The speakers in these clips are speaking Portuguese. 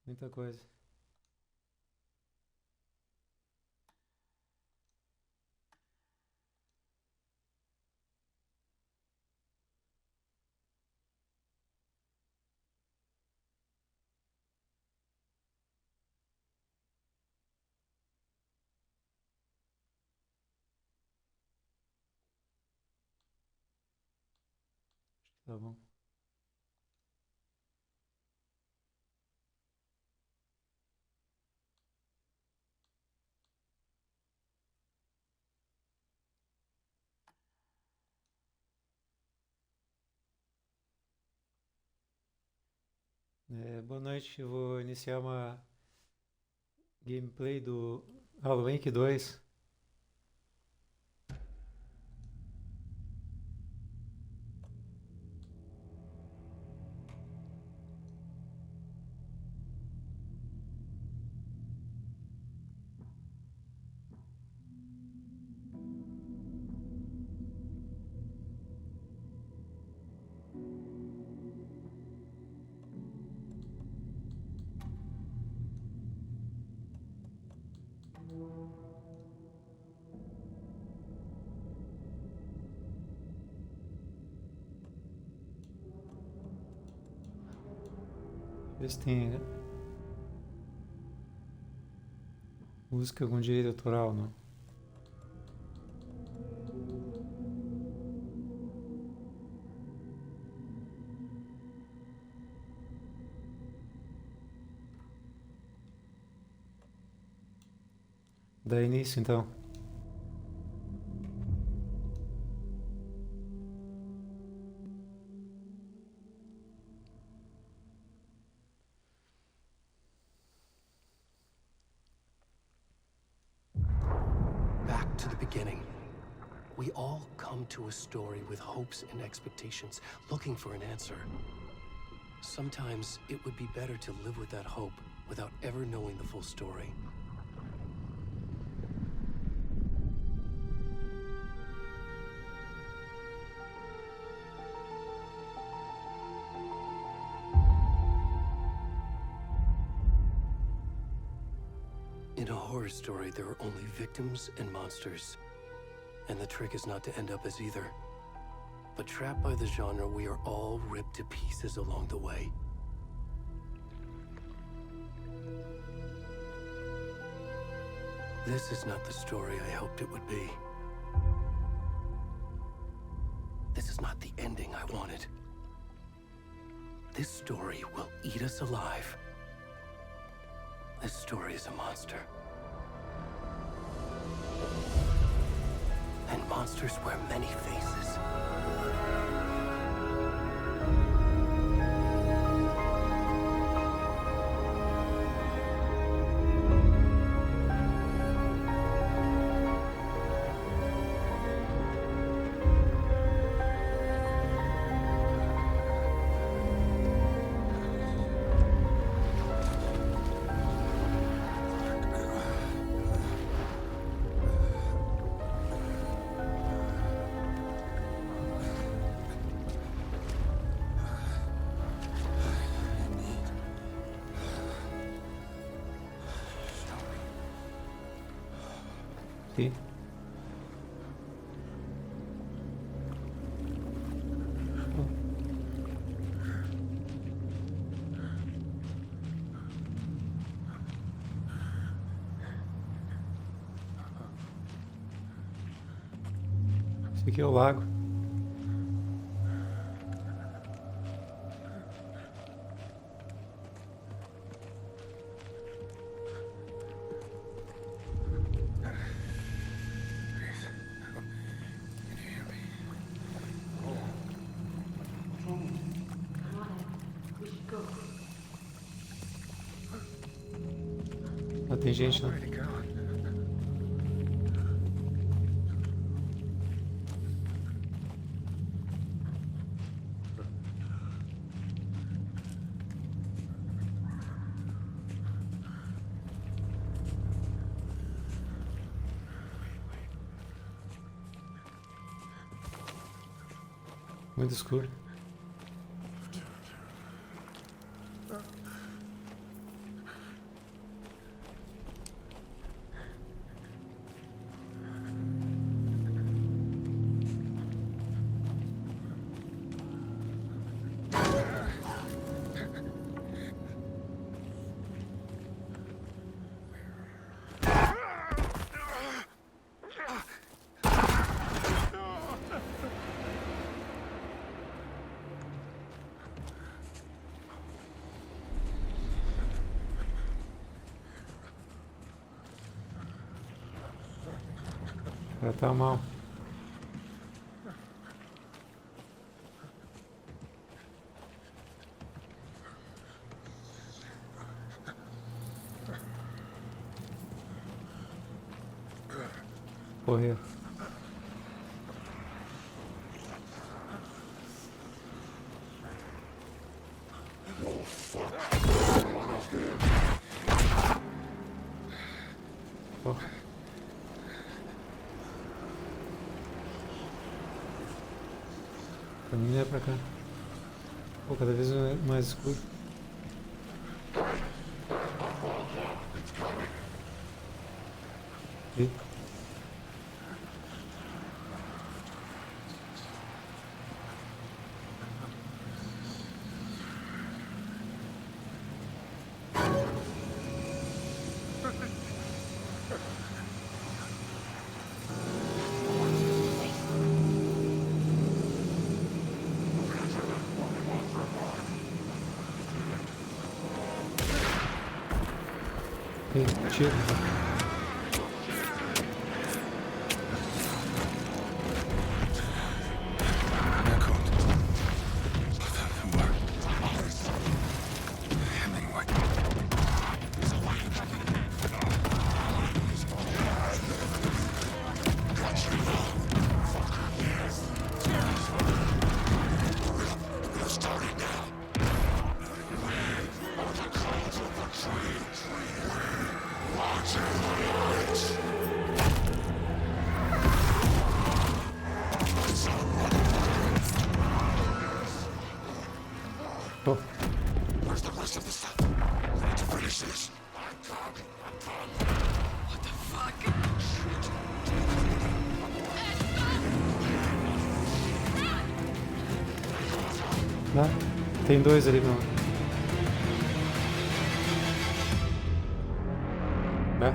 Muita coisa. Tá bom. Boa noite, eu vou iniciar uma gameplay do Halloween 2. Ver se tem música com direito autoral, não? Dá início então. Back to the beginning. We all come to a story with hopes and expectations, looking for an answer. Sometimes it would be better to live with that hope without ever knowing the full story. In a horror story, there are only victims and monsters. And the trick is not to end up as either. But trapped by the genre, we are all ripped to pieces along the way. This is not the story I hoped it would be. This is not the ending I wanted. This story will eat us alive. This story is a monster. And monsters wear many faces. Aqui. Esse aqui é o lago. Ah, tem gente, né? Muito escuro. O cara tá mal. Correr. Oh. Caminha pra cá. Pô, cada vez mais escuro. E? Tiro. Oh. Where's the rest of the stuff? I need to finish this. What the fuck? Lá. Tem dois ali no. Né?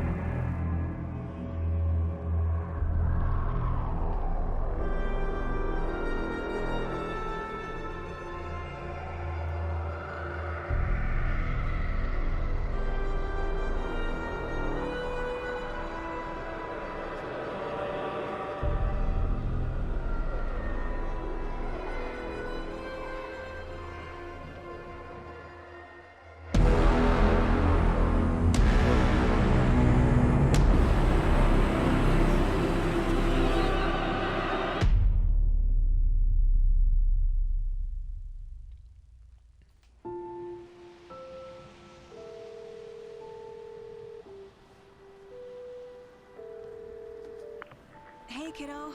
Hey, kiddo.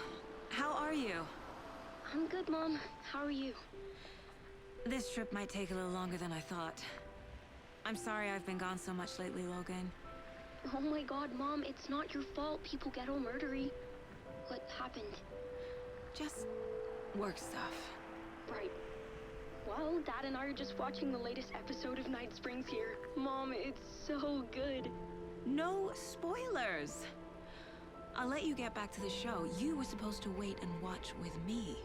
How are you? I'm good, Mom. How are you? This trip might take a little longer than I thought. I'm sorry I've been gone so much lately, Logan. Oh my god, Mom, it's not your fault people get all murdery. What happened? Just work stuff. Right. Well, Dad and I are just watching the latest episode of Night Springs here. Mom, it's so good. No spoilers! I'll let you get back to the show. You were supposed to wait and watch with me.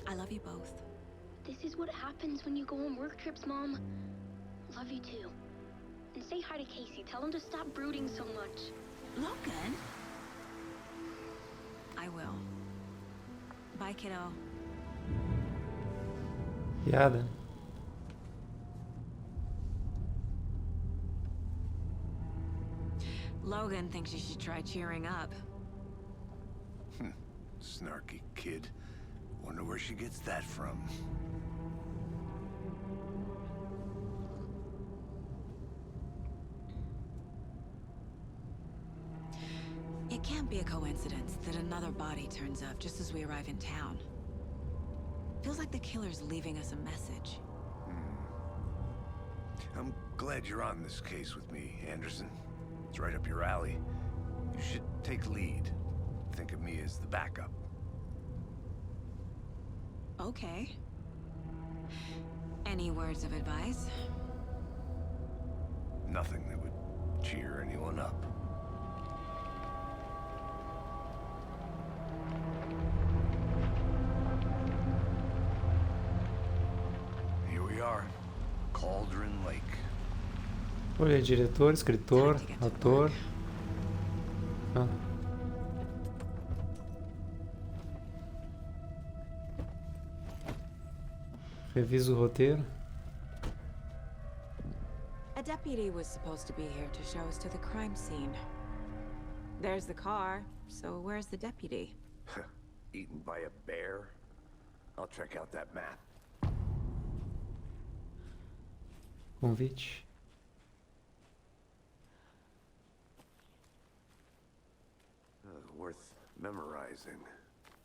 I love you both. This is what happens when you go on work trips, Mom. Love you too. And say hi to Casey. Tell him to stop brooding so much. Logan? I will. Bye, kiddo. Piada. Logan thinks you should try cheering up. Snarky kid. Wonder where she gets that from. It can't be a coincidence that another body turns up just as we arrive in town. Feels like the killer's leaving us a message. I'm glad you're on this case with me, Anderson. It's right up your alley. You should take lead. Think of me as the backup. Okay. Any words of advice? Nothing that would cheer anyone up. Here we are. Cauldron Lake. Olha, diretor, escritor, ator. Ah. Revisa o roteiro. A deputy was supposed to be here to show us to the crime scene. There's the car, so where's the deputy? Eaten by a bear? I'll check out that map. Convite. Worth memorizing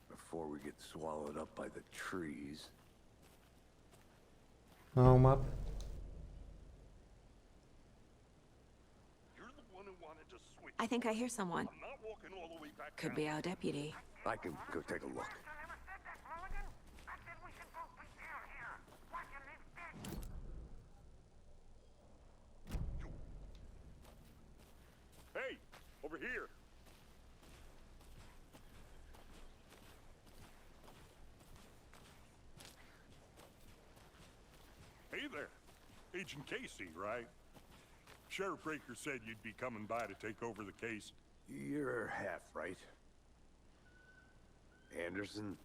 before we get swallowed up by the trees. Ah, o mapa. You're the one who wanted to switch. I think I hear someone. I'm not walking all the way back Could down. be our deputy. I can go take a look. Hey, over here. Hey there. Agent Casey, right? Sheriff Breaker said you'd be coming by to take over the case. You're half right. Anderson?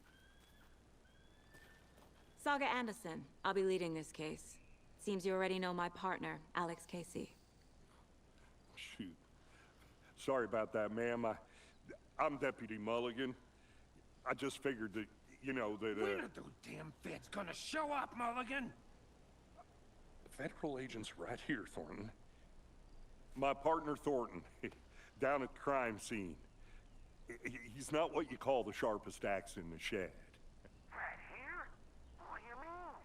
Saga Anderson. I'll be leading this case. Seems you already know my partner, Alex Casey. Shoot. Sorry about that, ma'am. I'm Deputy Mulligan. I just figured that, you know, that, When are those damn feds gonna show up, Mulligan? Federal agents right here, Thornton. My partner, Thornton, down at the crime scene. He's not what you call the sharpest axe in the shed. Right here? What do you mean?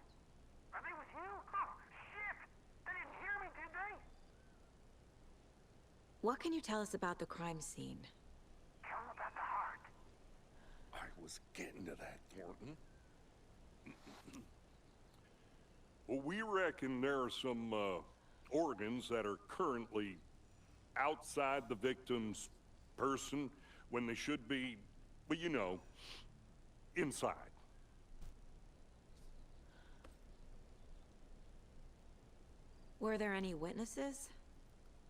Are they with you? Oh, shit! They didn't hear me, did they? What can you tell us about the crime scene? Tell them about the heart. I was getting to that, Thornton. Well, we reckon there are some organs that are currently outside the victim's person when they should be, well, you know, inside. Were there any witnesses?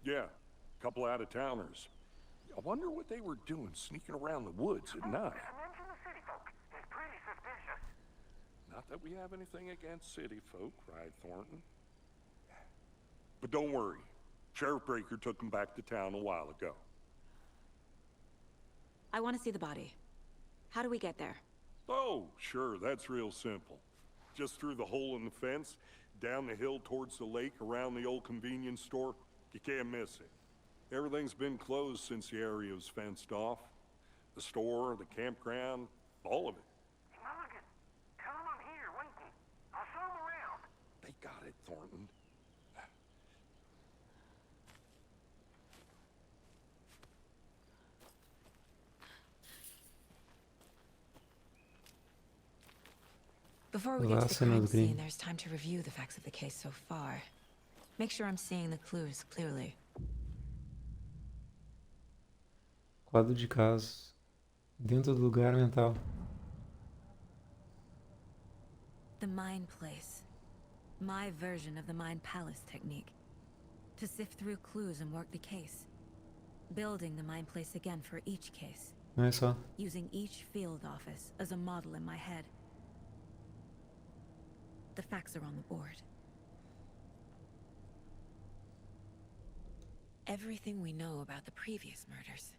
Yeah, a couple out-of-towners. I wonder what they were doing sneaking around the woods at night. Mention the city folk. It's pretty suspicious. Not that we have anything against city folk, right, Thornton? But don't worry. Sheriff Breaker took them back to town a while ago. I want to see the body. How do we get there? Oh, sure, that's real simple. Just through the hole in the fence, down the hill towards the lake, around the old convenience store. You can't miss it. Everything's been closed since the area was fenced off. The store, the campground, all of it. Mulligan, tell them I'm here, waiting. I'll show them around. They got it, Thornton. Before we get to the crime scene, there's time to review the facts of the case so far. Make sure I'm seeing the clues clearly. Quadro de casos. Dentro do lugar mental. The Mind Place. My version of the Mind Palace technique. To sift through clues and work the case. Building the Mind Place again for each case. Não é só. Using each field office as a model in my head. The facts are on the board. Everything we know about the previous murders.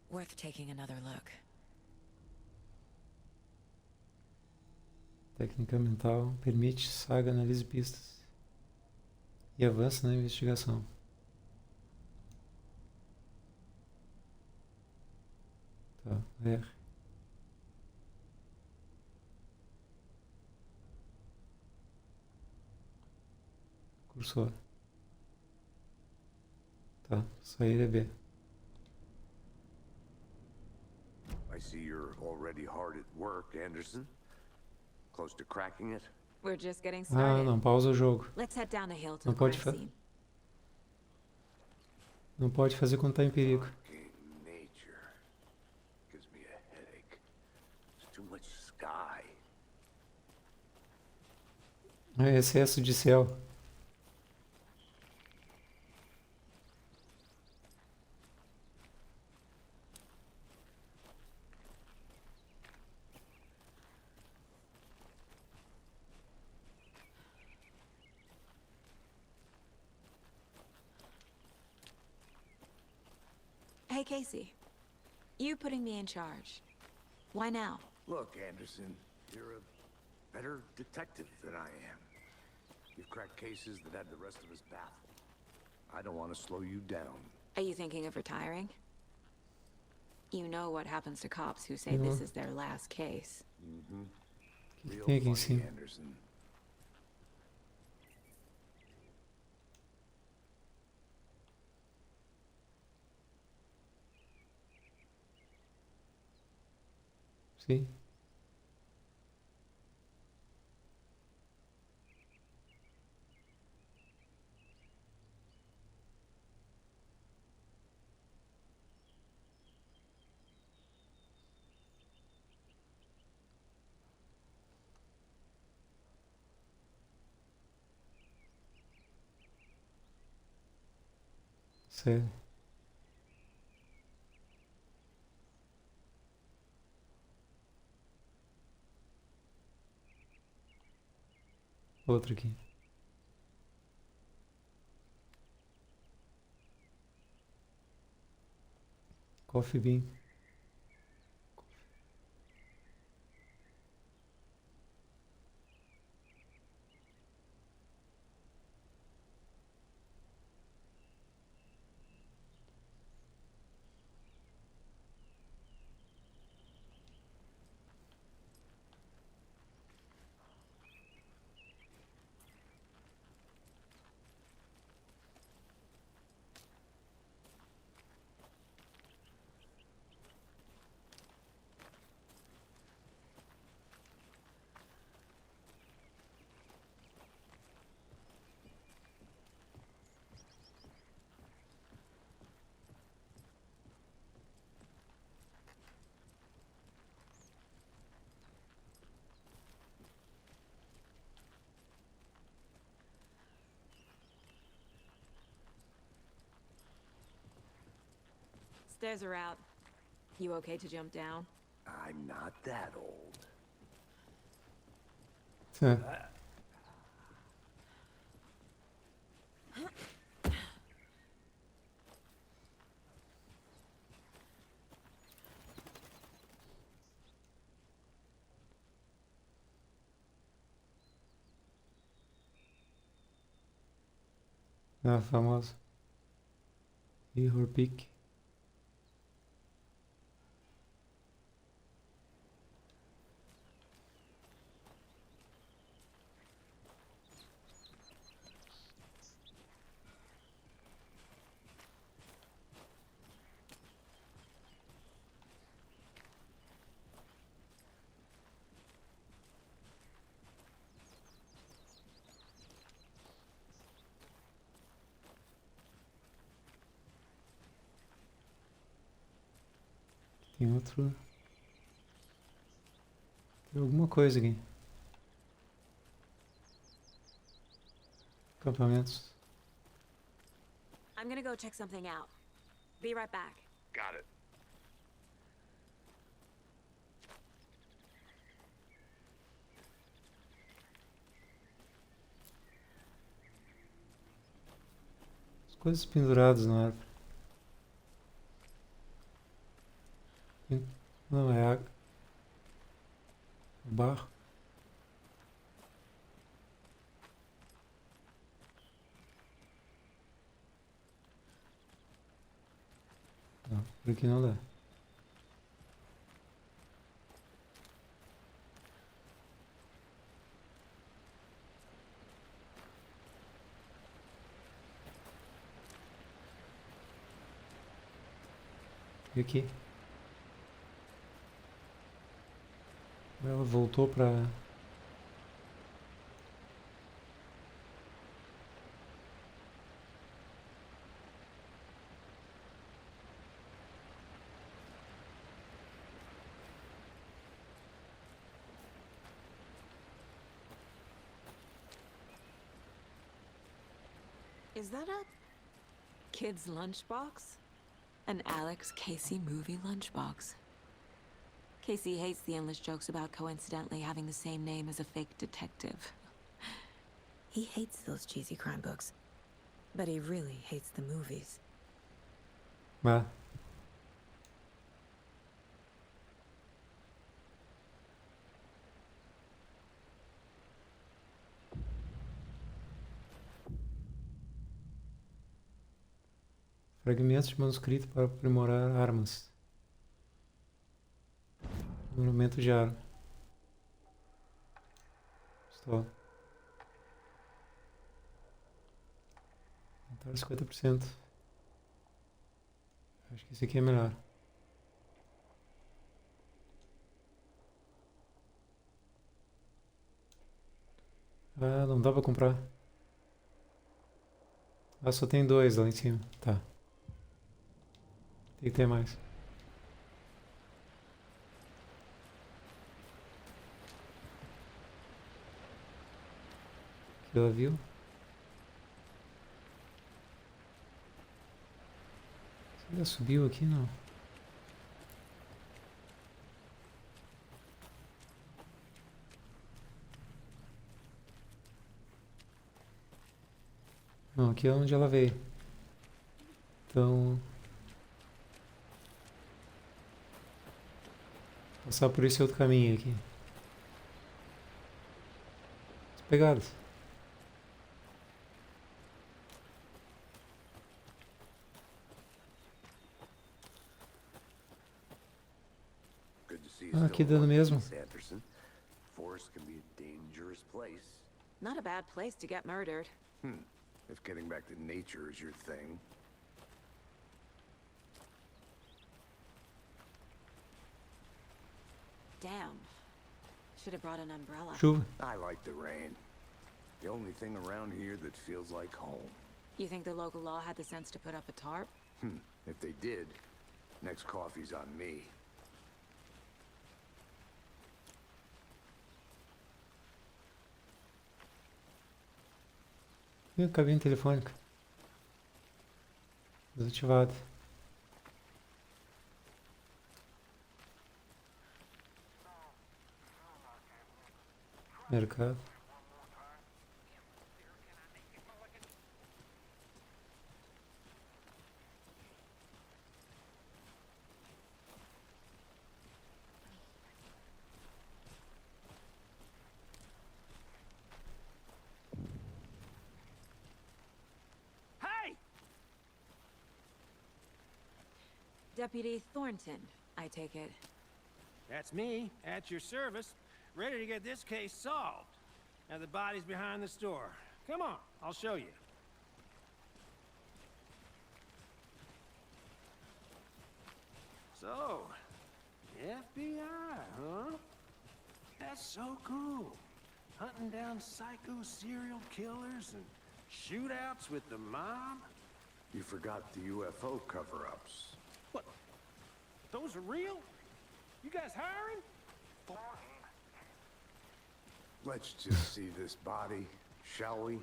Worth taking another look. Técnica mental permite Saga analise pistas e avança na investigação. Tá, R. Cursor. Tá, sair é B. I see you're already hard at work, Anderson. Close to cracking it? We're just getting Ah, started. não, pausa o jogo. Let's head down the hill to Não the pode crime fa- scene. Não pode fazer quando tá em perigo. Fucking nature. Gives me a headache. There's too much sky. É excesso de céu. Hey, Casey. You putting me in charge. Why now? Look, Anderson, you're a better detective than I am. You've cracked cases that had the rest of us baffled. I don't want to slow you down. Are you thinking of retiring? You know what happens to cops who say this is their last case. Real Thinking, funny, sim. Anderson. Sim. Sério. Outro aqui. Coffee bean. Stairs are out. You okay to jump down? I'm not that old. Tá. Ah, famoso. Horror Pick. Tem outro. Tem alguma coisa aqui. Acampamentos. I'm gonna go check something out. Be right back. Got it. As coisas penduradas na árvore. Não, é água. Barro. Não, por aqui não dá. E aqui? Ela voltou pra... Is that a kid's lunchbox? An Alex Casey movie lunchbox. Casey hates the endless jokes about coincidentally having the same name as a fake detective. He hates those cheesy crime books, but he really hates the movies. Ah, Fragmentos de manuscrito para aprimorar armas. Monumento de arma. Pistola. Aumentar 50%. Acho que esse aqui é melhor. Ah, não dá pra comprar. Ah, só tem 2 lá em cima. Tá. Tem que ter mais. Aqui ela viu. Ela subiu aqui, não? Não, aqui é onde ela veio. Então... passar por esse outro caminho aqui. As pegadas. Good to see you Ah, still aqui dando mesmo. Anderson. Forest can be a dangerous place. Not a bad place to get murdered. If getting back to nature is your thing. Damn. Should have brought an umbrella. Chuva. I like the rain. The only thing around here that feels like home. You think the local law had the sense to put up a tarp? If they did, next coffee's on me. E a cabine telefônica? Desativada. Mercado. Hey! Deputy Thornton, I take it. That's me, at your service, ready to get this case solved. Now the body's behind the store. Come on, I'll show you. So, FBI, huh? That's so cool. Hunting down psycho serial killers and shootouts with the mob. You forgot the UFO cover-ups. What? Those are real? You guys hiring? Let's just see this body, shall we?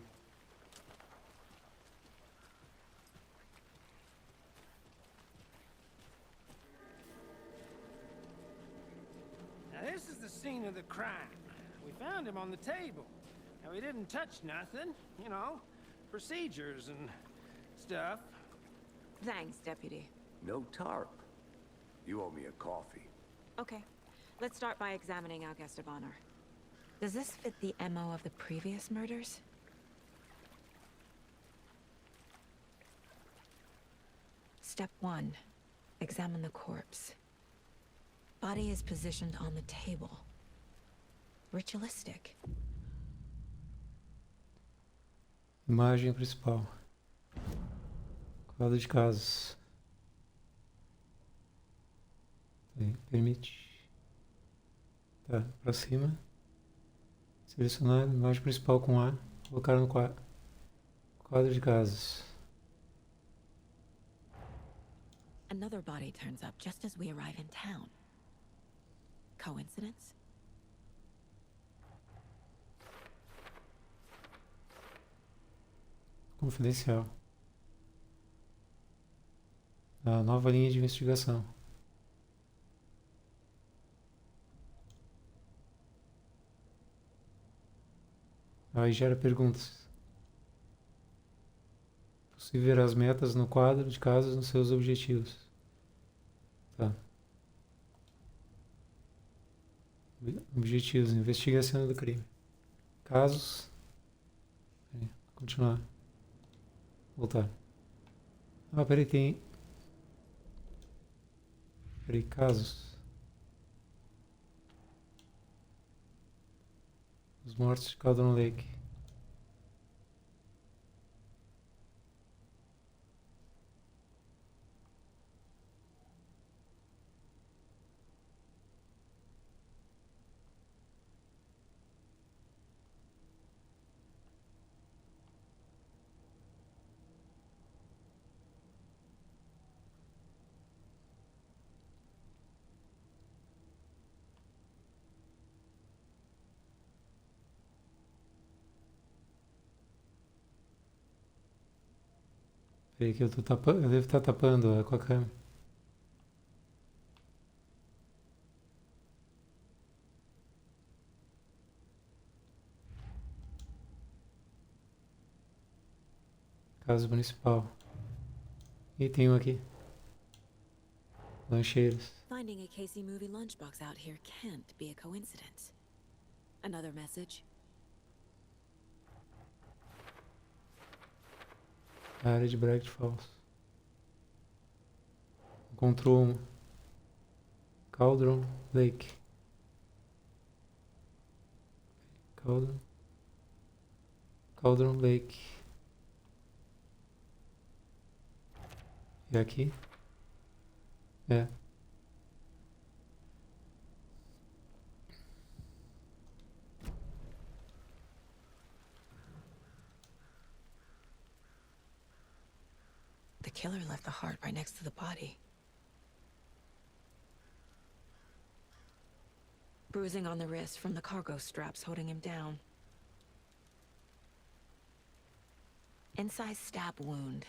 Now this is the scene of the crime. We found him on the table. Now he didn't touch nothing, you know, procedures and stuff. Thanks, Deputy. No tarp. You owe me a coffee. Okay, let's start by examining our guest of honor. Does this fit the MO of the previous murders? Step 1. Examine the corpse. Body is positioned on the table. Ritualistic. Imagem principal. Quadro de casos. Permite. Tá, pra cima. Selecionar a imagem principal com A. Colocar no quadro de casos. Another body turns up just as we arrive in town. Coincidence? Confidencial. A nova linha de investigação. Aí gera perguntas. Possível ver as metas no quadro de casos nos seus objetivos. Tá. Objetivos. Investiga a cena do crime. Casos. Continuar. Voltar. Ah, peraí, tem... Peraí, casos. Os mortos de Cauldron Lake. Peraí que eu tô tapando, eu devo estar tapando com a câmera. Casa municipal. E tem um aqui. Lancheiros. Finding a Casey movie lunchbox out here can't be a coincidence. Another message? A área de Bright Falls. Encontrou uma. Cauldron Lake. Cauldron Lake. E aqui? É. The killer left the heart right next to the body. Bruising on the wrist from the cargo straps holding him down. Incised stab wound.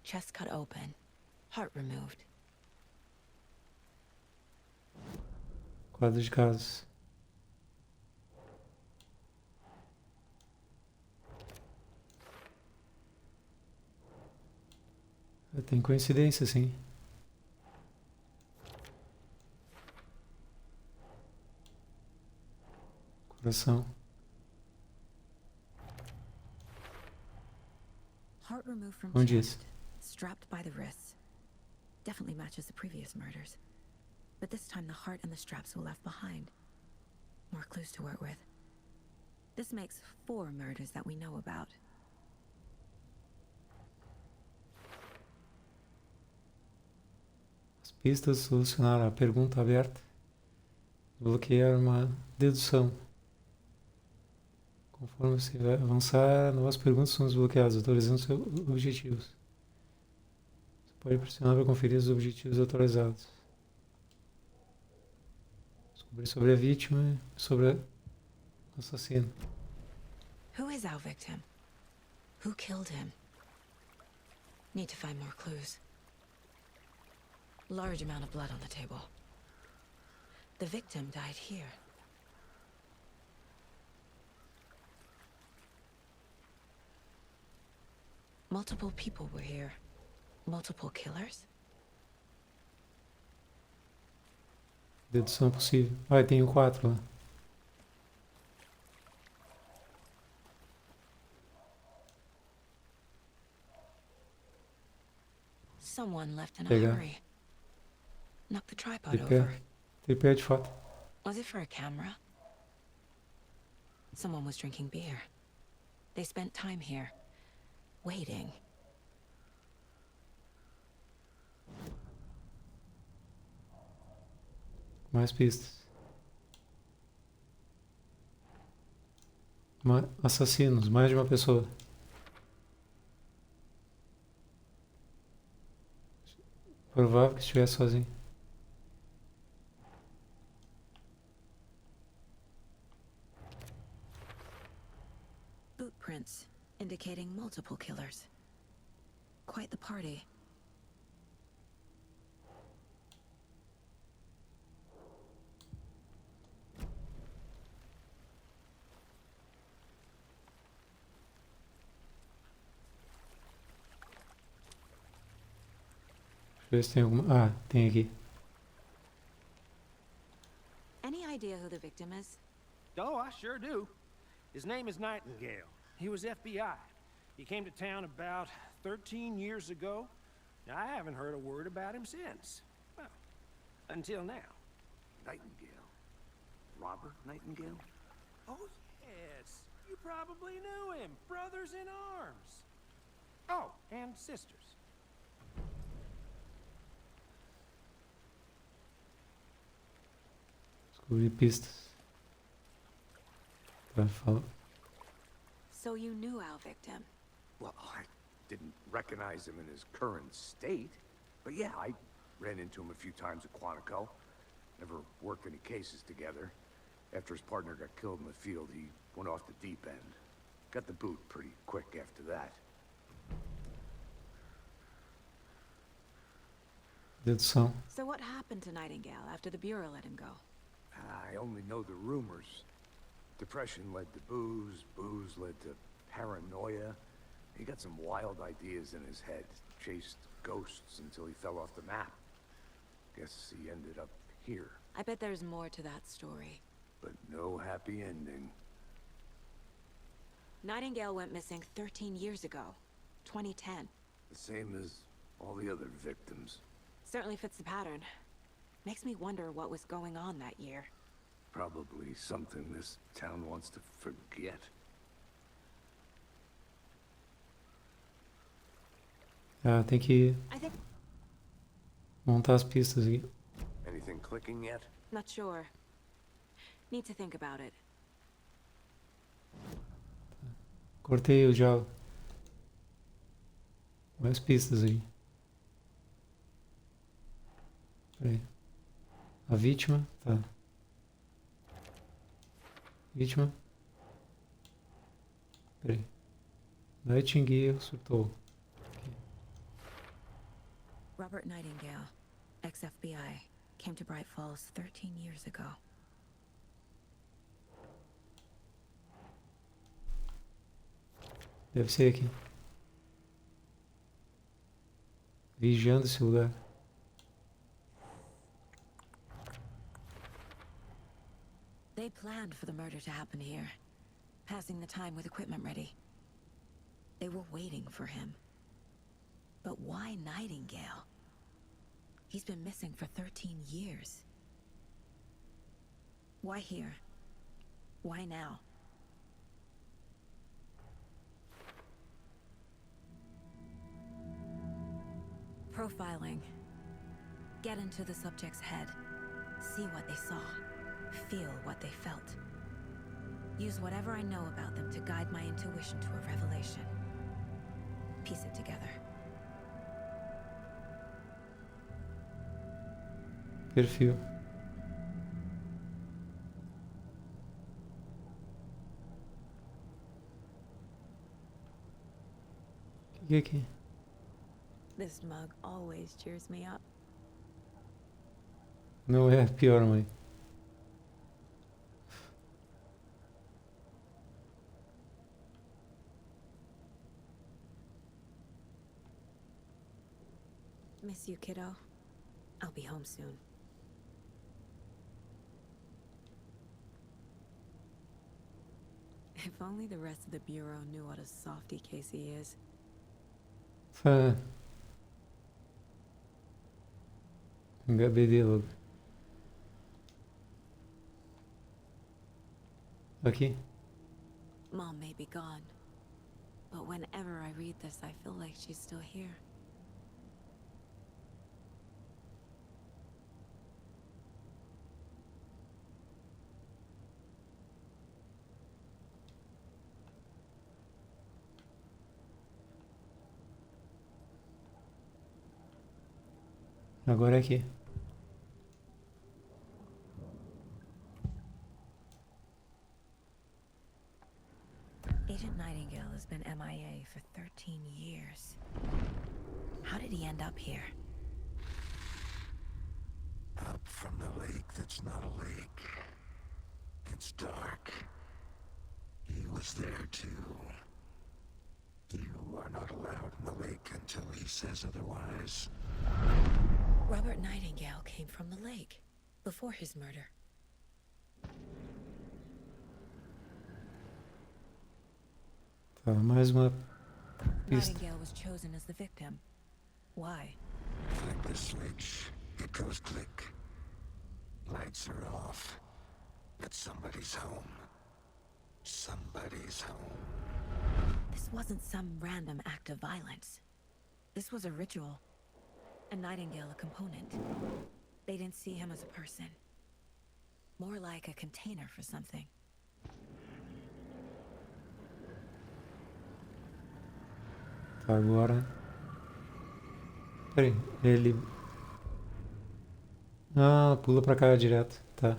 Chest cut open. Heart removed. Quadro de casos. Tem coincidência, sim. Coração. Heart removed from Onde isso? chest, strapped by the wrists. Definitely matches the previous murders. But this time the heart and the straps were left behind. More clues to work with. This makes 4 murders that we know about. As pistas solucionaram a pergunta aberta. Bloquear uma dedução. Conforme você vai avançar, novas perguntas são desbloqueadas, atualizando seus objetivos. Você pode pressionar para conferir os objetivos atualizados. Descobrir sobre a vítima e sobre o assassino. Who is our victim? Who killed him? Need to find more clues. Large amount of blood on the table. The victim died here. Multiple people were here. Multiple killers? Dedução possível. Ah, tem 4 lá. Someone left in a Pegar. hurry. Knocked the tripod Tripé. over. Tripé de foto. Was it for a camera? Someone was drinking beer. They spent time here, waiting. Mais pistas. Assassinos, mais de uma pessoa. Provável que estivesse sozinho. Boot prints indicating multiple killers. Quite the party. Deixa eu ver se tem alguma... Ah, tem aqui. Any idea who the victim is? Oh, I sure do. His name is Nightingale. He was FBI. He came to town about 13 years ago. I haven't heard a word about him since. Well, until now. Nightingale. Robert Nightingale? Oh, yes. You probably knew him. Brothers in arms. Oh, and sisters. Descobri pistas. Tá, fala. So you knew our victim? Well, I didn't recognize him in his current state. But yeah, I ran into him a few times at Quantico. Never worked any cases together. After his partner got killed in the field, he went off the deep end. Got the boot pretty quick after that. Dedução. So what happened to Nightingale after the Bureau let him go? I only know the rumors. Depression led to booze, booze led to paranoia. He got some wild ideas in his head, chased ghosts until he fell off the map. Guess he ended up here, I bet there's more to that story. but no happy ending. Nightingale went missing 13 years ago. 2010. The same as all the other victims. Certainly fits the pattern. Makes me wonder what was going on that year. Probably something this town wants to forget. Ah, tem que I think... montar as pistas aqui. Anything clicking yet? Not sure. Need to think about it. Cortei o diálogo. Mais pistas aí. Peraí. A vítima, tá. Vítima. Peraí. Nightingale surtou. Robert Nightingale, ex-FBI, came to Bright Falls 13 years ago. Deve ser aqui. Vigiando esse lugar. They planned for the murder to happen here, passing the time with equipment ready. They were waiting for him. But why Nightingale? He's been missing for 13 years. Why here? Why now? Profiling. Get into the subject's head. See what they saw. Feel what they felt. Use whatever I know about them to guide my intuition to a revelation. Piece it together. Perfil. O que é aqui? This mug always cheers me up. Não é pior, mãe. Miss you, kiddo. I'll be home soon. If only the rest of the Bureau knew what a softy Casey is. Ah. HBD logo. Aqui. Mom may be gone, but whenever I read this, I feel like she's still here. Agora é aqui. Agent Nightingale has been MIA for 13 years. How did he end up here? Up from the lake that's not a lake. It's dark. He was there too. You are not allowed in the lake until he says otherwise. Robert Nightingale came from the lake before his murder. Tá, mais uma pista. Nightingale was chosen as the victim. Why? Flick the switch. It goes click. Lights are off. But somebody's home. Somebody's home. This wasn't some random act of violence. This was a ritual. A Nightingale a component. They didn't see him as a person. More like a container for something. Tá, agora... Peraí, ele... Ah, pula pra cá direto, tá.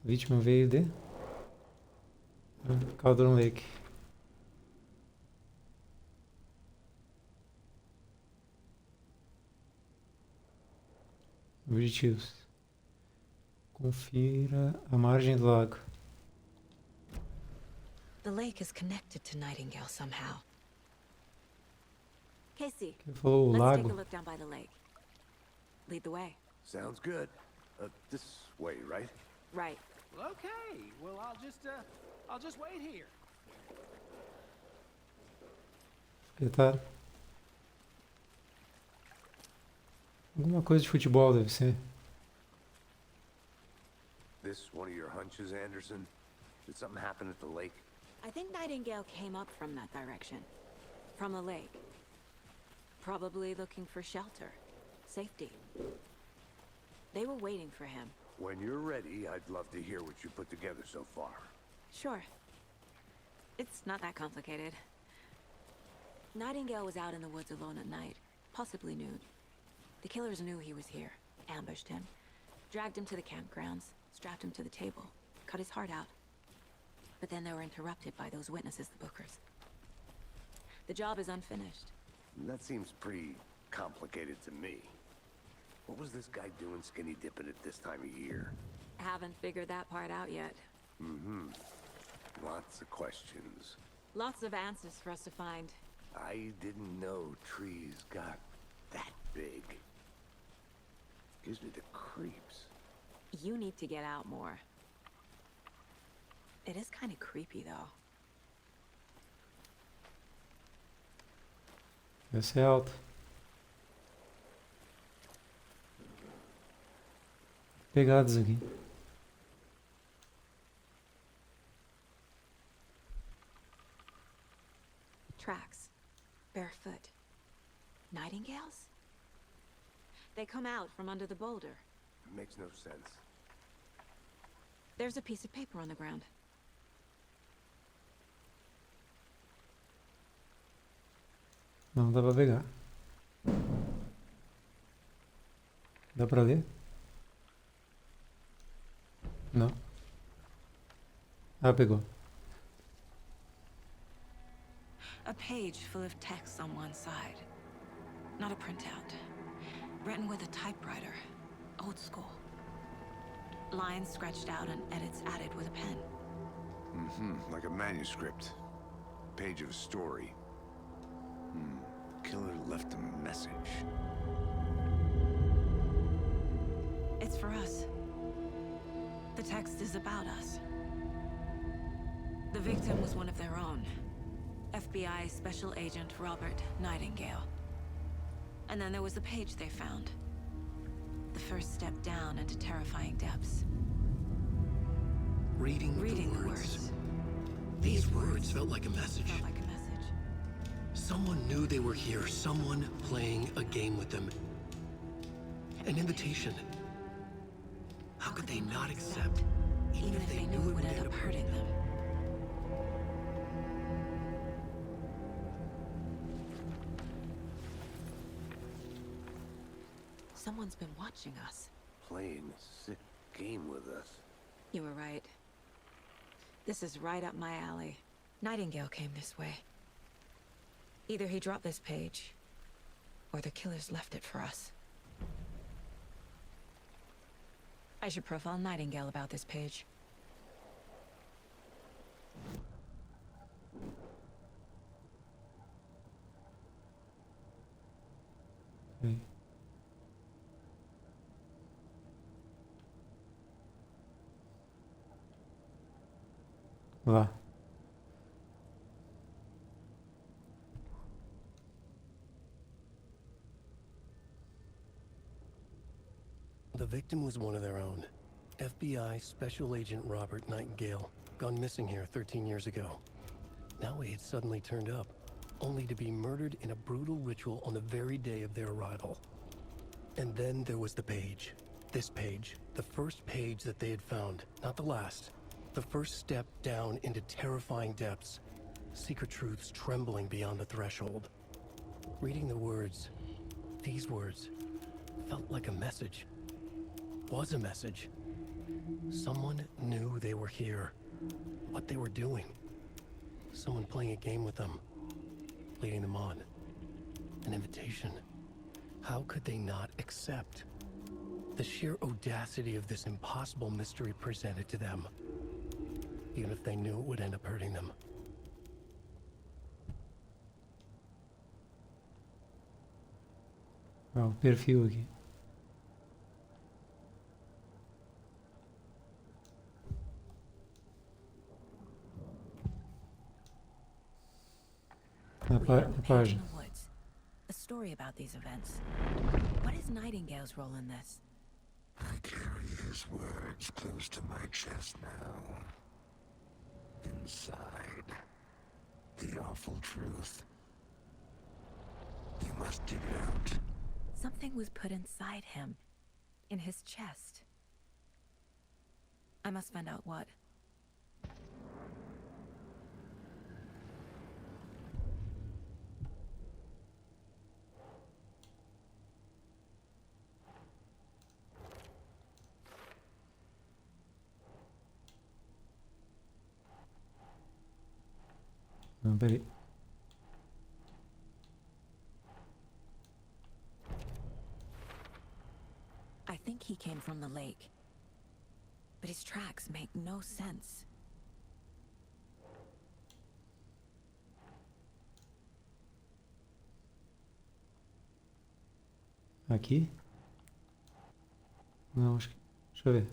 A vítima veio de... Cauldron Lake. Objetivos. Confira a margem do lago. The lake is connected to Nightingale somehow. Casey, Quem falou o let's take a lago? look down by the lake. Lead the way. Sounds good. This way, right? Right. Well, okay. Well, I'll just wait here. Secretário. Alguma coisa de futebol deve ser. This one of your hunches, Anderson? Did something happen at the lake? I think Nightingale came up from that direction. From the lake. Probably looking for shelter. Safety. They were waiting for him. When you're ready, I'd love to hear what you put together so far. Sure. It's not that complicated. Nightingale was out in the woods alone at night, possibly nude. The killers knew he was here, ambushed him, dragged him to the campgrounds, strapped him to the table, cut his heart out. But then they were interrupted by those witnesses, the Bookers. The job is unfinished. That seems pretty complicated to me. What was this guy doing skinny dipping at this time of year? Haven't figured that part out yet. Mm-hmm. Lots of questions. Lots of answers for us to find. I didn't know trees got that big. Gives me the creeps. You need to get out more. It is kind of creepy, though. Deve ser alto. Pegadas aqui. Tracks. Barefoot. Nightingales? They come out from under the boulder. Makes no sense. There's a piece of paper on the ground. Não dá pra pegar. Dá pra ler? Não. Ah, pegou. A page full of text on one side. Not a printout. Written with a typewriter. Old school. Lines scratched out and edits added with a pen. Mm-hmm. Like a manuscript. Page of a story. Killer left a message. It's for us. The text is about us. The victim was one of their own. FBI Special Agent Robert Nightingale. And then there was the page they found. The first step down into terrifying depths. Reading the words. These words felt like a message. Felt like a message. Someone knew they were here, someone playing a game with them. An invitation. How could they not accept, Even if they knew it would end up hurting them. Someone's been watching us. Playing a sick game with us. You were right. This is right up my alley. Nightingale came this way. Either he dropped this page, or the killers left it for us. I should profile Nightingale about this page. Okay. Lá. The victim was one of their own. FBI Special Agent Robert Nightingale, gone missing here 13 years ago. Now he had suddenly turned up, only to be murdered in a brutal ritual on the very day of their arrival. And then there was the page. This page. The first page that they had found, not the last. The first step down into terrifying depths. Secret truths trembling beyond the threshold. Reading the words, these words, felt like a message. Was a message. Someone knew they were here. What they were doing. Someone playing a game with them. Leading them on. An invitation. How could they not accept? The sheer audacity of this impossible mystery presented to them. Even if they knew it would end up hurting them. Ó, o perfil aqui. Na página. Woods. A story about these events. What is Nightingale's role in this? I carry his words close to my chest now. Inside, the awful truth. You must dig it out. Something was put inside him. In his chest. I must find out what. Não, peraí. I think he came from the lake. But his tracks make no sense. Aqui? Não, acho que... Deixa eu ver.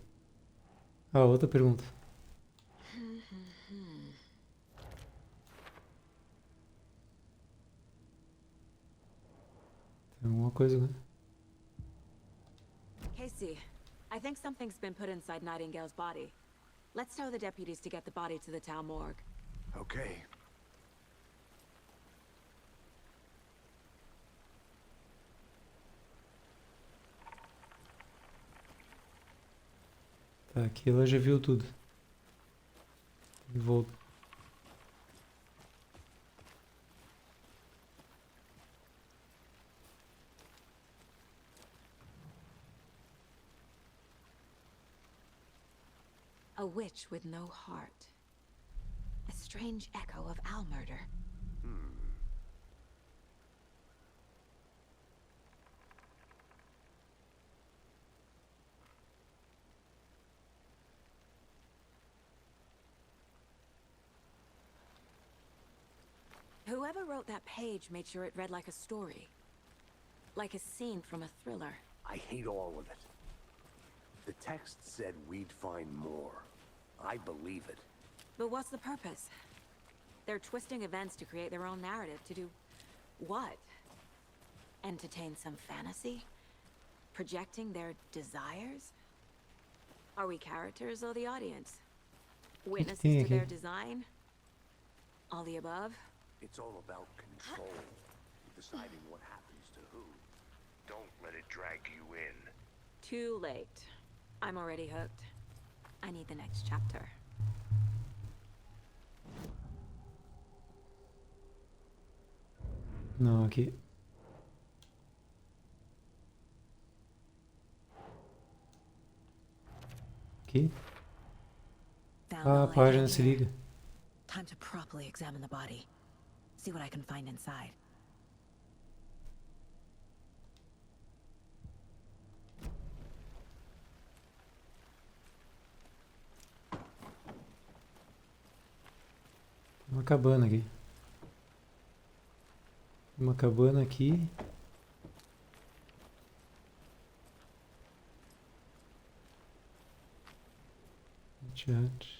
Ah, outra pergunta. Tem alguma coisa, né? Casey, I think something's been put inside Nightingale's body. Let's tell the deputies to get the body to the town morgue. Okay. Tá, aqui ela já viu tudo. E volta. A witch with no heart. A strange echo of owl murder. Whoever wrote that page made sure it read like a story. Like a scene from a thriller. I hate all of it. The text said we'd find more. I believe it. But what's the purpose? They're twisting events to create their own narrative. To do what? Entertain some fantasy? Projecting their desires? Are we characters or the audience? Witnesses to their design? All the above? It's all about control. Deciding what happens to who. Don't let it drag you in. Too late. I'm already hooked. I need the next chapter. Não, aqui. Aqui? Ah, a página se liga. Time to properly examine the body. See what I can find inside. Uma cabana aqui. Uma cabana aqui. Adiante.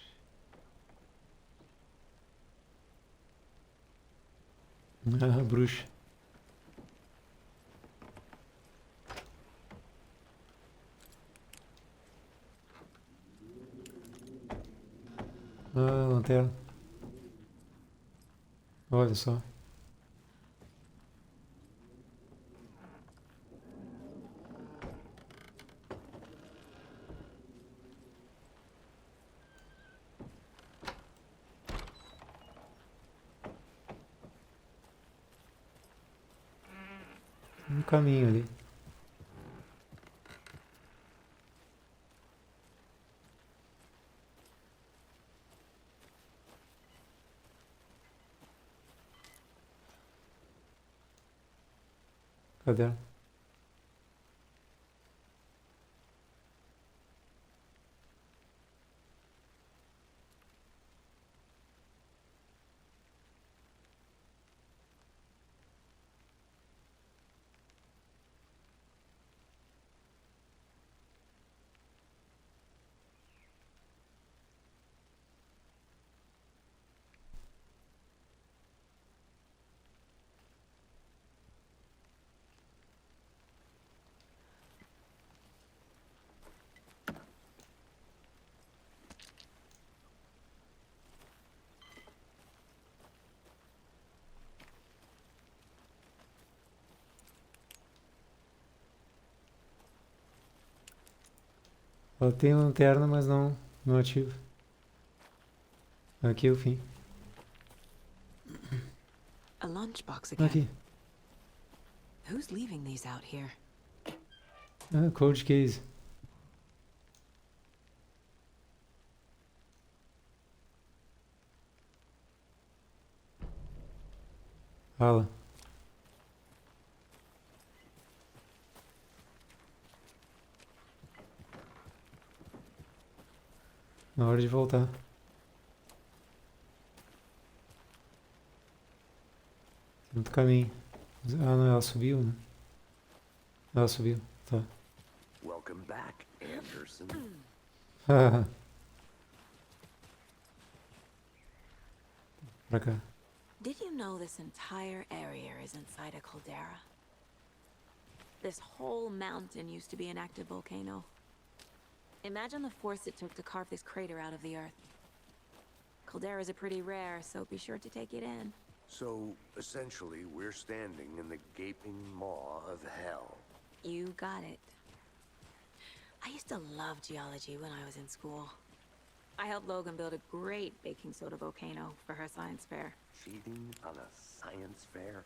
Ah, bruxa. tela. Olha só. Um caminho ali. Cadê? Ela tem lanterna, mas não ativa. Aqui é o fim. A lunchbox again. Aqui. Who's leaving these out here? Ah, cold case. Fala. Na hora de voltar. Tem outro caminho. Ah, não, ela subiu, né? Ela subiu, tá. Welcome back, Anderson. Pra cá. Did you know this entire area is inside a caldera? This whole mountain used to be an active volcano. Imagine the force it took to carve this crater out of the earth. Calderas are pretty rare, so be sure to take it in. So, essentially, we're standing in the gaping maw of hell. You got it. I used to love geology when I was in school. I helped Logan build a great baking soda volcano for her science fair. Cheating on a science fair?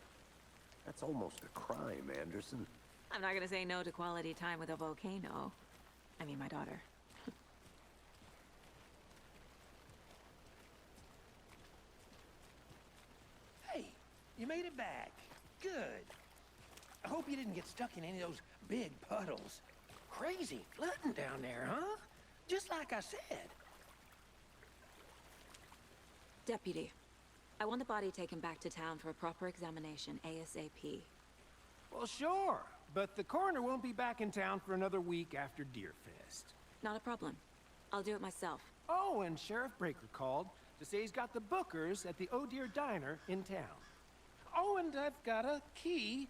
That's almost a crime, Anderson. I'm not gonna say no to quality time with a volcano. I mean, my daughter. Hey, you made it back. Good. I hope you didn't get stuck in any of those big puddles. Crazy flooding down there, huh? Just like I said. Deputy, I want the body taken back to town for a proper examination ASAP. Well, sure. But the coroner won't be back in town for another week after Deerfest. Not a problem. I'll do it myself. Oh, and Sheriff Breaker called to say he's got the bookers at the Oh Dear Diner in town. Oh, and I've got a key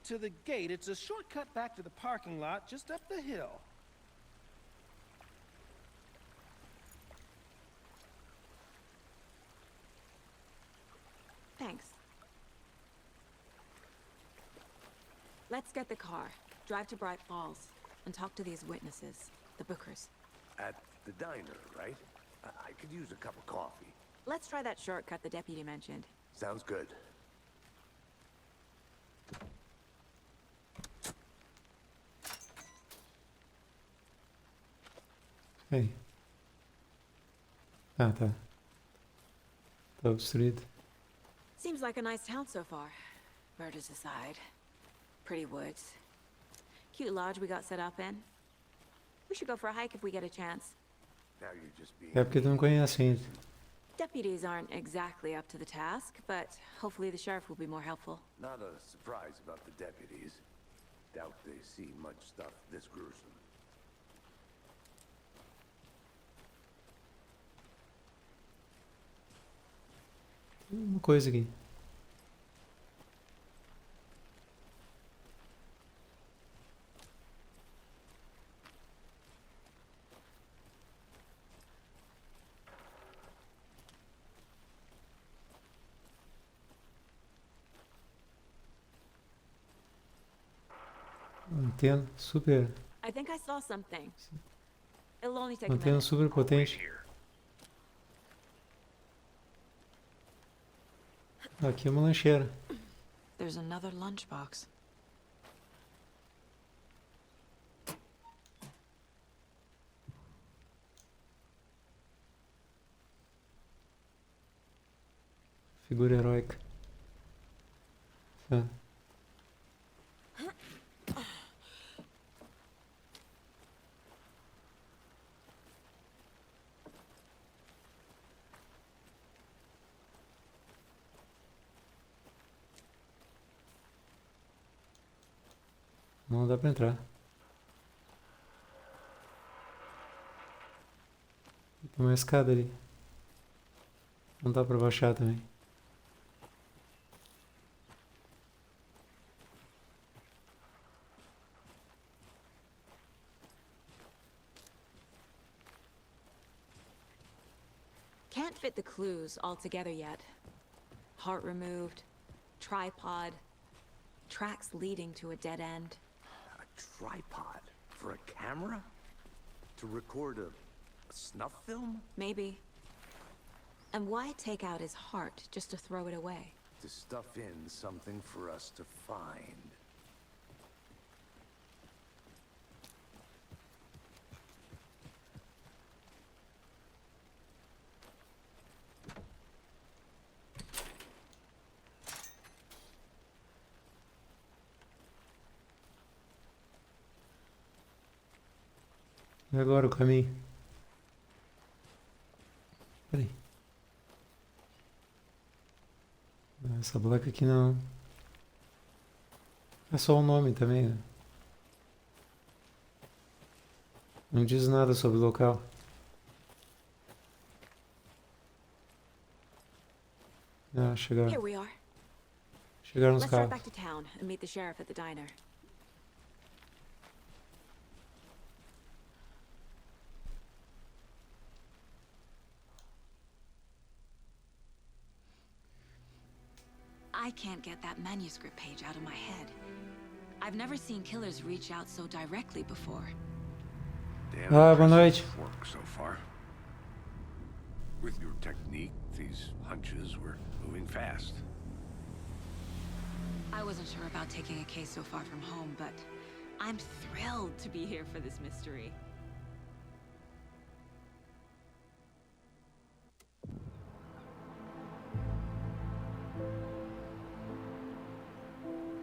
to the gate. It's a shortcut back to the parking lot just up the hill. Thanks. Let's get the car, drive to Bright Falls, and talk to these witnesses, the bookers. At the diner, right? I could use a cup of coffee. Let's try that shortcut the deputy mentioned. Sounds good. Aí. Ah, tá. Tá obstruído. Seems like a nice town so far. Murders aside. Pretty woods. Cute lodge we got set up in. We should go for a hike if we get a chance. Now you're just being... É porque tu não conhece ainda. Deputies aren't exactly up to the task, but hopefully the sheriff will be more helpful. Not a surprise about the deputies. Doubt they see much stuff this gruesome. Uma coisa aqui. Antena super. I think I saw something. It'll only take a Antena minute. super potente. Aqui é uma lancheira. There's another lunchbox. Figura heróica. Tá. Não dá pra entrar. Tem uma escada ali. Não dá pra baixar também. Can't fit the clues all together yet. Heart removed, tripod, tracks leading to a dead end. A tripod? For a camera? To record a snuff film? Maybe. And why take out his heart just to throw it away? To stuff in something for us to find. E agora o caminho? Peraí. Essa placa aqui não. É só o nome também, né? Não diz nada sobre o local. Ah, chegaram. Here we are. Chegaram os Let's drive carros. back to town and meet the sheriff at the diner. I can't get that manuscript page out of my head. I've never seen killers reach out so directly before. Damn Boa noite. impressive work so far. With your technique, these hunches were moving fast. I wasn't sure about taking a case so far from home, but I'm thrilled to be here for this mystery.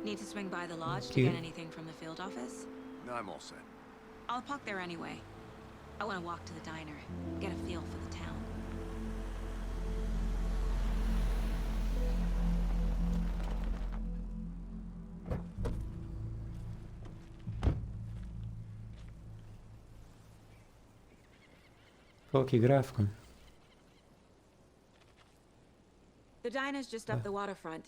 Need to swing by the lodge to Okay. get anything from the field office? No, I'm all set. I'll park there anyway. I want to walk to the diner, get a feel for the town. Pô, que gráfico. The diner's just up the waterfront.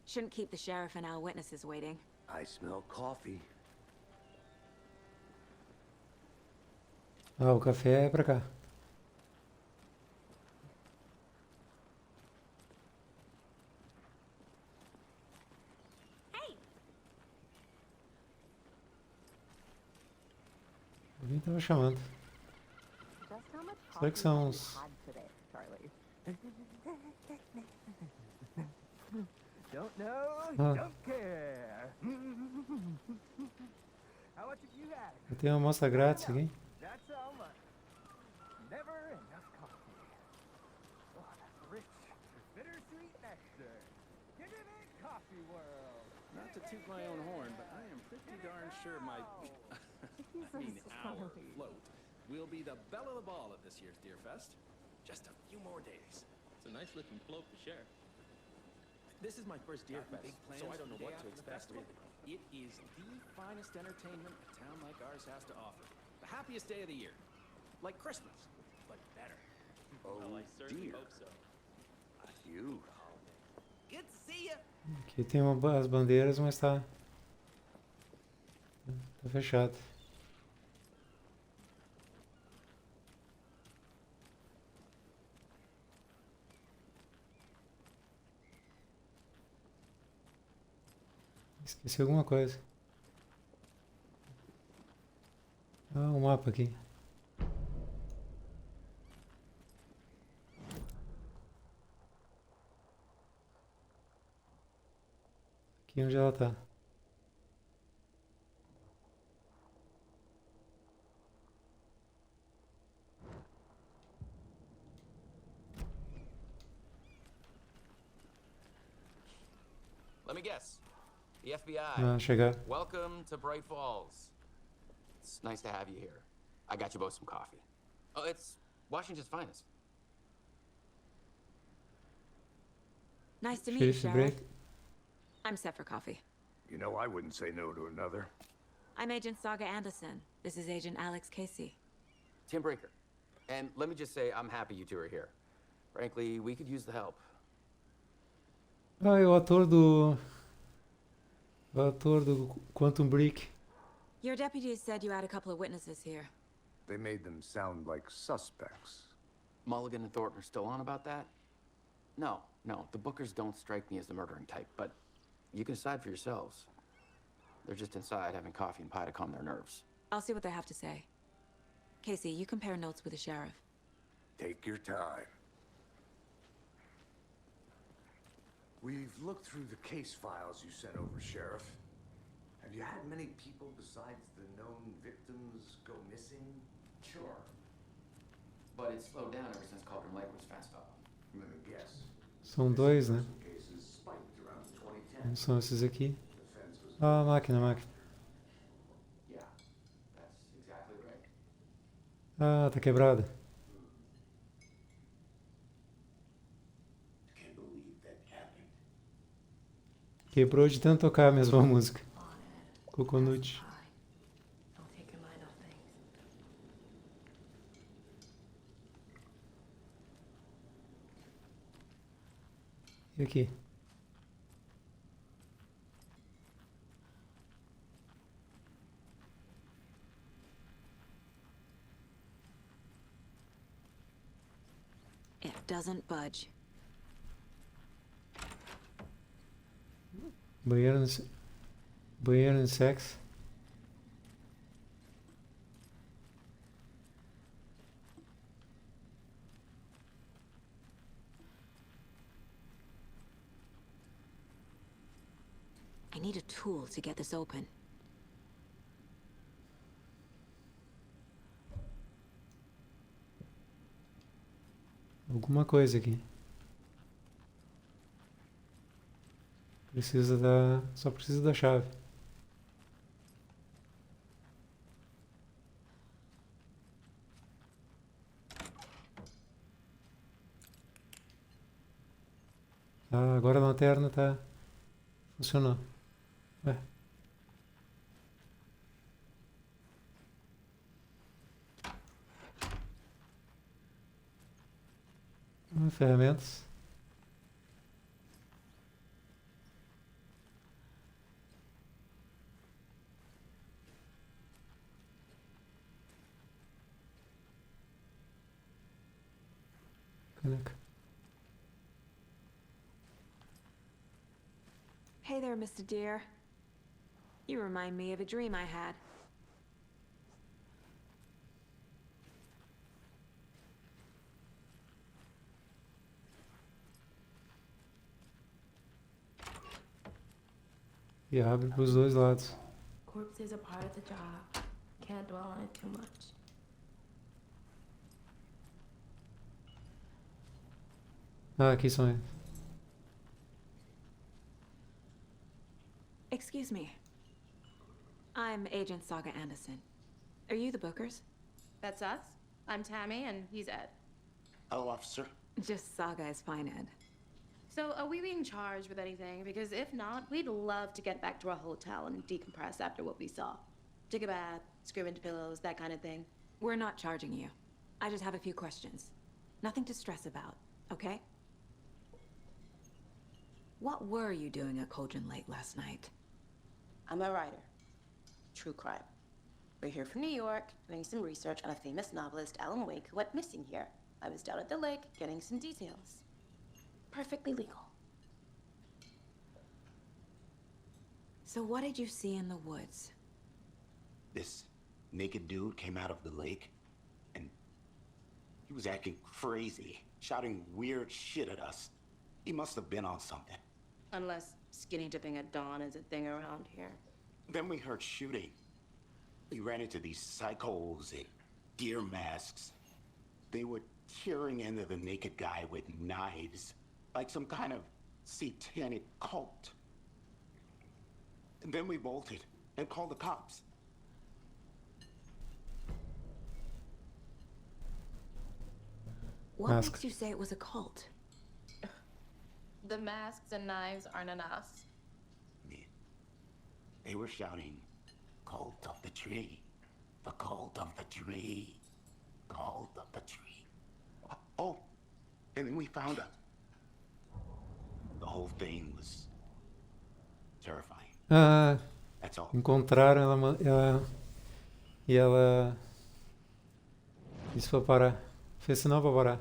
Shouldn't keep the sheriff and our witnesses waiting. I smell coffee. Ah, o café é pra cá. Alguém tava chamando. Será que são os... Don't know, Ah. don't care. How much have you had? Eu tenho uma amostra grátis aqui. That's how much. Never enough coffee. Oh, that's rich, bittersweet nectar. Get it in coffee world. Not to toot my own horn, but I am pretty darn sure my, our float will be the belle of the ball at this year's Deer Fest. Just a few more days. It's a nice looking float to share. This is my first Deer Fest, big plans so I for don't know the what day to after the expect. festival? It is the finest entertainment a town like ours has to offer. The happiest day of the year. Like Christmas, but better. Oh, Well, I certainly dear. hope so. Cute. Good to see you. Aqui tem as bandeiras, mas tá fechado. Esqueci alguma coisa. Ah, um mapa aqui. Aqui onde ela tá. Let me guess. The FBI. Ah, chegar. Welcome to Bright Falls. It's nice to have you here. I got you both some coffee. Oh, it's Washington's finest. Nice to meet you, Sheriff Sheriff. break. I'm set for coffee. You know, I wouldn't say no to another. I'm Agent Saga Anderson. This is Agent Alex Casey. Tim Breaker. And let me just say, I'm happy you two are here. Frankly, we could use the help. Ah, é o ator do... O ator do Quantum Break. Your deputies said you had a couple of witnesses here. They made them sound like suspects. Mulligan and Thornton are still on about that? No, the Bookers don't strike me as the murdering type, but you can decide for yourselves. They're just inside having coffee and pie to calm their nerves. I'll see what they have to say. Casey, you compare notes with the sheriff. Take your time. We've looked through the case files you sent over, Sheriff. Have you had many people besides the known victims go missing? Sure. But it's slowed down ever since Cauldron Lake was fenced off. Let me guess. São dois, né? Cases spiked around 2010. Não são esses aqui. The fence was Ah, máquina. Yeah, that's exactly right. Ah, tá quebrada. Can't believe that happened. Quebrou de tanto tocar a mesma música. Coconut. Don't take your mind off things. E aqui? It doesn't budge. Banheiro no sexo. I need a tool to get this open. Alguma coisa aqui. Precisa da... Só precisa da chave. Ah, agora a lanterna tá... Funcionou. Ué. Ferramentas. Caneca. Hey there, Mr. Deer. You remind me of a dream I had. E abre pros dois lados. Corpses are part of the job. Can't dwell on it too much. Ah, aqui são eles. Excuse me. I'm Agent Saga Anderson. Are you the Bookers? That's us. I'm Tammy, and he's Ed. Hello, officer. Just Saga is fine, Ed. So, are we being charged with anything? Because if not, we'd love to get back to our hotel and decompress after what we saw. Take a bath, scream into pillows, that kind of thing. We're not charging you. I just have a few questions. Nothing to stress about, okay? What were you doing at Cauldron Lake last night? I'm a writer. True crime. We're here from New York, doing some research on a famous novelist, Alan Wake, who went missing here. I was down at the lake, getting some details. Perfectly legal. So what did you see in the woods? This naked dude came out of the lake, and he was acting crazy, shouting weird shit at us. He must have been on something. Unless skinny dipping at dawn is a thing around here. Then we heard shooting. We ran into these psychos in deer masks. They were tearing into the naked guy with knives, like some kind of satanic cult. And then we bolted and called the cops. What makes you say it was a cult? The masks and knives aren't enough. They were shouting, "Cult of the tree, the cult of the tree, cult of the tree." Oh, and then we found out. The whole thing was terrifying. That's all. Encontraram ela disse pra parar. Fez sinal pra parar.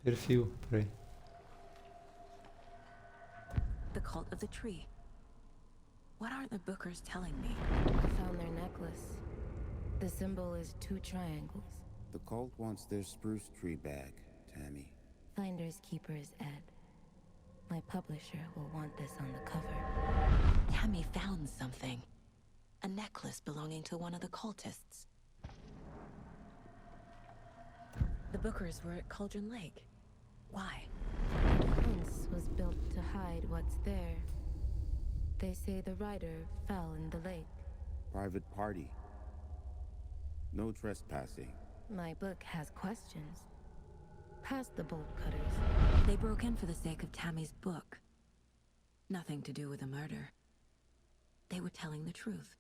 Perfil, peraí. The cult of the tree. What are the bookers telling me? I found their necklace. The symbol is 2 triangles. The cult wants their spruce tree back, Tammy. Finders keepers Ed. My publisher will want this on the cover. Tammy found something. A necklace belonging to one of the cultists. The bookers were at Cauldron Lake. Why? The fence was built to hide what's there. They say the rider fell in the lake. Private party. No trespassing. My book has questions. Past the bolt cutters. They broke in for the sake of Tammy's book. Nothing to do with a murder. They were telling the truth.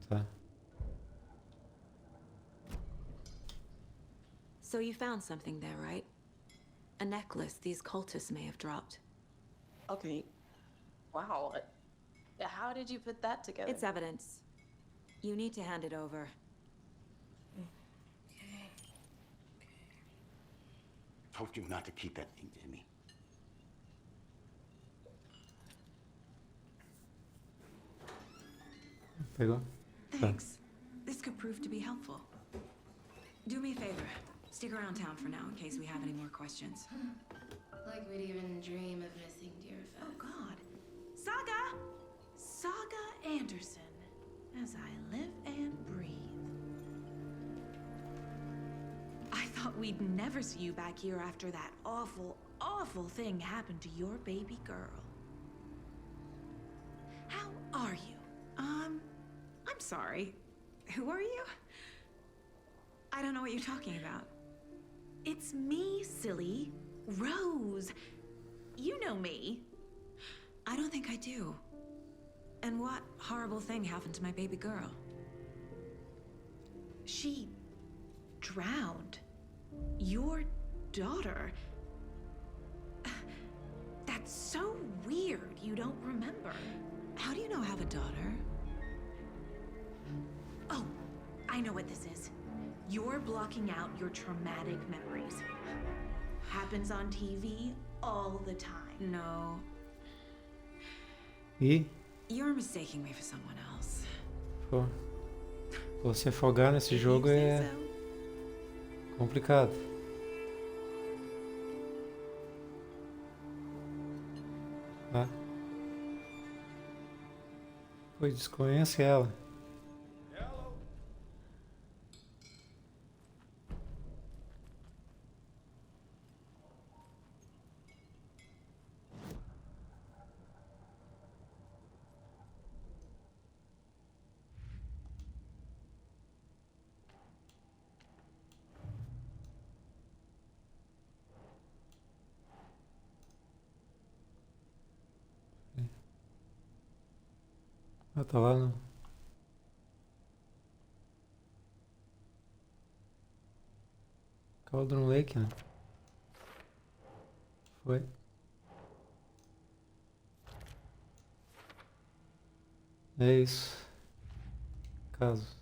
Tá. So you found something there, right? A necklace these cultists may have dropped. Okay. Wow. How did you put that together? It's evidence. You need to hand it over. Told you not to keep that thing, Jimmy. Pegou? Thanks. This could prove to be helpful. Do me a favor. Stick around town for now in case we have any more questions. Like we'd even dream of missing dear friends. Oh, God. Saga! Saga Anderson. As I live and breathe. I thought we'd never see you back here after that awful, awful thing happened to your baby girl. How are you? I'm sorry. Who are you? I don't know what you're talking about. It's me, silly. Rose. You know me. I don't think I do. And what horrible thing happened to my baby girl? She drowned. Your daughter. That's so weird you don't remember. How do you know I have a daughter? Oh, I know what this is. You're blocking out your traumatic memories. Happens on TV all the time. No. E? You're mistaking me for someone else. Pô, se afogar nesse jogo é complicado. Tá? Pô, desconhece ela. Ah, tá lá no... Cauldron Lake, né? Foi. É isso. Caso.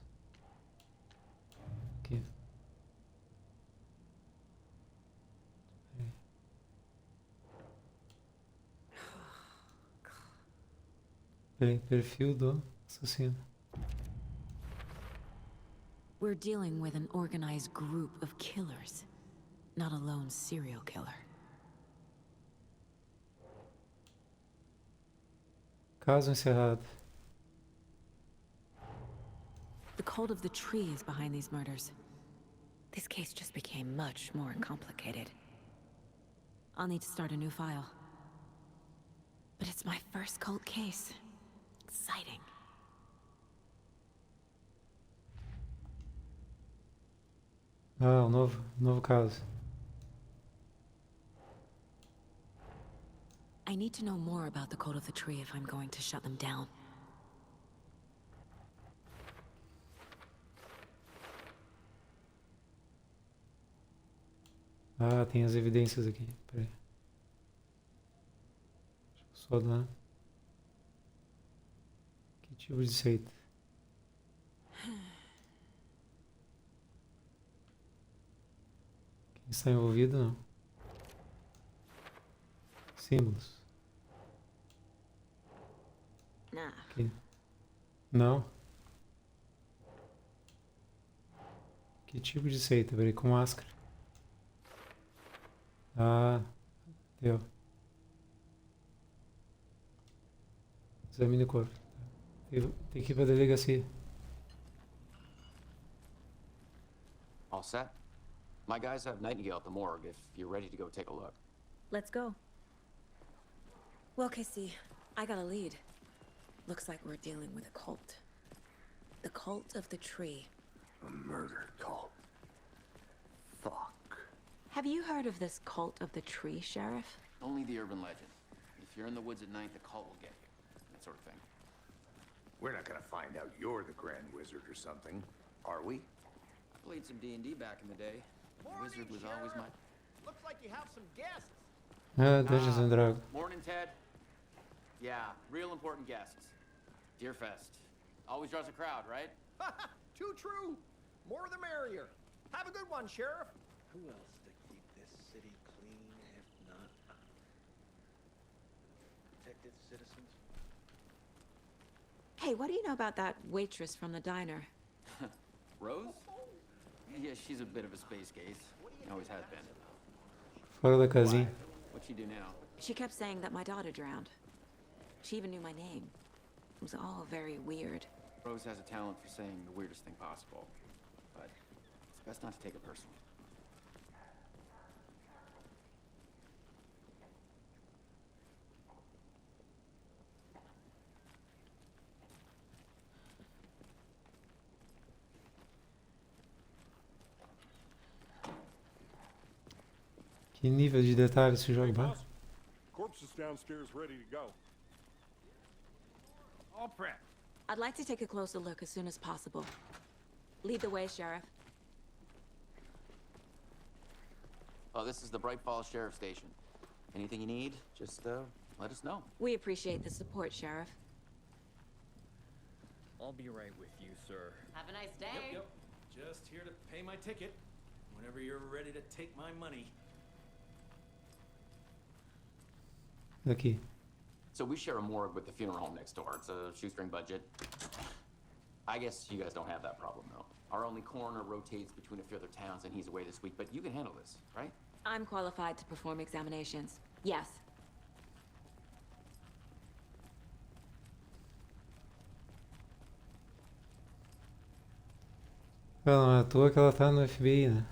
Aqui. Perfil do assassino. We're dealing with an organized group of killers, not a lone serial killer. Caso encerrado. The cult of the tree is behind these murders. This case just became much more complicated. I'll need to start a new file. But it's my first cult case. Exciting. Ah, novo caso. I need to know more about the cult of the tree if I'm going to shut them down. Ah, tem as evidências aqui. Peraí. Deixa eu só dar. Que tipo de seita? Quem está envolvido, não. Símbolos. Nah. Aqui. Não. Que tipo de seita? Peraí, com máscara. Ah, deu. Examine o corpo. Tem que ir pra delegacia. All set? My guys have Nightingale at the morgue if you're ready to go take a look. Let's go. Well, Casey, I got a lead. Looks like we're dealing with a cult. The cult of the tree. A murder cult. Fuck. Have you heard of this cult of the tree, Sheriff? Only the urban legend. If you're in the woods at night, the cult will get you. That sort of thing. We're not gonna find out you're the Grand Wizard or something, are we? I played some D&D back in the day. The wizard was always my... Looks like you have some guests. Ah, Dungeons and Dragons. Morning, Ted. Yeah, real important guests. Deerfest. Always draws a crowd, right? Too true. More the merrier. Have a good one, Sheriff. Who else to keep this city clean, if not protected citizens? Hey, what do you know about that waitress from the diner? Rose? Yeah, she's a bit of a space case. Always has been. Fora da casinha. What'd she do now? She kept saying that my daughter drowned. She even knew my name. It was all very weird. Rose has a talent for saying the weirdest thing possible. But it's best not to take it personally. Que nível de detalhe esse jogo, bah? Corpse is downstairs ready to go. All prep. I'd like to take a closer look as soon as possible. Lead the way, Sheriff. Oh, this is the Bright Falls Sheriff Station. Anything you need, just let us know. We appreciate the support, Sheriff. I'll be right with you, sir. Have a nice day. Yep. Just here to pay my ticket. Whenever you're ready to take my money. Aqui. So we share a morgue with the funeral home next door. It's a shoestring budget. I guess you guys don't have that problem, though. Our only coroner rotates between a few other towns, and he's away this week, but you can handle this, right? I'm qualified to perform examinations. Yes. Não é à toa que ela tá no FBI, né?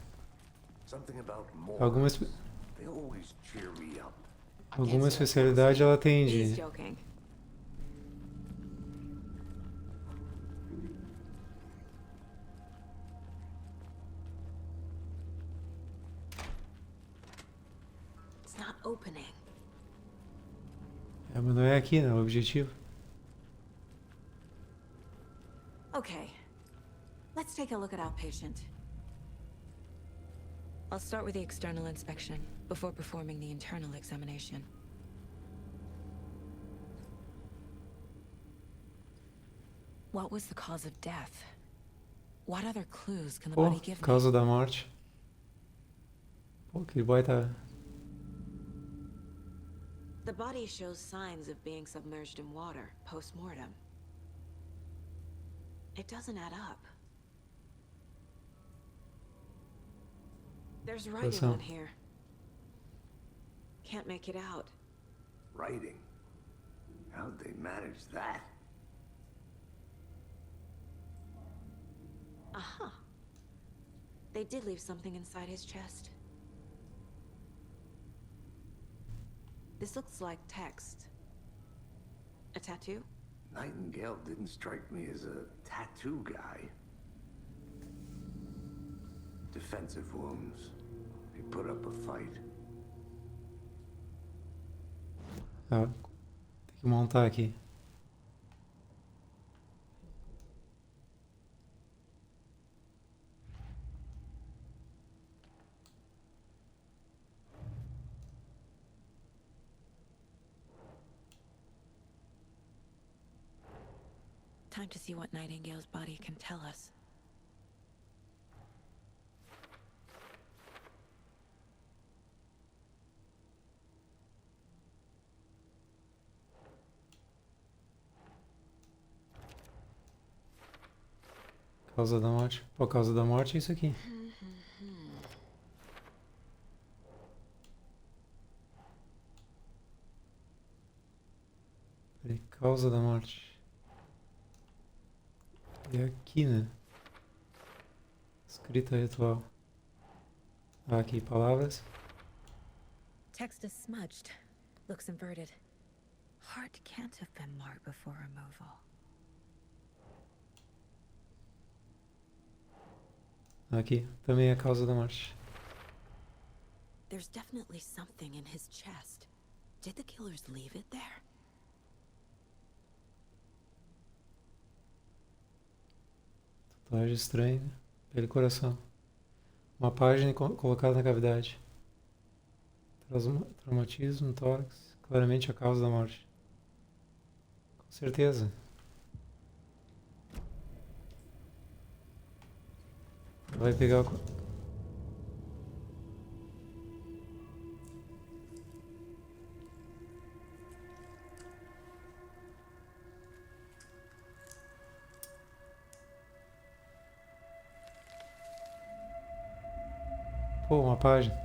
Something about Alguma, They always cheer me up. alguma especialidade ela tem He's de... joking. It's not opening. É, mas não é aqui, né? O objetivo. Okay. Let's take a look at our patient. I'll start with the external inspection before performing the internal examination. What was the cause of death? What other clues can the Pô, body give me? causa da morte. Pô, aquele boy tá... The body shows signs of being submerged in water post-mortem. It doesn't add up. There's writing on here. Can't make it out. Writing? How'd they manage that? Aha. They did leave something inside his chest. This looks like text. A tattoo? Nightingale didn't strike me as a tattoo guy. Defensive wounds. He put up a fight. Ah, tem que montar aqui. Time to see what Nightingale's body can tell us. Causa da morte. Pô, causa da morte é isso aqui. Peraí, causa da morte. É aqui, né? Escrita ritual. Ah, aqui, palavras. Text is smudged. Looks inverted. Heart can't have been marked before removal. Aqui, também é a causa da morte. There's definitely something in his chest. Did the killers leave it there? Tatuagem estranha. Pele coração. Uma página colocada na cavidade. Traumatismo no tórax. Claramente a causa da morte. Com certeza. Vai pegar o... Pô, uma página.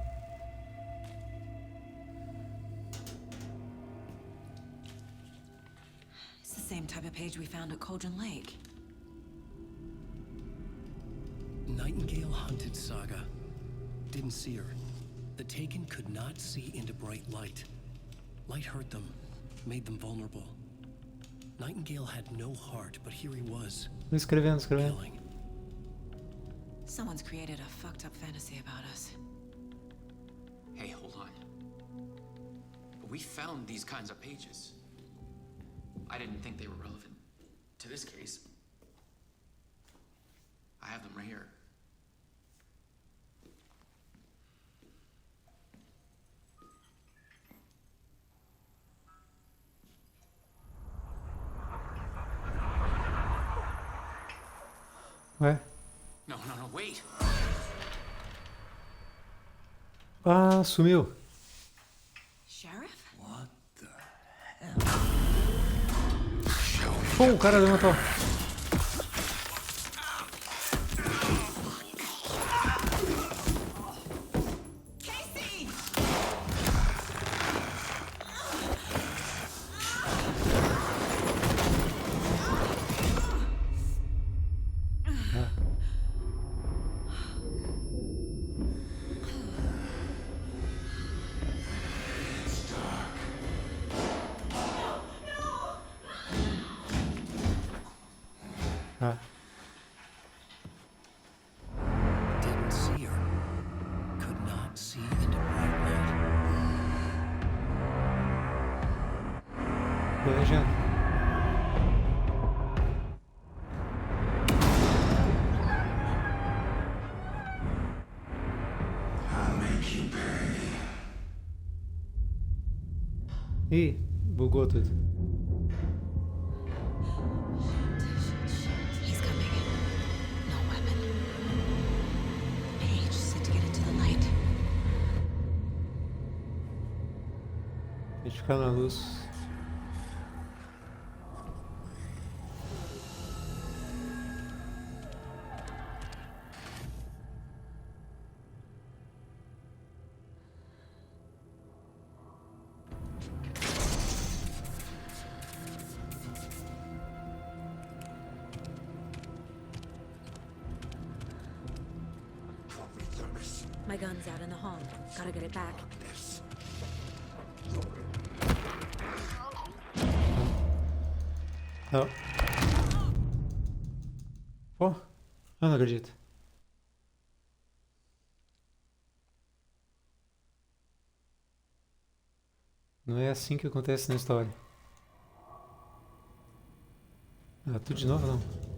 It's the same type of page we found at Cauldron Lake. Nightingale hunted Saga. Didn't see her. The Taken could not see into bright light. Light hurt them, made them vulnerable. Nightingale had no heart, but here he was. Escrevendo. Killing. Someone's created a fucked up fantasy about us. Hey, hold on. We found these kinds of pages. I didn't think they were relevant to this case. I have them right here. Ué? No, wait! Ah, sumiu. Sheriff? What the hell? Pô, o cara levantou. Didn't see her. Could not see into bright light. Planejando. Ih, bugou tudo. He's coming. No weapon. Page said to get it to the light. Identificar na luz. My gun's out in the hall. Gotta get it back. Não. Oh, eu não acredito. Não é assim que acontece na história. Ah, tudo de novo não.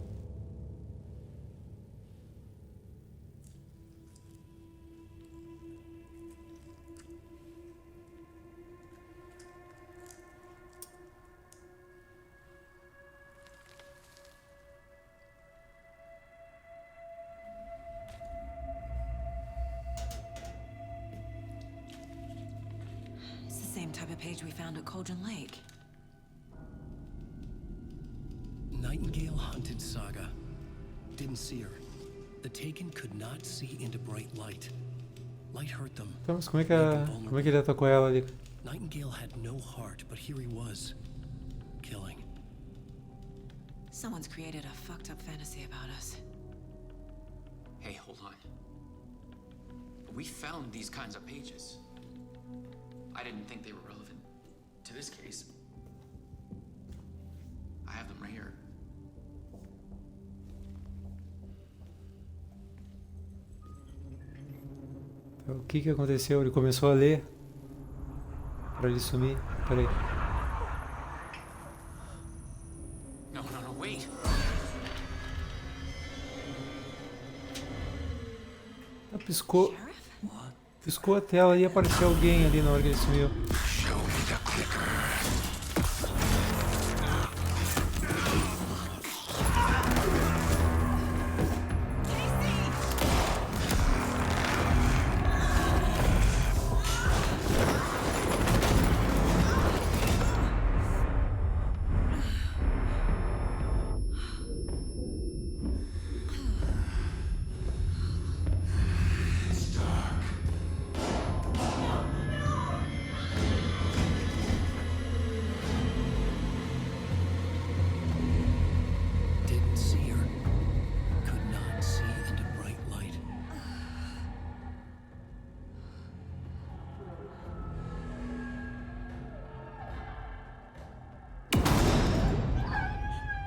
Type of page we found at Cauldron Lake. Nightingale hunted Saga. Didn't see her. The Taken could not see into bright light. Light hurt them. Então, mas como é que ele atacou ela ali? Nightingale had no heart, but here he was, killing. Someone's created a fucked up fantasy about us. Hey, hold on. We found these kinds of pages. I didn't think they were relevant to this case. I have them right here. Então, o que aconteceu? Ele começou a ler para ele sumir. Peraí. No, wait. Piscou. Piscou a tela e apareceu alguém ali na hora que ele sumiu.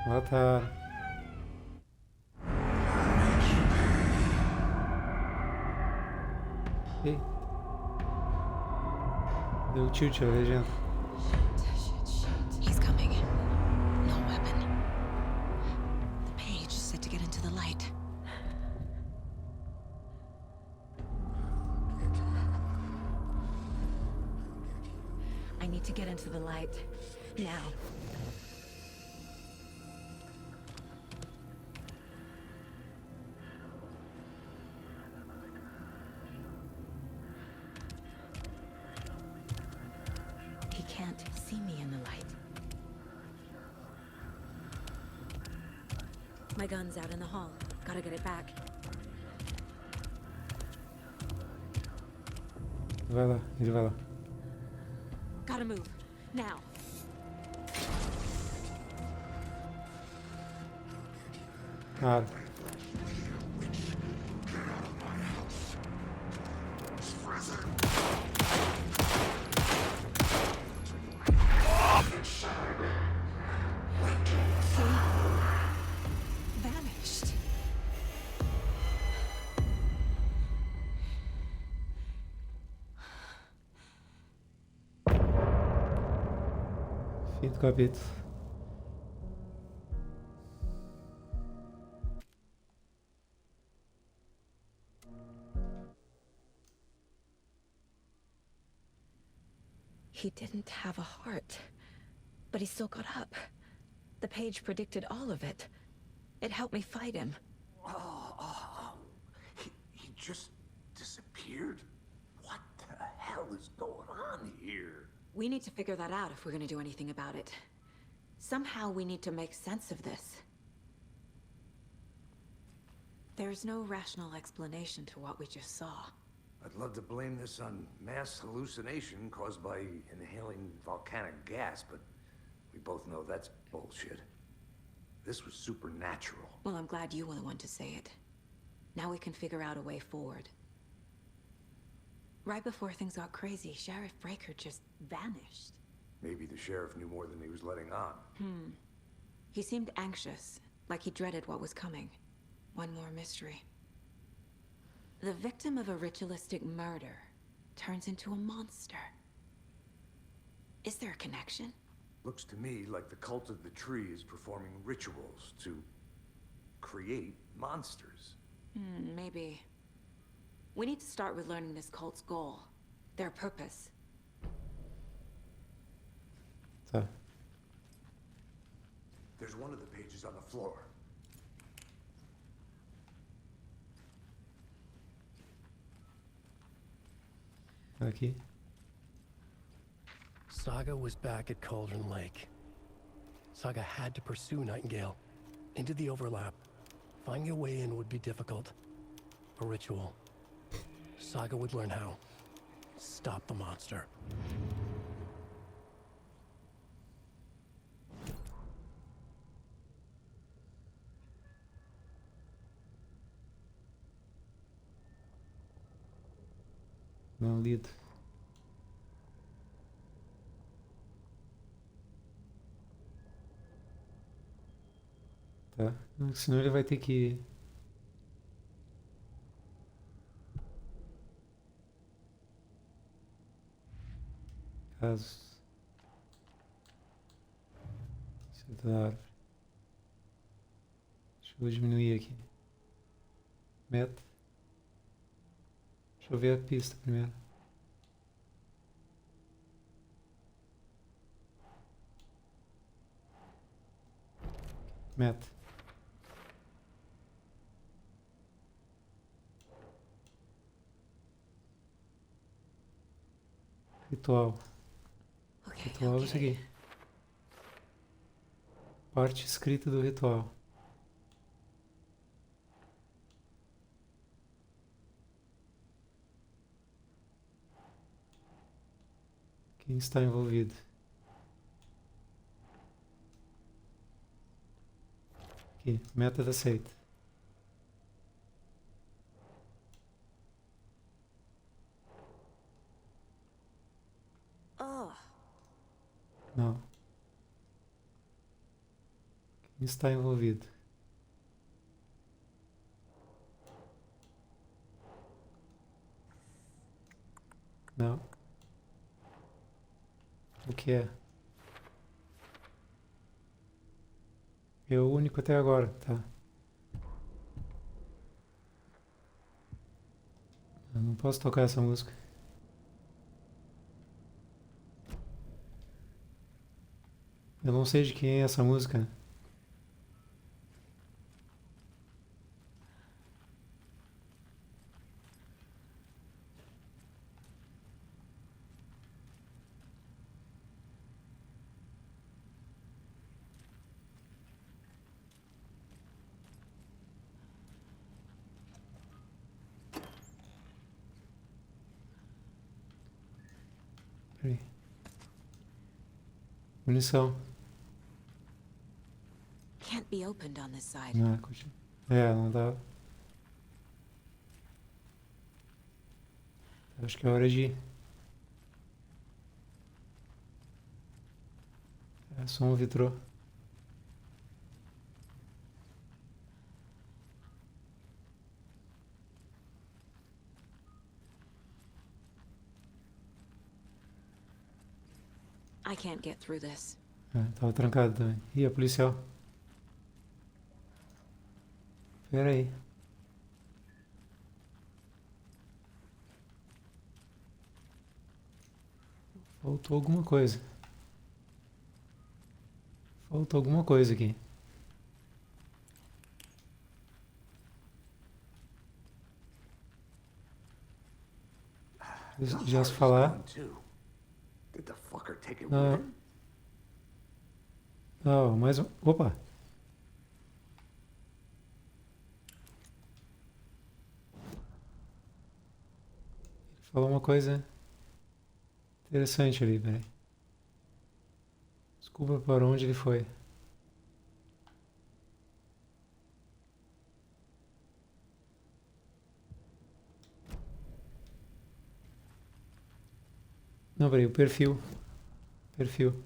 Mataram. Ei. Deu tilt a legenda. He's coming. No weapon. The page said to get into the light. I need to get into the light. Now. My gun's out in the hall. Gotta get it back. Vai lá, ele vai lá. Gotta move. Now. Cara. Fim do capítulo. He didn't have a heart, but he still got up. The page predicted all of it. It helped me fight him. He just disappeared? What the hell is going on here? We need to figure that out if we're gonna do anything about it. Somehow we need to make sense of this. There's no rational explanation to what we just saw. I'd love to blame this on mass hallucination caused by inhaling volcanic gas, but we both know that's bullshit. This was supernatural. Well, I'm glad you were the one to say it. Now we can figure out a way forward. Right before things got crazy, Sheriff Breaker just vanished. Maybe the sheriff knew more than he was letting on. He seemed anxious, like he dreaded what was coming. One more mystery. The victim of a ritualistic murder turns into a monster. Is there a connection? Looks to me like the cult of the tree is performing rituals to create monsters. Maybe. We need to start with learning this cult's goal. Their purpose. Tá. There's one of the pages on the floor. Aqui. Saga was back at Cauldron Lake. Saga had to pursue Nightingale into the overlap. Finding a way in would be difficult. A ritual. Saga would learn how. Stop the monster. Não lido. Tá. Senão ele vai ter que... Casos. Centro da árvore. Deixa eu diminuir aqui. Meta. Deixa eu ver a pista primeiro. Meta. Ritual. Ritual é isso aqui. Parte escrita do ritual. Quem está envolvido? Aqui, meta aceita. Não. Quem está envolvido? Não. O que é? É o único até agora, tá? Eu não posso tocar essa música. Eu não sei de quem é essa música. Peraí. Munição. Can't be opened on this side. Não, não dá. Acho que é hora de ir. É só um vitrô. I can't get through this. Tava trancado também. Ih, a policial. Pera aí. Faltou alguma coisa. Faltou alguma coisa aqui. Já se falar. Did the fucker take it Ah, with him? ah, mais um. Opa! Ele falou uma coisa interessante ali, peraí. Desculpa para onde ele foi. Não, peraí, o perfil. Perfil. Deixa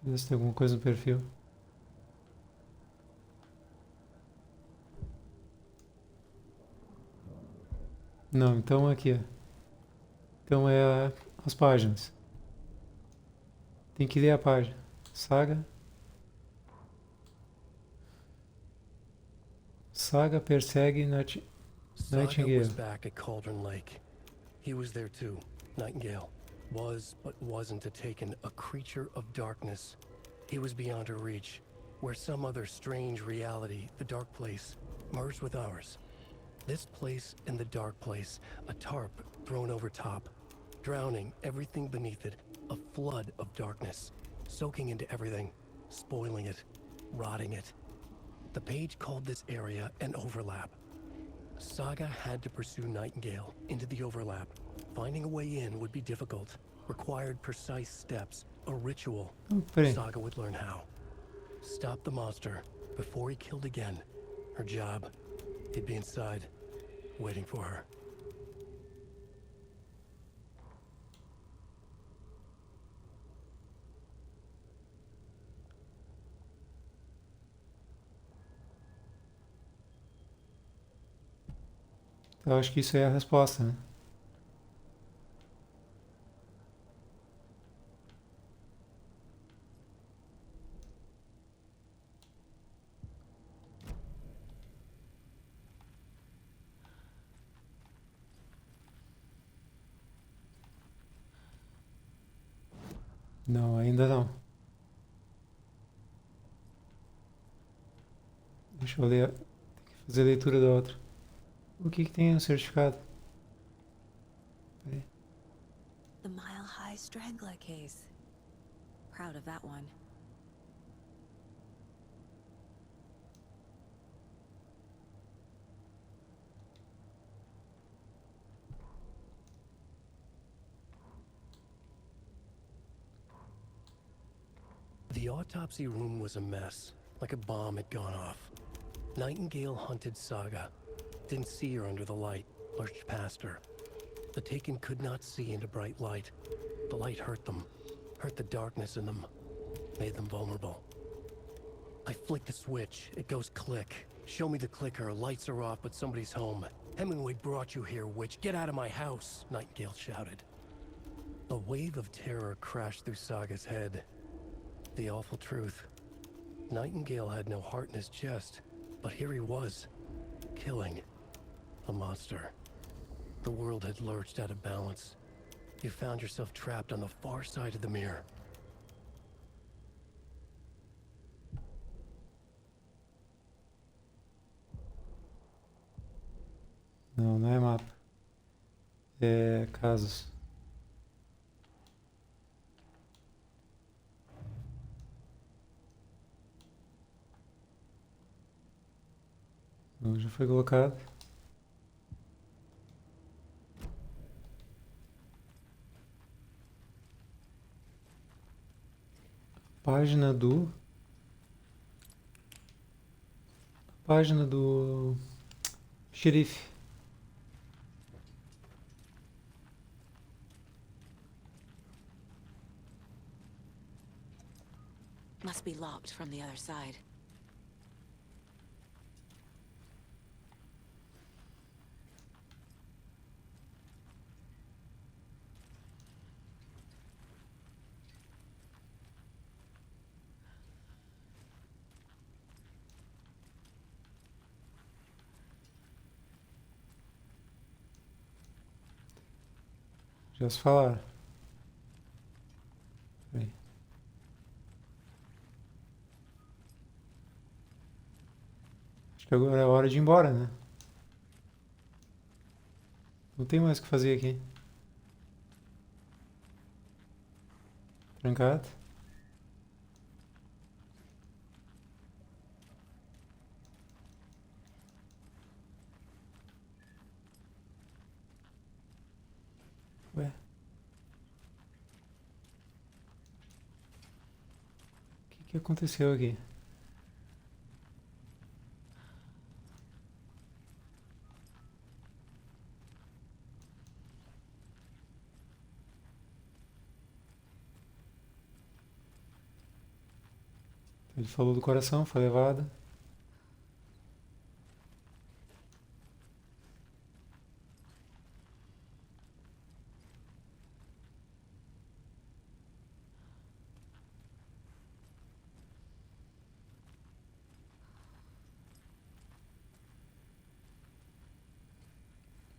eu ver se tem alguma coisa no perfil. Não, então aqui, ó. Então é as páginas. Tem que ler a página. Saga. Saga persegue Saga Nightingale. was back at Cauldron Lake. He was there too. Nightingale was, but wasn't, a taken, a creature of darkness. He was beyond her reach, where some other strange reality, the dark place, merged with ours. This place and the dark place, a tarp thrown over top, drowning everything beneath it, a flood of darkness, soaking into everything, spoiling it, rotting it. The page called this area an overlap. Saga had to pursue Nightingale into the overlap. Finding a way in would be difficult, required precise steps, a ritual. peraí. Saga would learn how. Stop the monster before he killed again. Her job, he'd be inside, waiting for her. Eu acho que isso é a resposta, né? Não, ainda não. Deixa eu ler. Tem que fazer a leitura da outra. O que tem no certificado? Peraí. The Mile High Strangler case. Proud of that one. The autopsy room was a mess, like a bomb had gone off. Nightingale hunted Saga. Didn't see her under the light, lurched past her. The Taken could not see into bright light. The light hurt them, hurt the darkness in them, made them vulnerable. I flick the switch, it goes click. Show me the clicker, lights are off, but somebody's home. Hemingway brought you here, witch. Get out of my house, Nightingale shouted. A wave of terror crashed through Saga's head. The awful truth. Nightingale had no heart in his chest, but here he was, killing a monster. The world had lurched out of balance. You found yourself trapped on the far side of the mirror. Não, não é mapa. É casos. Não, já foi colocado. Página do xerife. Must be locked from the other side. Já se falaram. Peraí. Acho que agora é hora de ir embora, né? Não tem mais o que fazer aqui. Trancado. Ué. O que aconteceu aqui? Ele falou do coração, foi levado.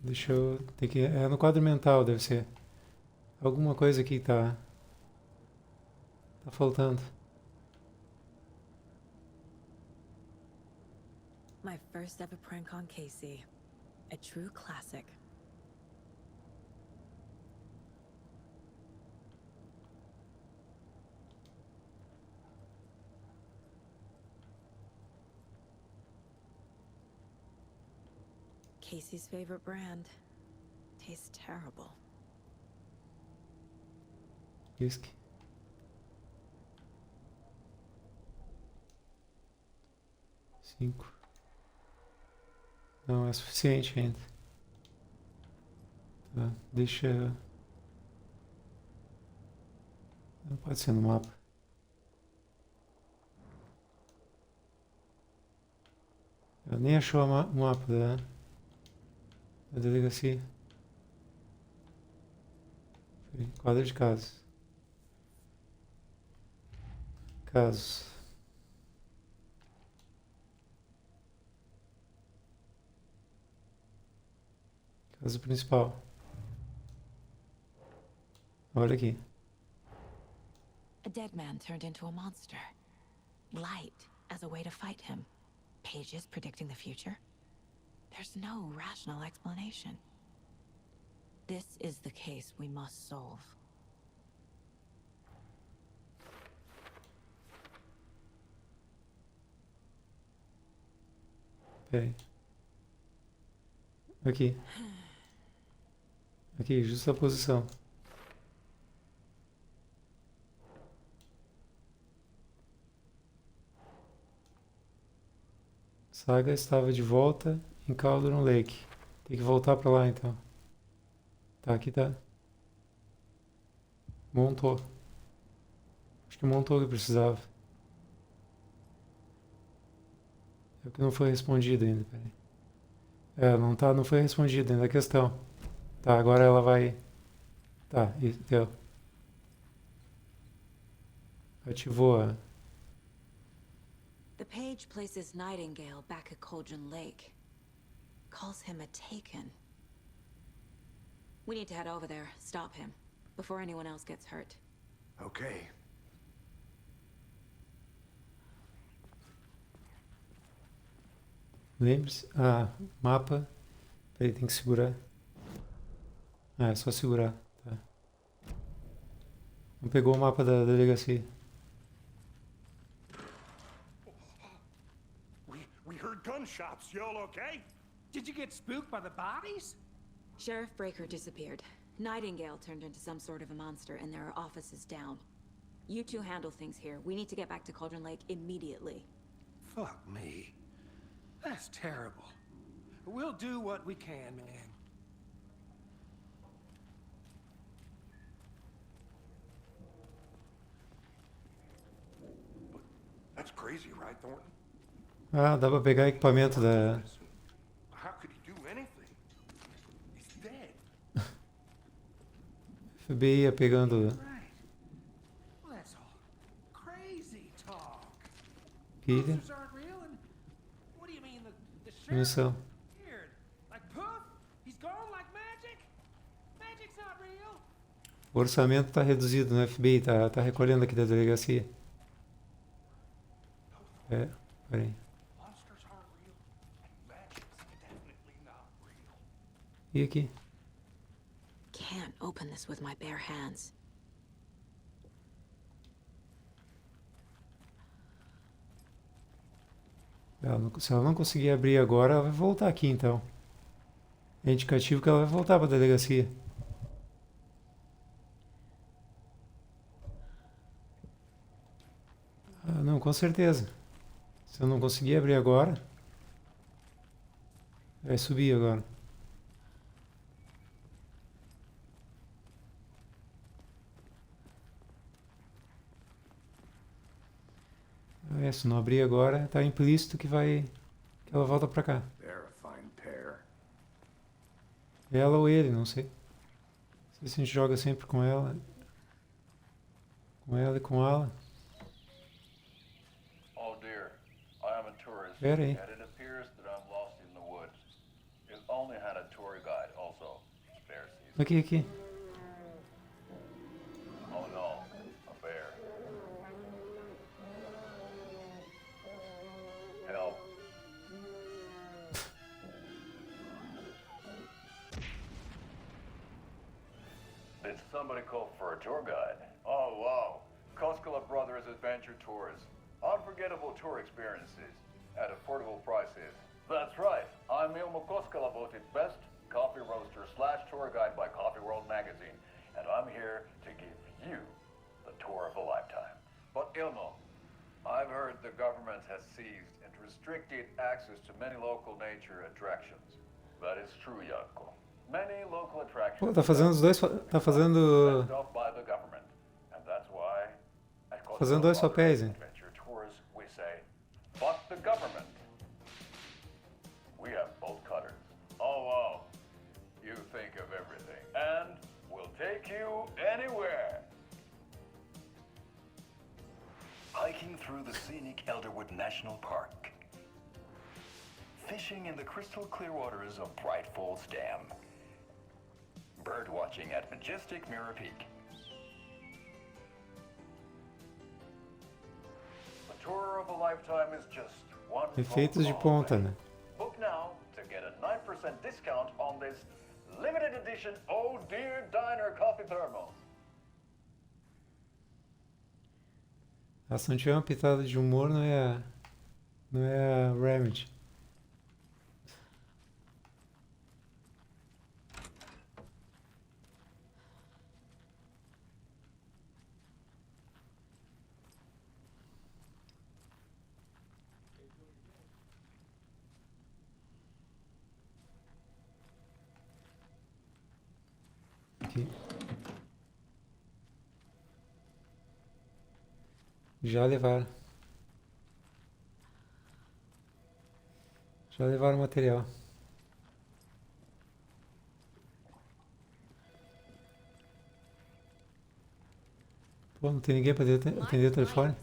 Deixa eu... Tem que, é no quadro mental, deve ser. Alguma coisa aqui tá faltando. My first ever prank on Casey. A true classic. Casey's favorite brand. Tastes terrible. Whisky. Cinco. Não é suficiente ainda. Tá, deixa... Não pode ser no mapa. Eu nem achou o mapa da delegacia. Quadro de casos. Casos. Caso principal. Olha aqui. A dead man turned into a monster. Light as a way to fight him. Pages predicting the future. There's no rational explanation. This is the case we must solve. Peraí. Aqui. Aqui, justa a posição. Saga estava de volta em Cauldron Lake. Tem que voltar pra lá então. Tá, aqui tá. Montou. Acho que montou o que precisava. É o que não foi respondido ainda, peraí. É, não foi respondido ainda a questão. Tá, agora ela vai... Tá, deu. Ativou a... The page places Nightingale back at Cauldron Lake. Calls him a taken. We need to head over there, stop him, before anyone else gets hurt. Okay. Lembre-se... Ah, mapa. Peraí, tem que segurar. Ah, é só segurar. Tá. Não pegou o mapa da delegacia. We heard gunshots. You all okay? Did you get spooked by the bodies? Sheriff Breaker disappeared. Nightingale turned into some sort of a monster, and there are offices down. You two handle things here. We need to get back to Cauldron Lake immediately. Fuck me. That's terrible. We'll do what we can, man. That's crazy, right, Thornton? Ah, dá pra pegar equipamento da... How could he do anything? He's dead. FBI ia pegando... Well, that's all crazy talk. Pilha. Monsters aren't real, and what do you mean the sheriff Munição. disappeared? Like poof? He's gone like magic? Magic's not real. O orçamento tá reduzido no FBI, tá recolhendo aqui da delegacia. É, peraí. E aqui? Can't open this with my bare hands. Se ela não conseguir abrir agora, ela vai voltar aqui então. É indicativo que ela vai voltar para a delegacia. Ah, não, com certeza. Se eu não conseguir abrir agora, vai subir agora. Se não abrir agora, está implícito que ela volta para cá. Ela ou ele, não sei. Não sei se a gente joga sempre com ela. Com ela e com ela. Oh dear, I am a tourist, Pera aí. and it appears that I'm lost in the woods. It only had a tour guide, also. Spare season. Aqui. Oh no, a bear. Help. Did somebody call for a tour guide? Oh wow, Koskela Brothers Adventure Tours. Unforgettable tour experiences at affordable prices. That's right, I'm Ilmo Koskela, voted best coffee roaster / tour guide by Coffee World magazine, and I'm here to give you the tour of a lifetime. But Ilmo, I've heard the government has seized and restricted access to many local nature attractions. That is true, Yanko. Many local attractions. Pô, tá fazendo os dois. Tá fazendo. By the government, and that's why at Fazendo dois papéis, hein? Adventure Tours we say, fuck the government. We have bolt cutters. Oh wow, you think of everything, and we'll take you anywhere. Hiking through the scenic Elderwood National Park. Fishing in the crystal clear waters of Bright Falls Dam. Bird watching at majestic Mirror Peak. The tour of a lifetime is just one Efeitos de ponta, né? Book now to get a 9% discount on this limited edition Oh Dear Diner coffee thermos. Se não tiver uma pitada de humor, não é a Remedy. Aqui. Já levaram. Já levaram o material. Pô, não tem ninguém para atender o telefone?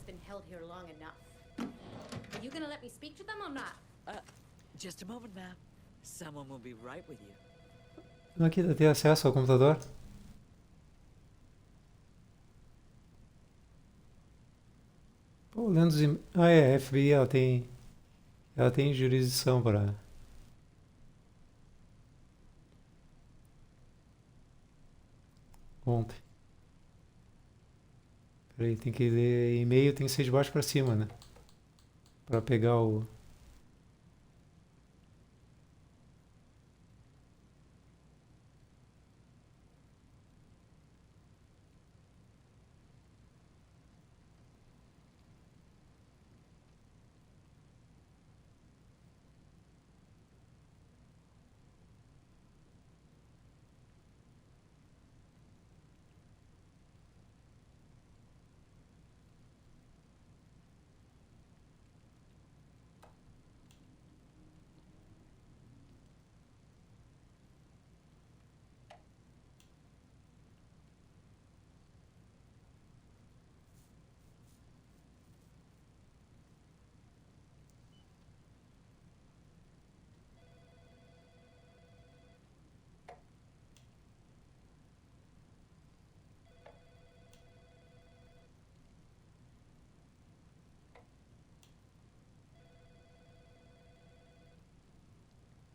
Just a moment, ma'am. Someone will be right with you. Não, aqui tem acesso ao computador. Pô, lendo os a FBI, ela tem jurisdição para... Ontem. Peraí, tem que ler e-mail, tem que ser de baixo para cima, né? Para pegar o...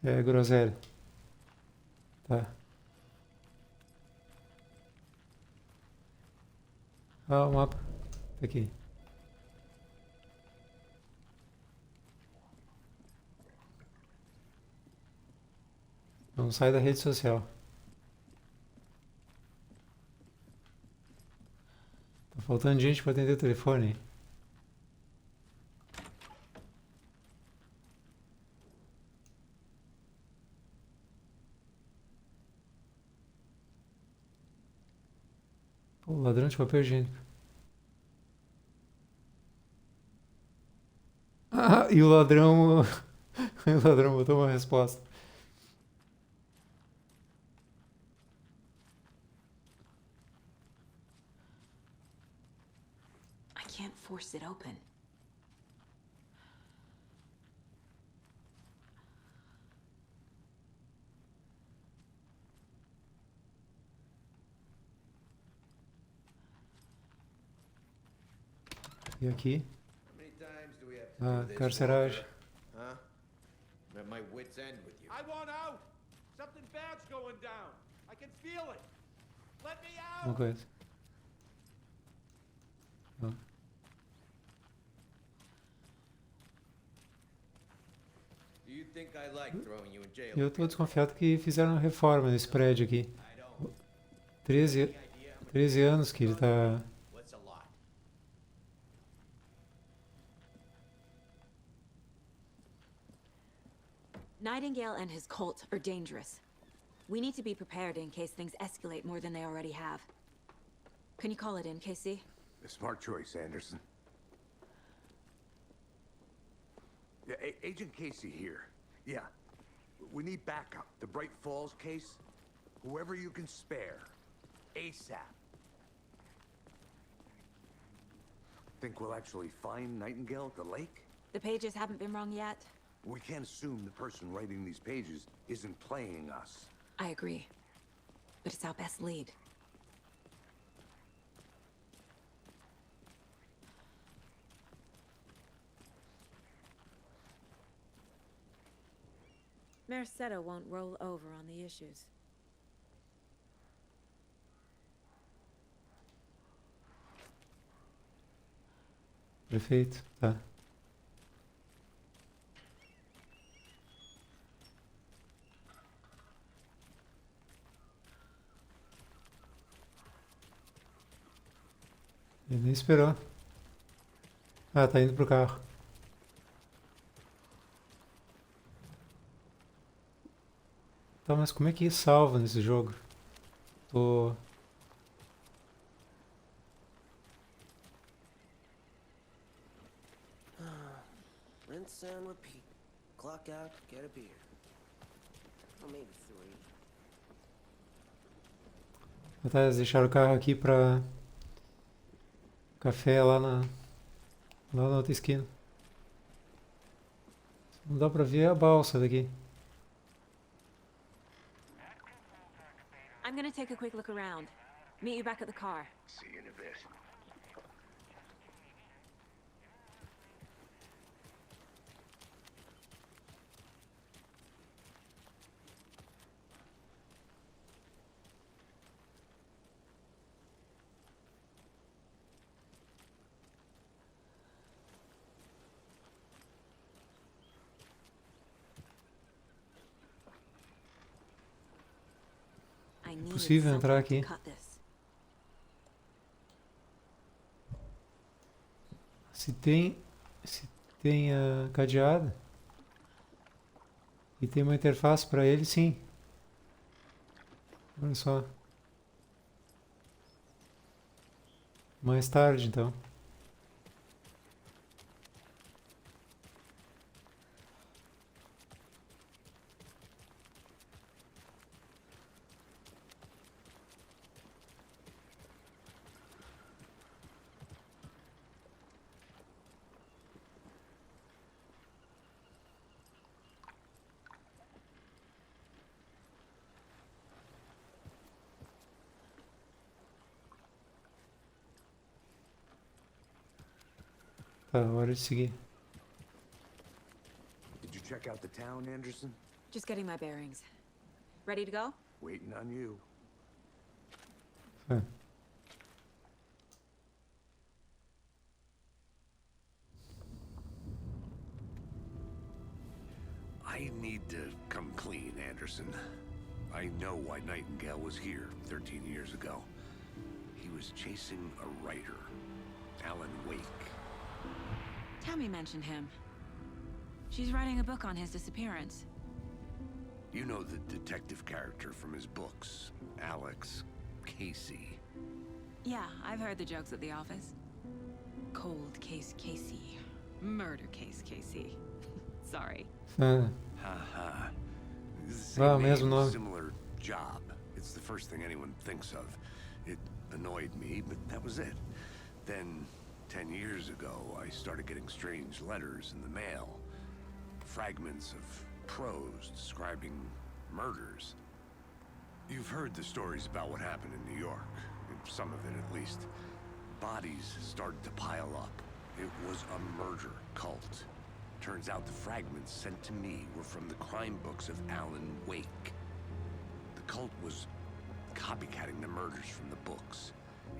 É groselha. Tá. Ah, o mapa. Tá aqui. Não sai da rede social. Tá faltando gente pra atender o telefone. Pô, ladrão de papel higiênico. Ah, e o ladrão... o ladrão botou uma resposta. I can't force it open. E aqui? Carceragem. Huh? I'm at my wit's end with you. I want out! Something bad's going down. I can feel it. Let me out! Uma coisa. Ó. Do you think I like throwing you in jail? Eu tô desconfiado que fizeram uma reforma nesse prédio aqui. 13 anos que ele tá... What's a lot? Nightingale and his cult are dangerous. We need to be prepared in case things escalate more than they already have. Can you call it in, Casey? A smart choice, Anderson. Yeah, Agent Casey here. Yeah. We need backup. The Bright Falls case. Whoever you can spare. ASAP. Think we'll actually find Nightingale at the lake? The pages haven't been wrong yet. We can't assume the person writing these pages isn't playing us. I agree. But it's our best lead. Mercado won't roll over on the issues. Perfeito, tá. Ele nem esperou. Ah, tá indo pro carro. Tá, mas como é que salva nesse jogo? Tô... Rinse and repeat. Clock out, get a beer. Or maybe 3. Tá, eles deixaram o carro aqui pra... Café lá na outra esquina. Não dá pra ver a balsa daqui. I'm gonna take a quick look around. Meet you back at the car. See you in a bit. É possível entrar aqui. Se tem cadeado e tem uma interface para ele, sim. Olha só. Mais tarde, então. Tá, hora de seguir. Did you check out the town, Anderson? Just getting my bearings. Ready to go? Waiting on you. É. I need to come clean, Anderson. I know why Nightingale was here 13 years ago. He was chasing a writer, Alan Wake. Tammy mentioned him. She's writing a book on his disappearance. You know the detective character from his books, Alex Casey. Yeah, I've heard the jokes at the office. Cold case Casey. Murder case Casey. Sorry. Haha. Ah, mesmo nome. Similar job. It's the first thing anyone thinks of. It annoyed me, but that was it. Then, 10 years ago, I started getting strange letters in the mail. Fragments of prose describing murders. You've heard the stories about what happened in New York. Some of it, at least. Bodies started to pile up. It was a murder cult. Turns out the fragments sent to me were from the crime books of Alan Wake. The cult was copycatting the murders from the books.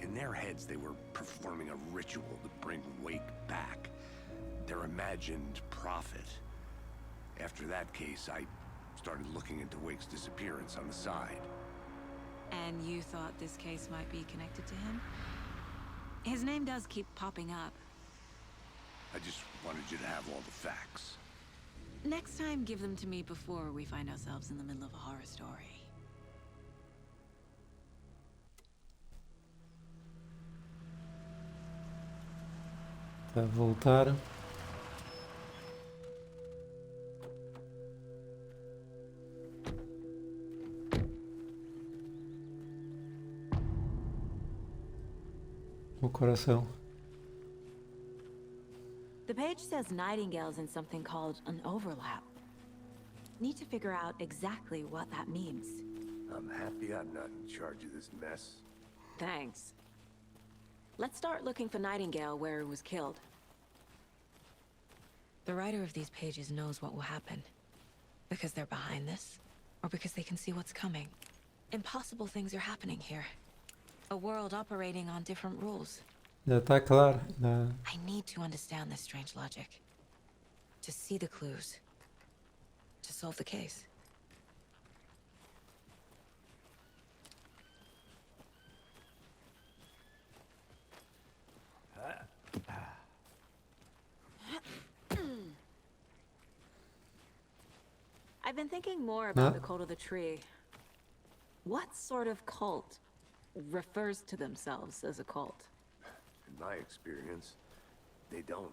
In their heads, they were performing a ritual to bring Wake back. Their imagined prophet. After that case, I started looking into Wake's disappearance on the side. And you thought this case might be connected to him? His name does keep popping up. I just wanted you to have all the facts. Next time, give them to me before we find ourselves in the middle of a horror story. Tá, voltaram. O coração. The page says Nightingale's in something called an overlap. Need to figure out exactly what that means. I'm happy I'm not in charge of this mess. Thanks. Let's start looking for Nightingale where he was killed. The writer of these pages knows what will happen. Because they're behind this, or because they can see what's coming. Impossible things are happening here. A world operating on different rules. Já tá claro. Né? I need to understand this strange logic. To see the clues. To solve the case. I've been thinking more about the cult of the tree. What sort of cult refers to themselves as a cult? In my experience, they don't.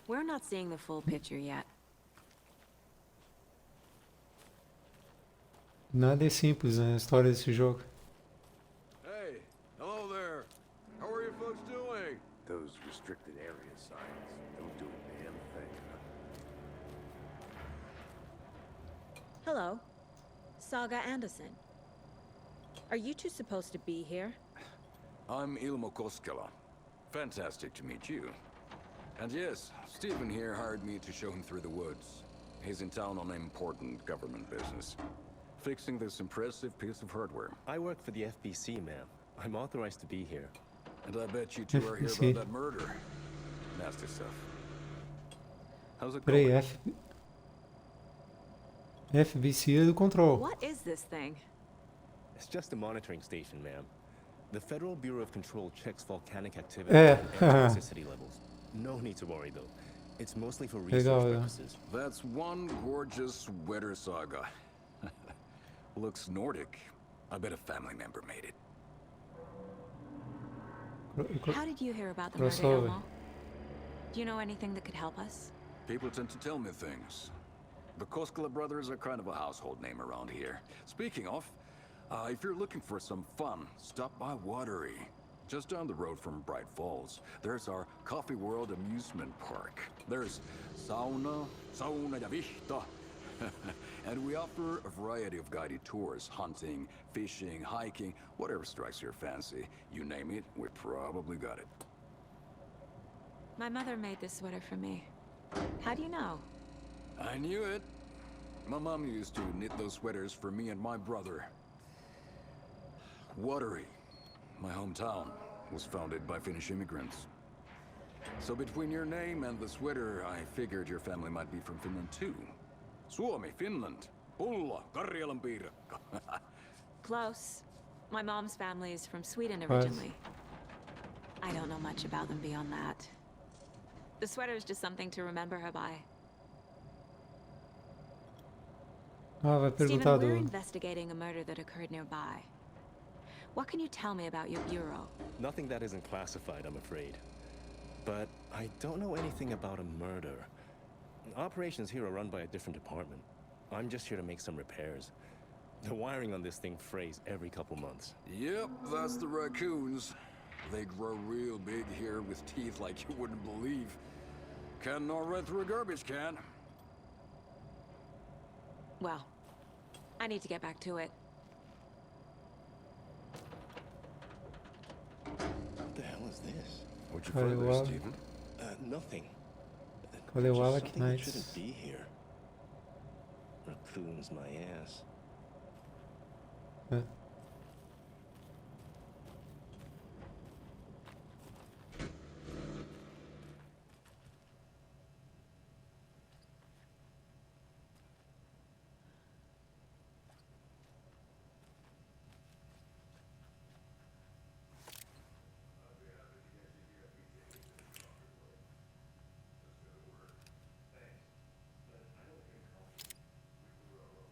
We're not seeing the full picture yet. Nada é simples, né? A história desse jogo. Hey, hello there. How are you folks doing? Those restricted area signs don't do a damn thing. Hello. Saga Anderson. Are you two supposed to be here? I'm Ilmo Koskela. Fantastic to meet you. And yes, Stephen here hired me to show him through the woods. He's in town on important government business. Fixing this impressive piece of hardware. I work for the FBC, ma'am. I'm authorized to be here. And I bet you two are here about that murder. Nasty stuff. How's it going? Peraí, FBC é do Control. What is this thing? It's just a monitoring station, ma'am. The Federal Bureau of Control checks volcanic activity and toxicity levels. No need to worry, though. It's mostly for research purposes. That's one gorgeous weather saga. Looks Nordic. I bet a family member made it. How did you hear about the murder, Ilmo? Do you know anything that could help us? People tend to tell me things. The Koskela brothers are kind of a household name around here. Speaking of, if you're looking for some fun, stop by Watery. Just down the road from Bright Falls, there's our Coffee World amusement park. There's sauna ja vihta. And we offer a variety of guided tours, hunting, fishing, hiking, whatever strikes your fancy. You name it, we probably got it. My mother made this sweater for me. How do you know? I knew it. My mom used to knit those sweaters for me and my brother. Watery, my hometown, was founded by Finnish immigrants. So between your name and the sweater, I figured your family might be from Finland too. Suomi, Finland. Pulla, Karjalan piirakka. Close. My mom's family is from Sweden Right. originally. I don't know much about them beyond that. The sweater is just something to remember her by. Ah, vai Stephen, perguntar we're do... investigating a murder that occurred nearby. What can you tell me about your bureau? Nothing that isn't classified, I'm afraid. But I don't know anything about a murder. Operations here are run by a different department. I'm just here to make some repairs. The wiring on this thing frays every couple months. Yep, that's the raccoons. They grow real big here with teeth like you wouldn't believe. Can gnaw right through a garbage can. Well, I need to get back to it. What the hell is this? What'd you Cadê find o there, Alan? Stephen? Nothing. Cadê o Just Alan? something that Nice. shouldn't be here. Raccoons, my ass. É.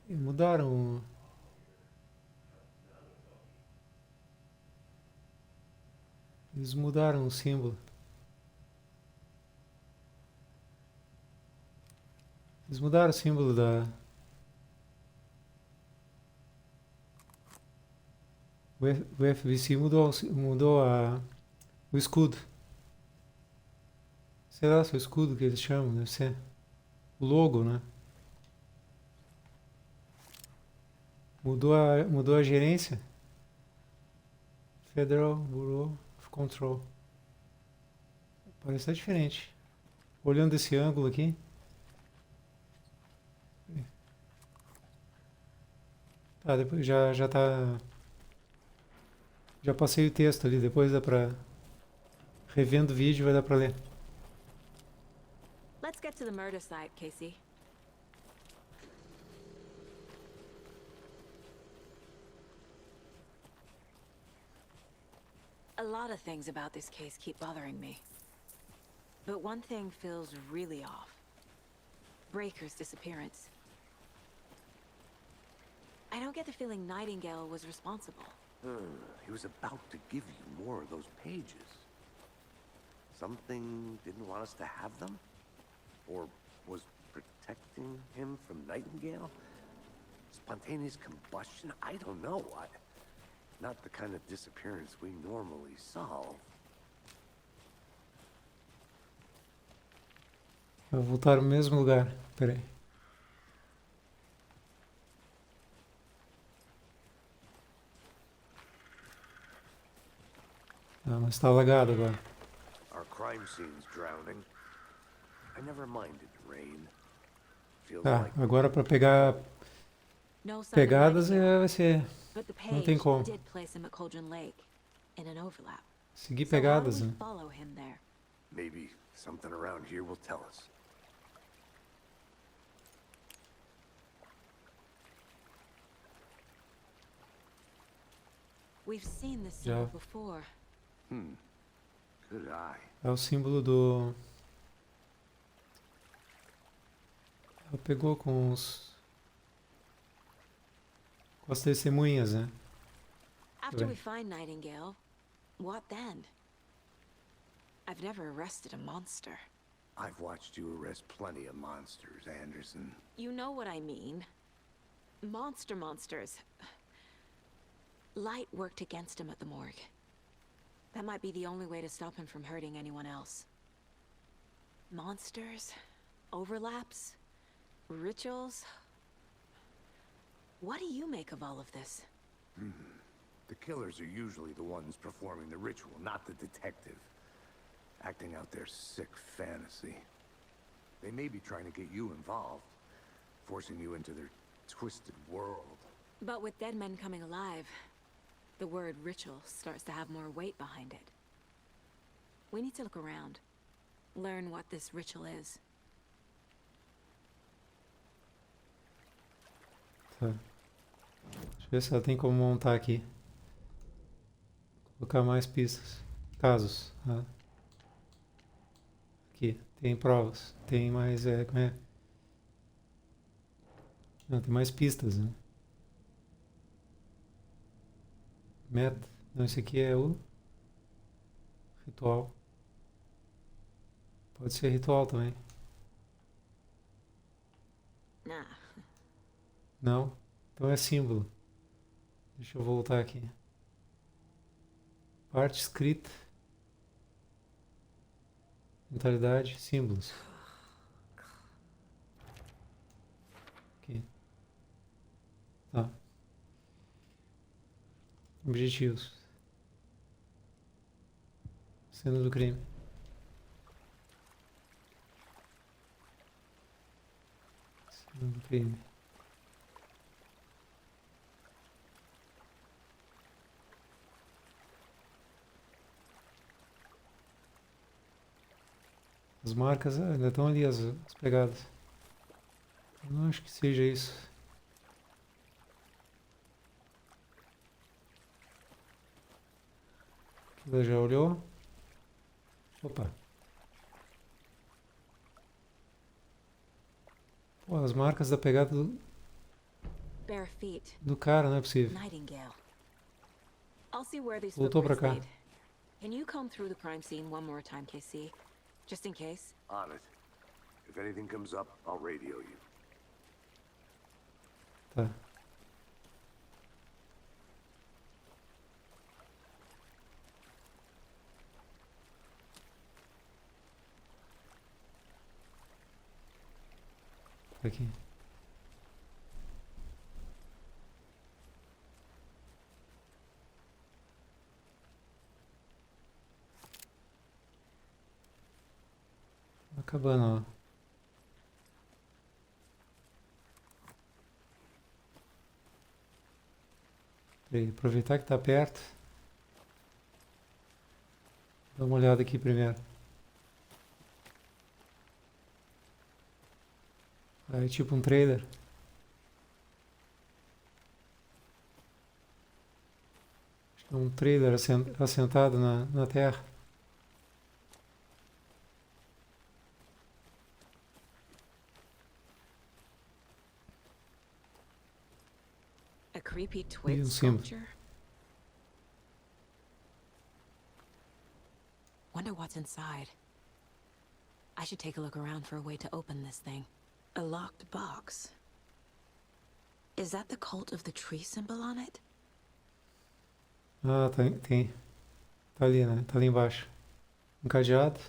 E mudaram. Eles mudaram o símbolo. Eles mudaram o símbolo da. O FBC mudou o escudo. Sei lá se é o escudo que eles chamam, deve ser. O logo, né? Mudou a gerência. Federal Bureau of Control. Parece estar diferente. Olhando desse ângulo aqui. Tá, depois já tá. Já passei o texto ali, depois dá pra. Revendo o vídeo vai dar pra ler. Let's get to the murder site, Casey. A lot of things about this case keep bothering me. But one thing feels really off. Breaker's disappearance. I don't get the feeling Nightingale was responsible. He was about to give you more of those pages. Something didn't want us to have them? Or was protecting him from Nightingale? Spontaneous combustion? I don't know. Not the kind of disappearance we normally solve. Vou voltar ao mesmo lugar. Pera aí. Ah, mas está lagado agora. Our crime scene's drowning. I never minded rain. Feels Tá, like agora para pegar No sign of pegadas Nightingale, vai ser. but the Não tem page como. did place him at Cauldron Lake in an overlap. Seguir So how do pegadas, we né? follow him there? maybe something around here will tell us. We've seen this Já. symbol before. Good eye. É o símbolo do. Ela pegou com as testemunhas, né? After we Right. find Nightingale, what then? I've never arrested a monster. I've watched you arrest plenty of monsters, Anderson. You know what I mean. Monsters. Light worked against him at the morgue. That might be the only way to stop him from hurting anyone else. Monsters? Overlaps? Rituals? What do you make of all of this? The killers are usually the ones performing the ritual, not the detective. Acting out their sick fantasy. They may be trying to get you involved, forcing you into their twisted world. But with dead men coming alive, the word ritual starts to have more weight behind it. We need to look around. Learn what this ritual is. Tá. Deixa eu ver se ela tem como montar aqui. Colocar mais pistas. Casos. Tá? Aqui. Tem provas. Tem mais... como é? Não, tem mais pistas, né? Meta. Não, esse aqui é o ritual. Pode ser ritual também. Não? Então é símbolo. Deixa eu voltar aqui. Parte escrita. Mentalidade, símbolos. Aqui. Tá. Objetivos. Cena do crime. Cena do crime. As marcas ainda estão ali, as pegadas. Eu não acho que seja isso. Ela já olhou? Opa. Pô, as marcas da pegada do cara, não é possível. Voltou pra cá. Can you comb through the crime scene one more time, KC? Just in case. On it. If anything comes up, I'll radio you. Tá. Aqui. Acabando, ó. Aproveitar que tá perto. Dá uma olhada aqui primeiro. É tipo um trailer. Acho que é um trailer assentado na terra. A creepy twig símbolo. sculpture. Wonder what's inside. I should take a look around for a way to open this thing. A locked box. Is that the cult of the tree symbol on it? Ah, tem. Tá ali, né? Tá ali embaixo. Um cadeado.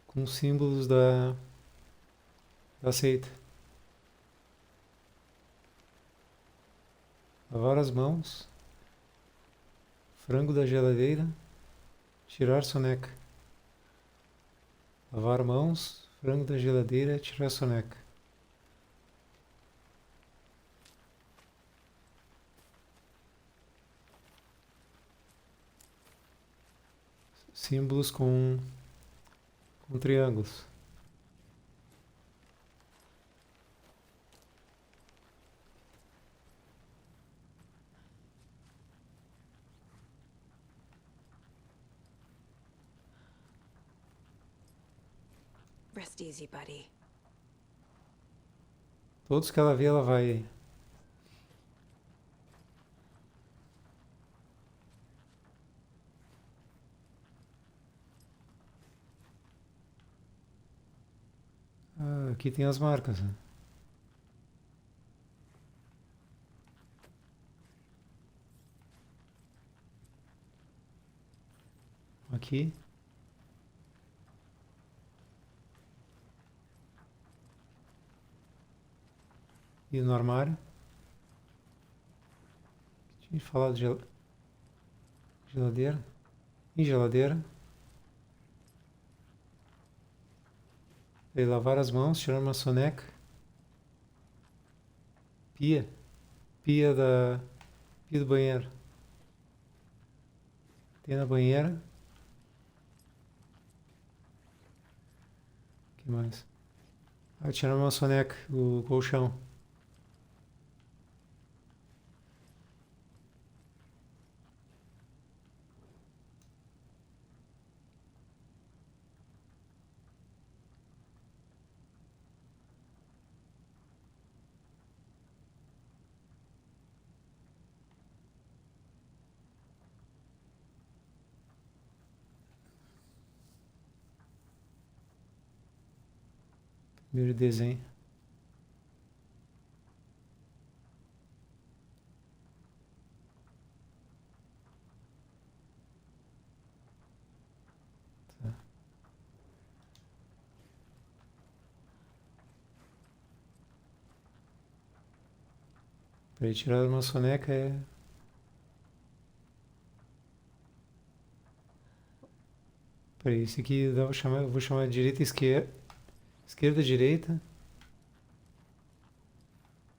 Com símbolos da seita. Lavar as mãos. Frango da geladeira. Tirar soneca. Lavar mãos. Frango da geladeira. Tirar soneca. Símbolos com triângulos. Rest easy, buddy. Todos que ela vê, ela vai. Ah, aqui tem as marcas, né? Aqui. E no armário. Tinha falado de geladeira. Em geladeira. E lavar as mãos, tirar uma soneca. Pia. Pia do banheiro. Tem na banheira. O que mais? Vai tirar uma soneca, o colchão. Primeiro desenho. Tá. Para tirar uma soneca é... Peraí, esse aqui eu vou chamar de direita e esquerda. Esquerda, direita.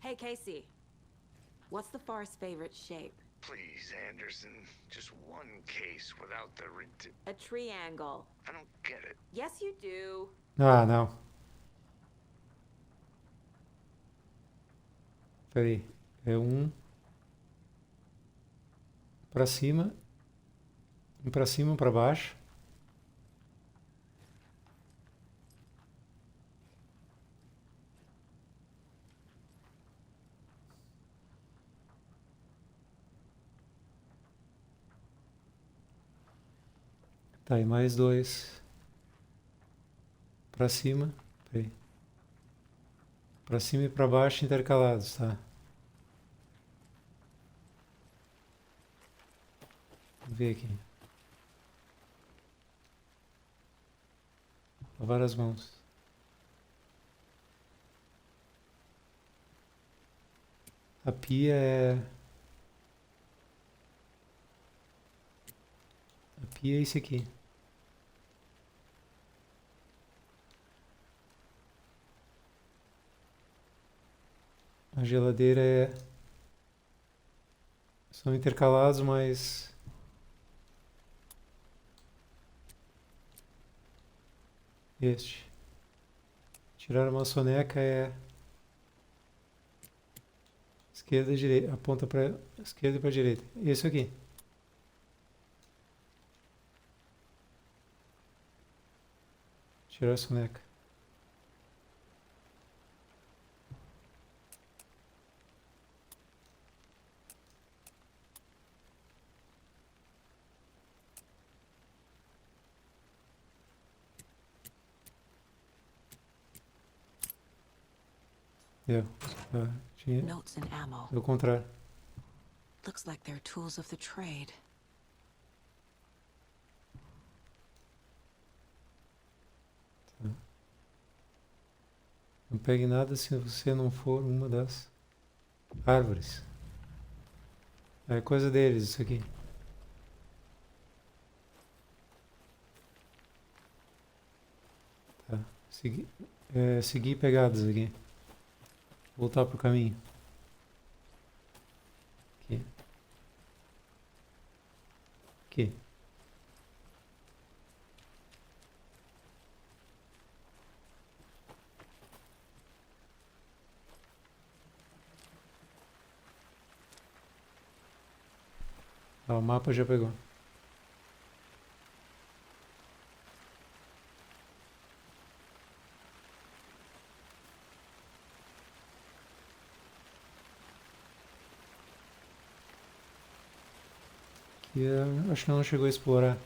Hey, Casey. What's the far's favorite shape? Please, Anderson. Just one case without the A triangle. I don't get it. Yes, you do. Ah, não. Peraí. É um para cima, um para cima, um para baixo. Tá, e mais dois para cima, peraí. Para cima e para baixo intercalados, tá? Vou ver aqui. Lavar as mãos. A pia é... A pia é esse aqui. A geladeira é... São intercalados, mas... Este. Tirar uma soneca é... Esquerda e direita. Aponta para esquerda e para direita. Esse aqui. Tirar a soneca. Deu. Tinha... Notes and ammo. Deu o contrário. Looks like they're tools of the trade. Tá. Não pegue nada se você não for uma das árvores. É coisa deles isso aqui. Tá. Seguir pegadas aqui. Voltar pro caminho. Aqui. Aqui. Ah, o mapa já pegou. Aqui acho que não chegou a explorar.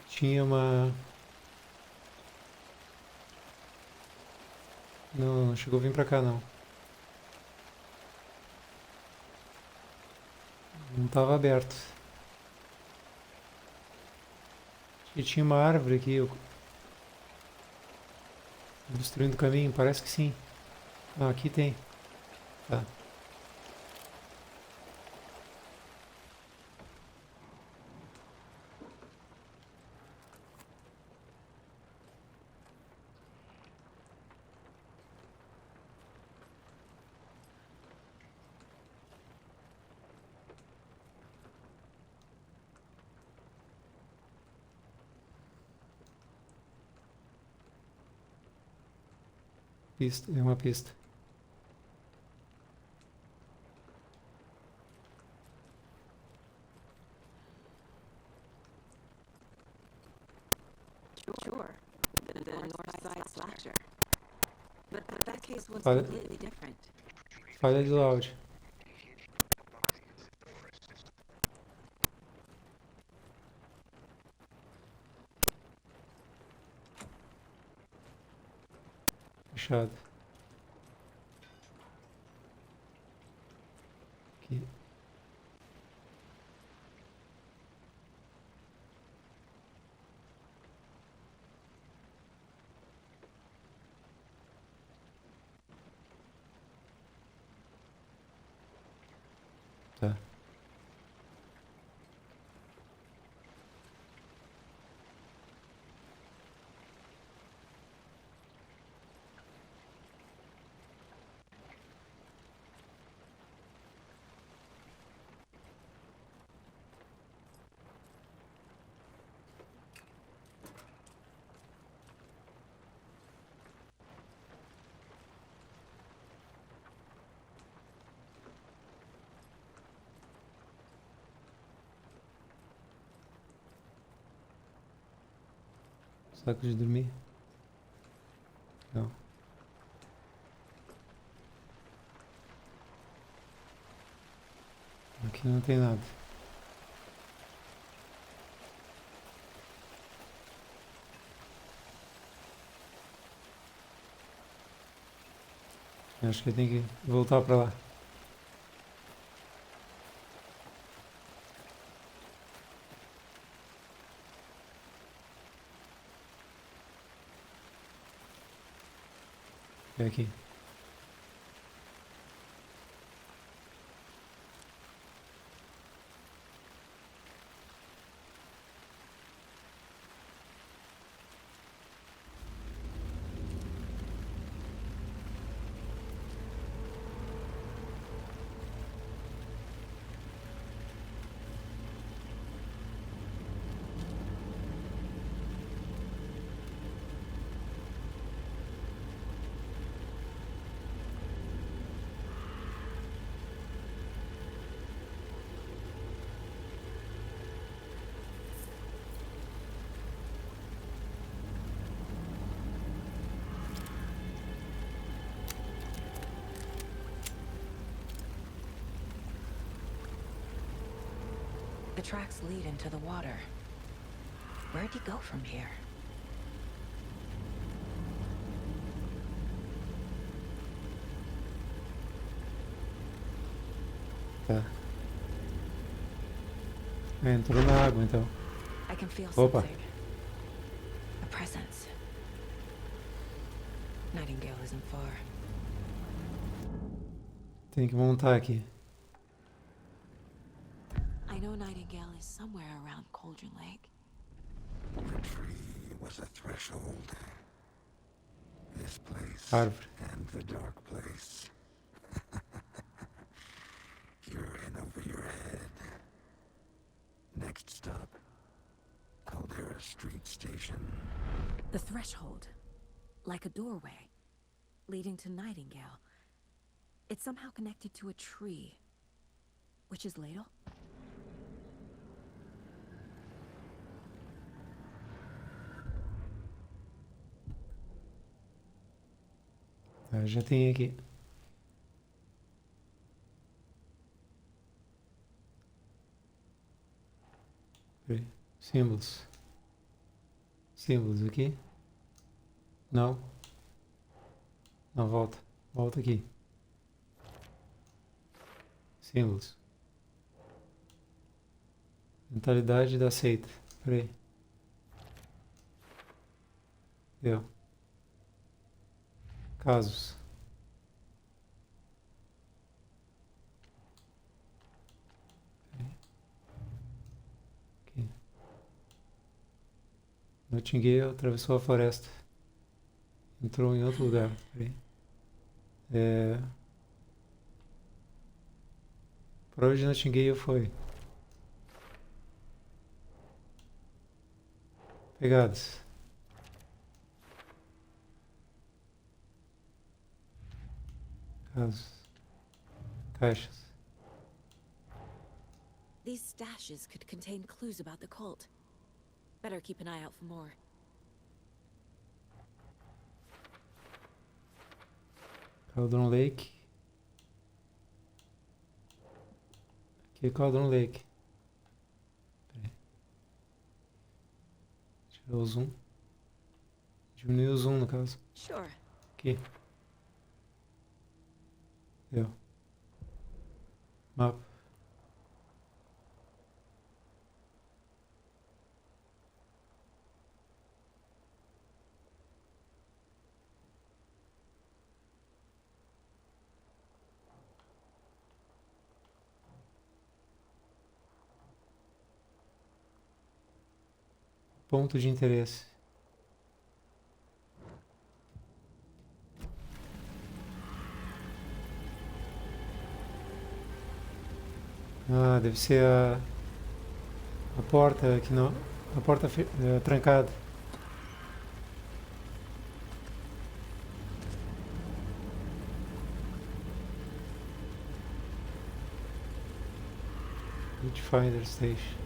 Tinha uma... Não chegou a vir pra cá não. Não estava aberto. E tinha uma árvore aqui. Destruindo o caminho, parece que sim. Ah, aqui tem. Tá. Pista, é uma pista. Sure. The north side slasher. But that case was Falha, completely different. falha do áudio. Fechado. Aqui. Tá. Saco de dormir? Não. Aqui não tem nada. Acho que eu tenho que voltar pra lá. É aqui. The tracks lead into the water. Where'd he go from here? Tá. Entrou na água, então. I can feel Opa. something. A presence. Nightingale isn't far. Tem que montar aqui. I know Nightingale is somewhere around Cauldron Lake. The tree was a threshold. This place Árvore. and the dark place. You're in over your head. Next stop, Caldera Street Station. The threshold. Like a doorway. Leading to Nightingale. It's somehow connected to a tree. Witch's Ladle? Tá, já tem aqui. Peraí. Símbolos. Símbolos aqui. Não. Não, volta. Volta aqui. Símbolos. Mentalidade da seita. Peraí. Deu. Casos. Aqui. Nightingale atravessou a floresta. Entrou em outro lugar. Peraí. Para onde Nightingale foi? Pegadas. Casos. Caixas. These stashes could contain clues about the cult. Better keep an eye out for more. Cauldron Lake. Aqui é Cauldron Lake. Pera aí. Tirar o zoom. Diminuir o zoom no caso. Sure. Aqui. Deu. Mapa. Ponto de interesse. Ah, deve ser a porta que não, a porta trancada. Witchfinder Station.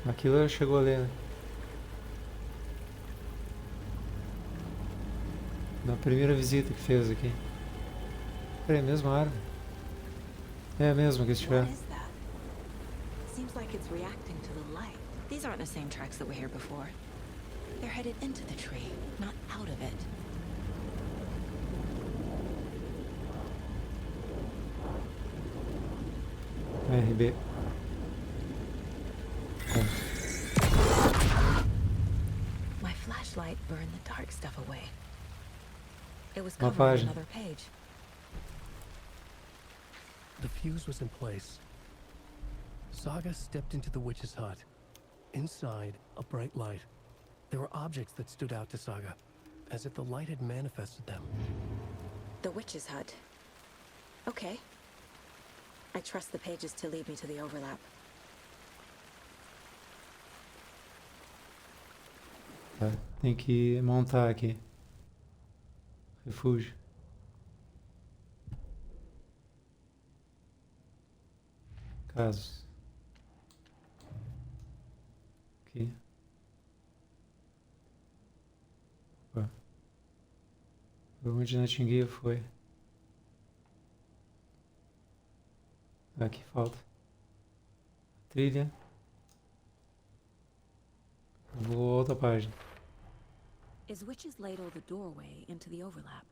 Aquilo ela chegou a ler, né? Na primeira visita que fez aqui. É a mesma árvore. É a mesma que eles tiveram. What is that? Seems like it's reacting to the light. These aren't the same tracks that were here before. They're headed into the tree, not out of it. RB. My flashlight burned the dark stuff away. It was Uma covered in página. another page. The fuse was in place. Saga stepped into the witch's hut. Inside, a bright light. There were objects that stood out to Saga, as if the light had manifested them. The witch's hut. Okay. I trust the pages to lead me to the overlap. Tá, tem que montar aqui. Refúgio. Casos. Aqui. Opa. Por onde Nightingale foi? Aqui falta. Trilha. Vou a outra página. Is Witch's Ladle the doorway into the overlap?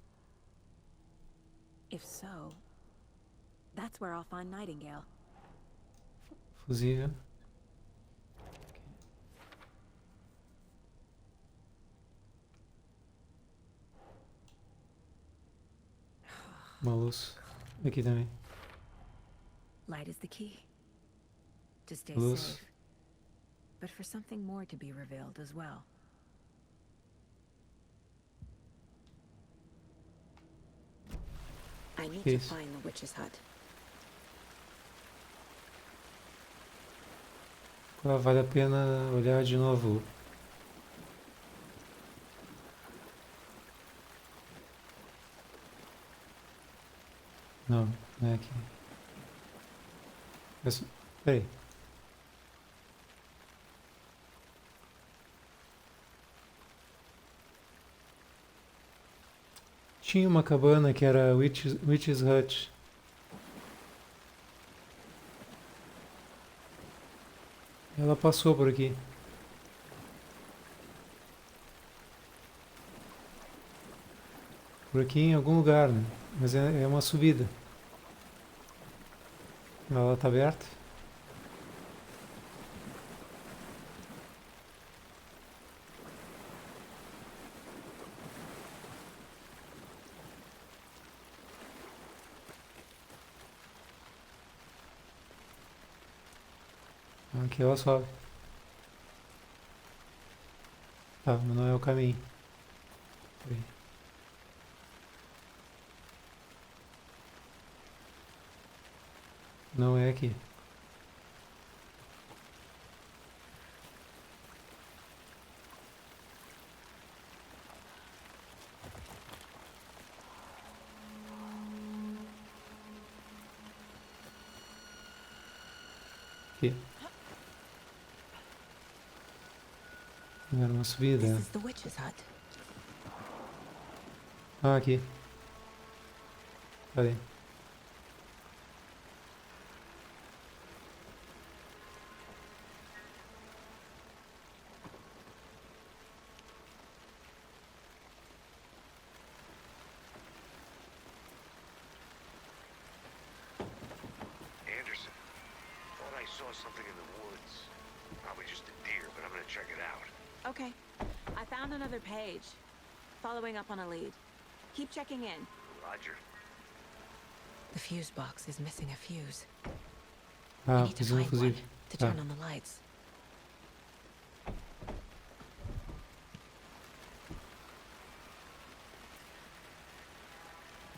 If so, that's where I'll find Nightingale. Fusível. Uma luz. Aqui também. Light is the key. To stay Luz. safe. But for something more to be revealed as well. I need Que to isso? find the witch's hut. Vale a pena olhar de novo. Não, não é aqui. Peraí. Tinha uma cabana que era Witch's Hut. Ela passou por aqui. Por aqui em algum lugar, né? Mas é uma subida. Ela tá aberta. Então aqui ela sobe. Tá, mas não é o caminho. Peraí. Não é aqui. Aqui. Não era uma subida. This is the witch's hut. Ah, aqui. Peraí. Anderson, thought I saw something in the woods. Probably just a deer, but I'm gonna check it out. Okay. I found another page. Following up on a lead. Keep checking in. Roger. The fuse box is missing a fuse. Ah, I need to fiz um find one fusível. to Tá. turn on the lights.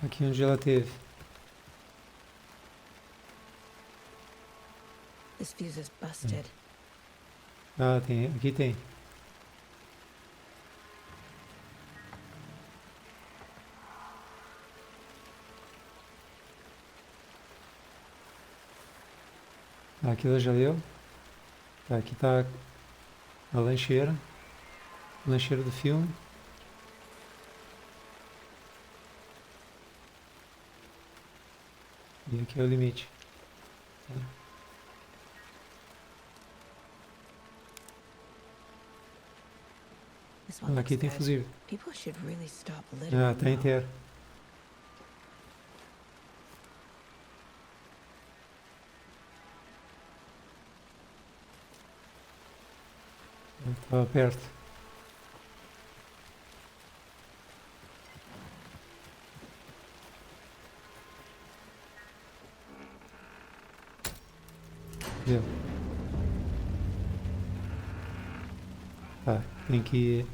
Aqui onde ela teve. This fuse is busted. Ah, tem. Aqui tem. Aqui ela já leu. Tá, aqui tá a lancheira. Lancheira do filme. E aqui é o limite. Tá. This one Aqui looks tem good. fusível. People should really stop Ah, littering tá now. inteiro. Estava perto. Deu. Tá, tem que...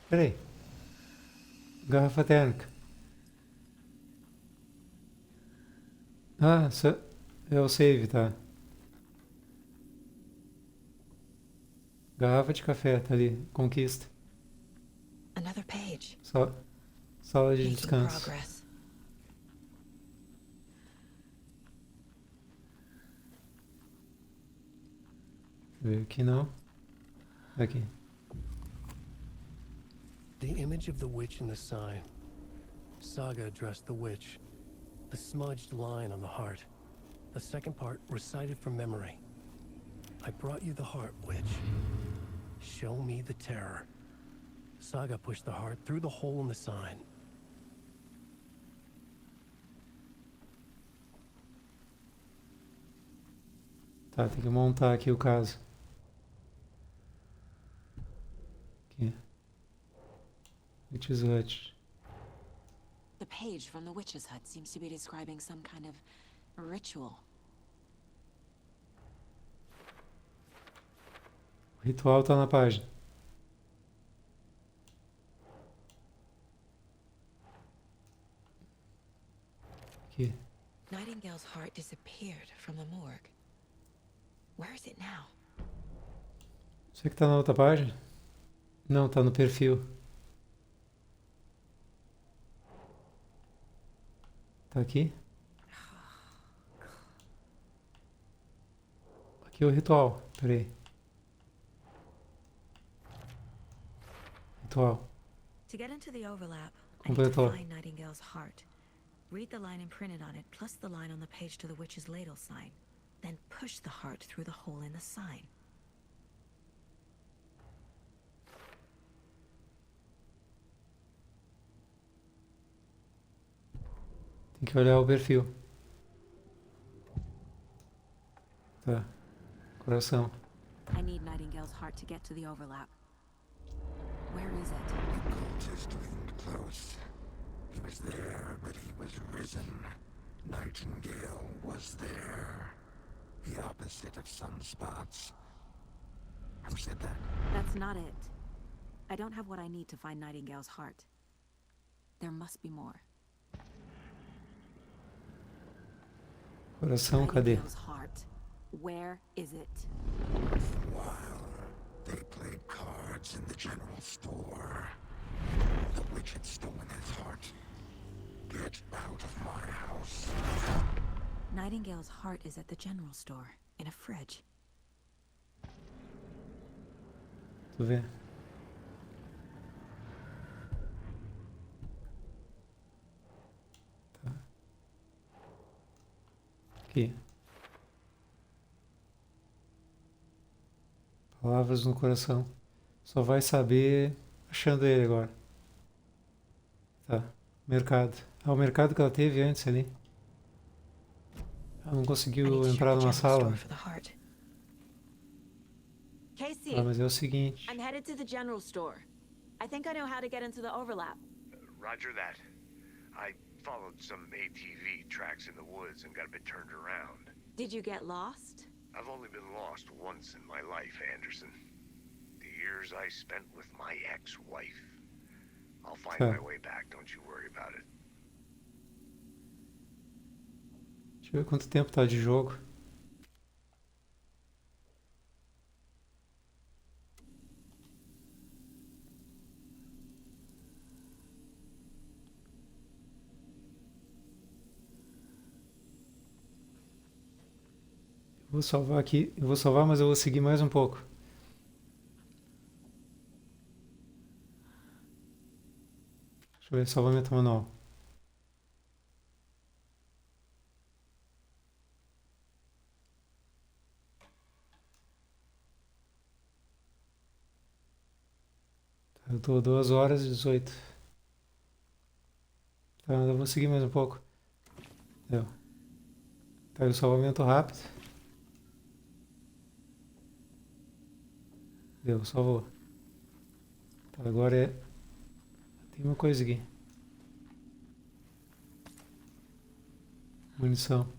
Peraí. Garrafa térmica. Ah, é o save, tá. Garrafa de café, tá ali. Conquista. Another page. Sala de Making descanso. progress. Veio aqui não. Aqui. The image of the witch in the sign. Saga addressed the witch. The smudged line on the heart. The second part recited from memory. I brought you the heart, witch. Show me the terror. Saga pushed the heart through the hole in the sign. Tá, tem que montar aqui o caso. Aqui. Witch's Hut. The page from the witch's hut seems to be describing some kind of ritual. O ritual tá na página. Aqui. Nightingale's heart disappeared from the morgue. Where is it now? Será que tá na outra página? Não, tá no perfil. Tá aqui? Aqui é o ritual. Peraí. Ritual. To get into the overlap, I need to Completou. find Nightingale's heart. Read the line imprinted on it, plus the line on the page to the witch's ladle sign. Then push the heart through the hole in the sign. Tem que olhar o perfil. Tá. Coração. I need Nightingale's heart to get to the overlap. Where is it? Cultist leaned close. He was there, but he was risen. Nightingale was there. The opposite of sunspots. Who said that? That's not it. I don't have what I need to find Nightingale's heart. There must be more. Coração, cadê? Nightingale's heart. Where is it? While they played cards in the general store, the witch had stolen his heart. Get out of my house. Nightingale's heart is at the general store, in a fridge. Tu vê? Tá. Aqui. Palavras no coração. Só vai saber achando ele agora. Tá. Mercado. Ah, o mercado que ela teve antes ali. Ela não conseguiu entrar numa sala. Casey, Ah, mas é o seguinte. I'm headed to the general store. I think I know how to get into the overlap. Roger that. I followed some ATV tracks in the woods and got a bit turned around. Did you get lost? I've only been lost once in my life, Anderson. The years I spent with my ex-wife. I'll find my way back, don't you worry about it. Deixa eu ver quanto tempo tá de jogo. Vou salvar aqui. Eu vou salvar, mas eu vou seguir mais um pouco. Deixa eu ver, salvamento manual. Eu tô 2 horas e 18. Tá, eu vou seguir mais um pouco. Deu. Tá aí o salvamento rápido. Deu, salvou. Tá, agora é... Tem uma coisa aqui. Munição.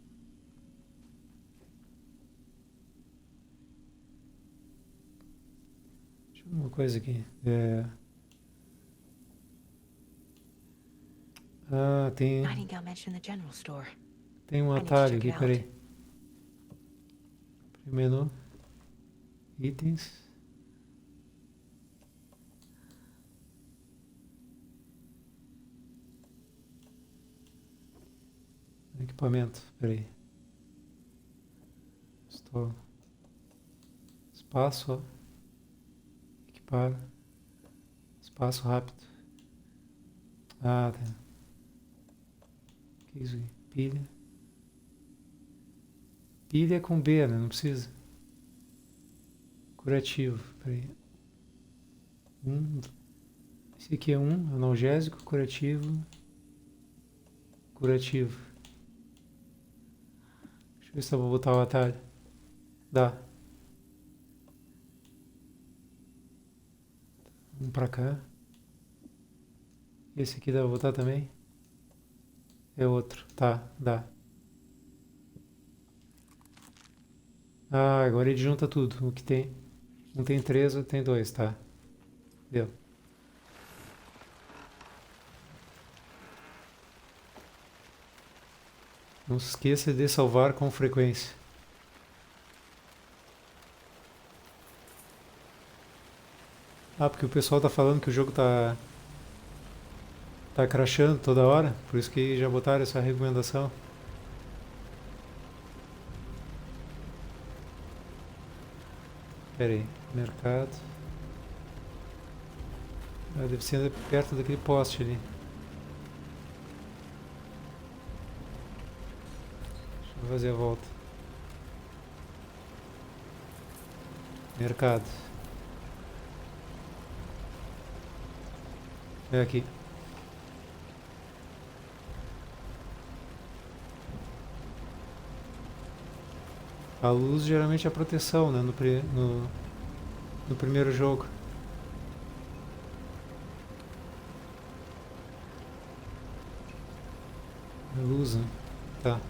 Deixa eu ver uma coisa aqui. Ah, tem... Nightingale mentioned the general store. Tem um atalho aqui, peraí. Menu. Itens. Equipamento, peraí. Estou. Espaço, ó. Equipar. Espaço rápido. Ah, tá. O que é isso aqui? Pilha. Pilha com B, né? Não precisa. Curativo, peraí. Esse aqui é analgésico, curativo. Curativo. Deixa eu ver se eu vou botar o atalho. Dá. Um pra cá. Esse aqui dá pra botar também? É outro. Tá, dá. Ah, agora ele junta tudo. O que tem. Um tem 3, outro tem 2, tá. Deu. Não se esqueça de salvar com frequência. Ah, porque o pessoal tá falando que o jogo tá crashando toda hora, por isso que já botaram essa recomendação. Pera aí, mercado. Ah, deve ser perto daquele poste ali. Deixa eu fazer a volta. Mercado. É aqui. A luz geralmente é a proteção, né, no primeiro jogo. luz, né? Tá.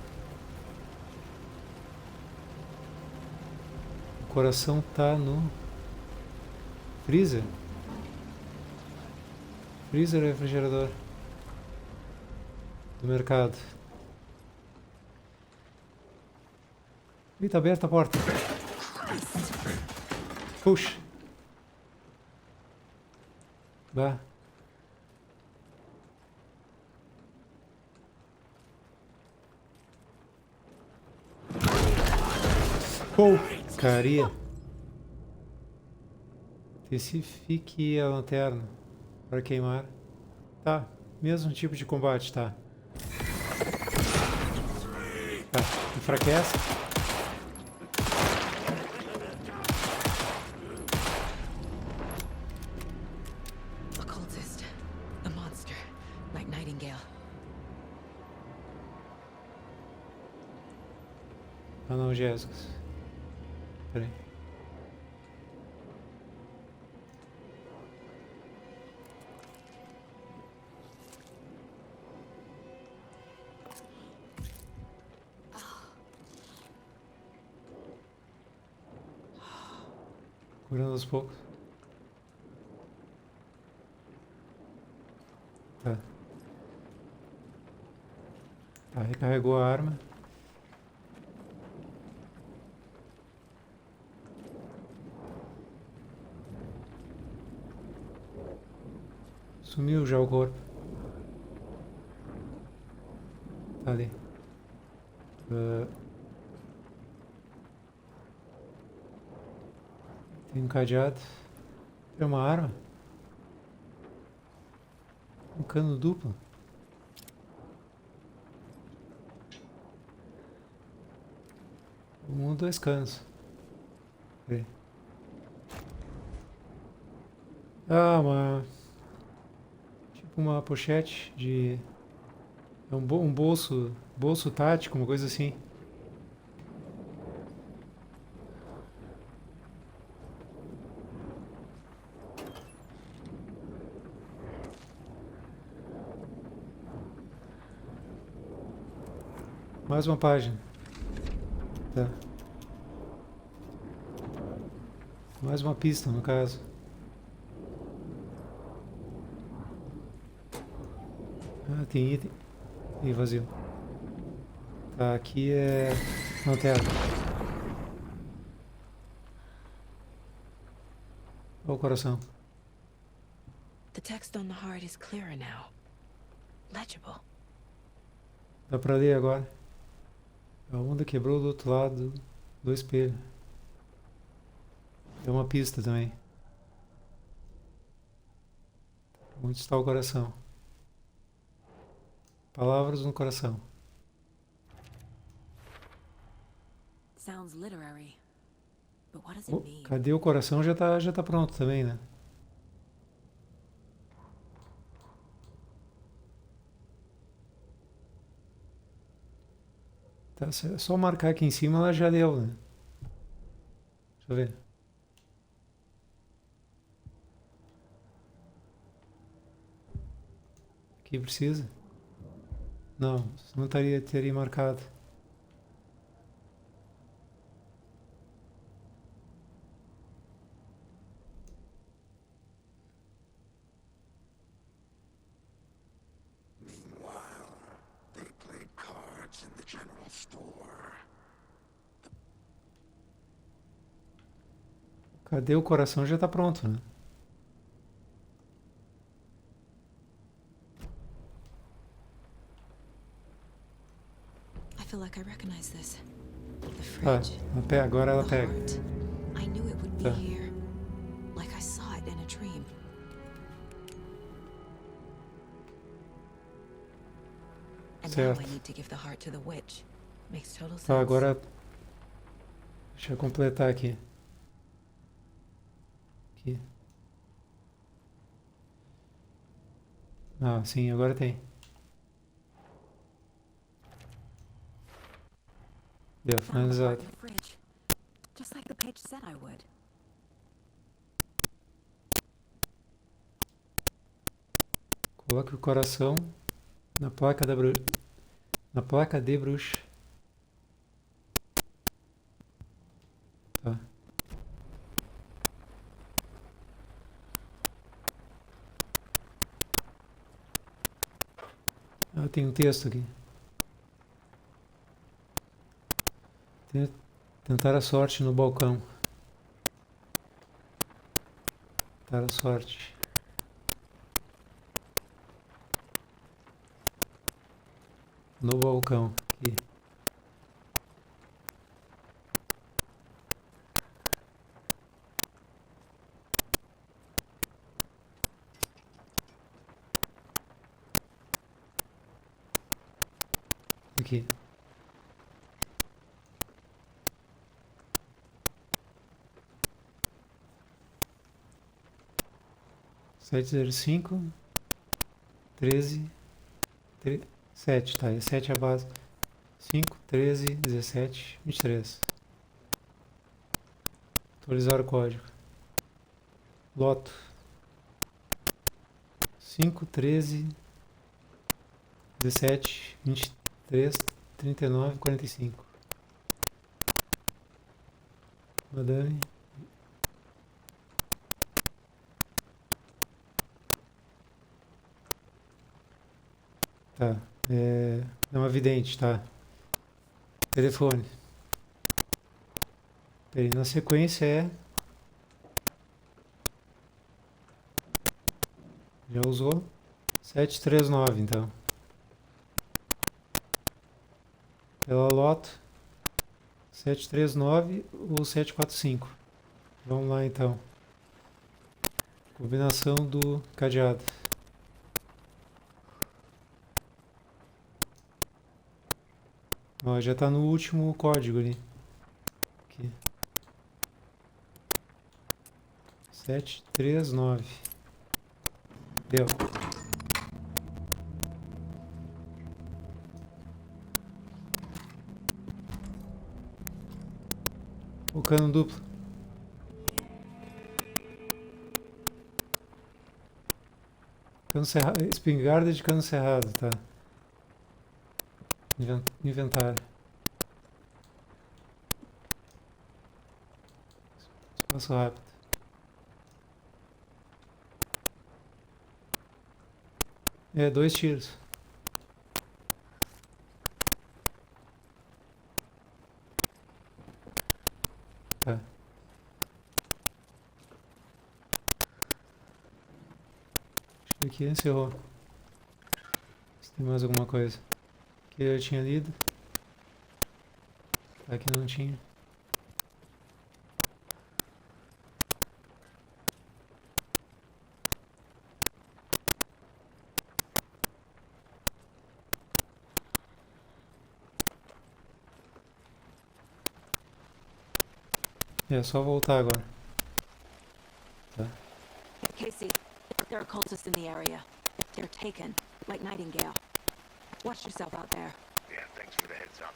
O coração tá no freezer. Freezer ou refrigerador? Do mercado. Ih, tá aberta a porta. Puxa. Bah. Porcaria. Especifique a lanterna para queimar. Tá, mesmo tipo de combate, tá. Tá, enfraquece. Occultist, a monster, like Nightingale. Analgésicos. Peraí. Curando aos poucos. Tá. Tá, recarregou a arma. Sumiu já o corpo. Tá ali. Tem um cadeado. Tem uma arma. Um cano duplo. Um ou dois canos. Peraí. Ah, tipo uma pochete de... É um bolso tático, uma coisa assim. Mais uma página. Tá. Mais uma pista, no caso. Ah, tem item. Ih, vazio. Tá, aqui é lanterna. Olha o coração. The text on the heart is clearer now. Legible. Dá pra ler agora. A onda quebrou do outro lado do espelho. É uma pista também. Onde está o coração? Palavras no coração. Sounds literary. But what does it mean? Cadê o coração? Já tá pronto também, né? Tá, é só marcar aqui em cima, ela já deu, né? Deixa eu ver. Aqui precisa? Não, não teria marcado. Cadê o coração? Já tá pronto, né? I feel like I recognize this. Ah, agora ela pega. I knew it would be Tá. here, like I saw it in a dream. And now Certo. I need to give the heart to the witch. Makes total sense. Tá, agora deixa eu completar aqui. Aqui. Ah, sim, agora tem. Deu, finalizado. In the fridge, just like the page said I would. Coloque o coração na placa da Na placa de bruxa. Tá. Ah, tem um texto aqui. Tentar a sorte no balcão. Tentar a sorte. No balcão. Aqui. Aqui. Sete zero cinco 13 7, tá? E 7 é a base. 5, 13, 17, 23. Atualizar o código. Loto. 5, 13, 17, 23, 39, 45. Madame. Tá. É uma vidente, tá? Telefone. Peraí, na sequência é... Já usou? 739, então. Pela loto. 739 ou 745. Vamos lá, então. Combinação do cadeado. Ó, já está no último código ali. Aqui. 739. Deu. O cano duplo. Cano cerrado, espingarda de cano cerrado, tá? Inventário. Espaço rápido. É, 2 tiros. Tá. Acho que aqui encerrou. Se tem mais alguma coisa. Que eu tinha lido. Aqui não tinha. É só voltar agora. Tá. Casey, there are cultists in the area. They're taken, like Nightingale. Watch yourself out there. Yeah, thanks for the heads up.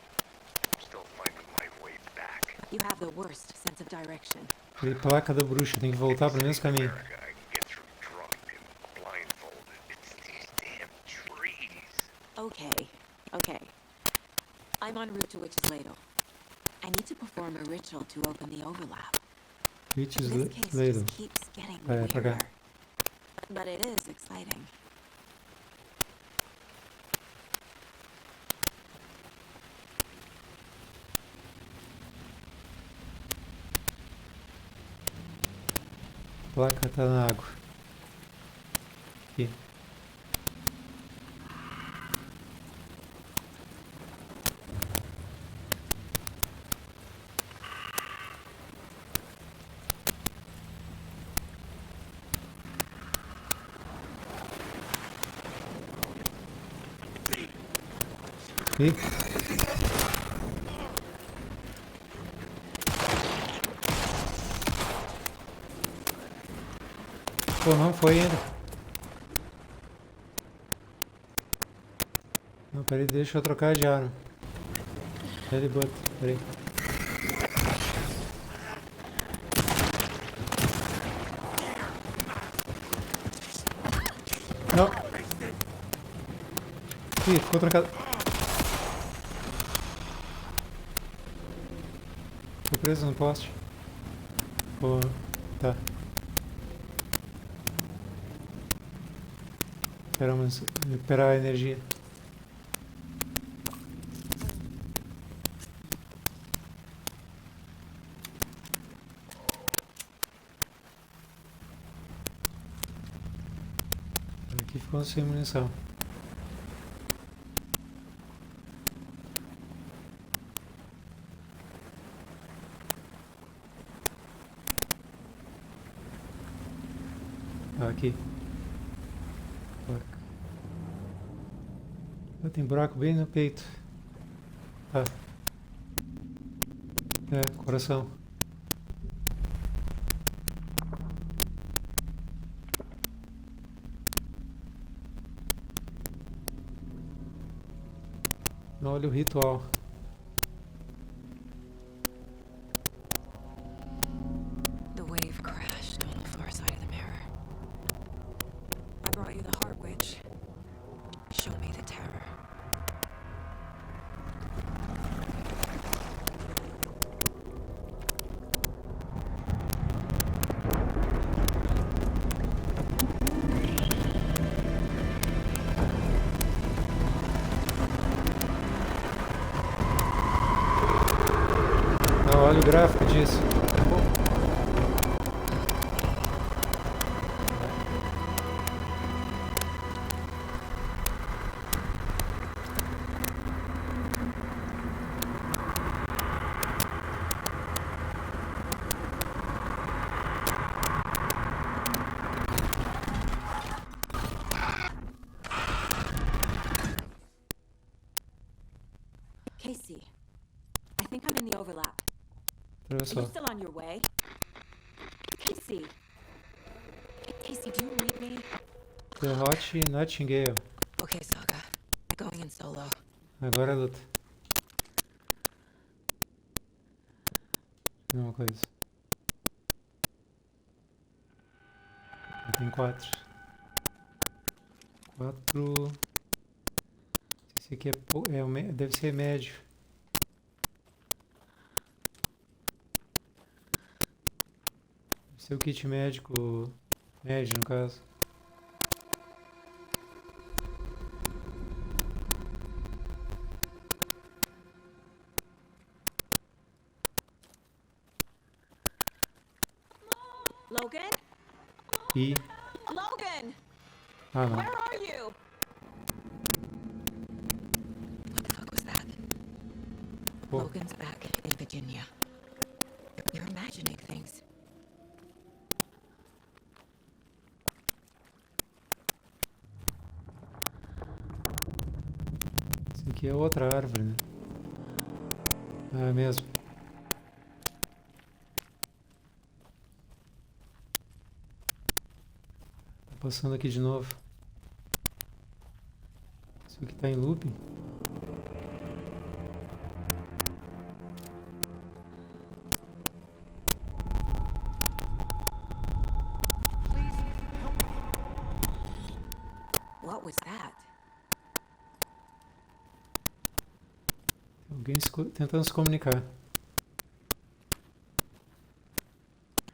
I'm still finding my way back. You have the worst sense of direction. E placa da bruxa, tem que voltar pro mesmo caminho. I can get through drunk and blindfolded. It's these damn trees. Okay. I'm en route to Witch's Ladle. I need to perform a ritual to open the overlap. Witch's This case Ladle. just keeps getting Pra cá. weirder. But it is exciting. A placa tá na água. Aqui. Aqui. Pô, não foi ainda. Não, peraí, deixa eu trocar de arma. Ele bota, peraí. Não. Ih, ficou trancado. Tô preso no poste. Pô, tá. Recuperar a energia. Aqui ficou sem munição. Aqui. Tem buraco bem no peito. Ah. É, coração. Olha o ritual. The wave crashed on the far side of the mirror. I brought you the heart witch. Show me the terror. Olha o gráfico disso. Casey, I think I'm in the overlap. Are you still on your way? Casey! Casey, do you read me? Derrote Nightingale. Okay, Saga. Going in solo. Agora é luta. Mesma coisa. Tem 4. Esse aqui deve ser médio. Deve ser o kit médico. Médio, no caso. Logan? E. Logan! Ah, não. Where are you? What the fuck was that? Pô. Logan's back in Virginia. You're imagining things. Esse aqui é outra árvore, né? Ah, é mesmo. Tá passando aqui de novo. Isso aqui tá em looping. What was that? Alguém tentando se comunicar.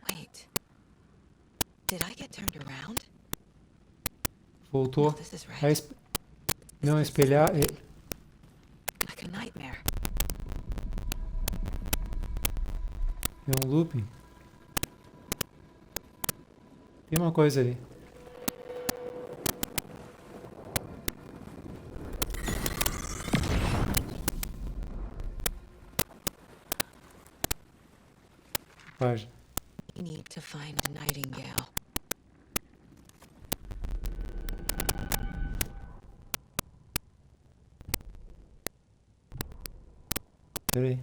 Wait. Did I get turned around? Voltou. No, this is right. Não, espelhar. Like a nightmare. É um looping. Tem uma coisa ali. Página. You need to find Nightingale. Peraí.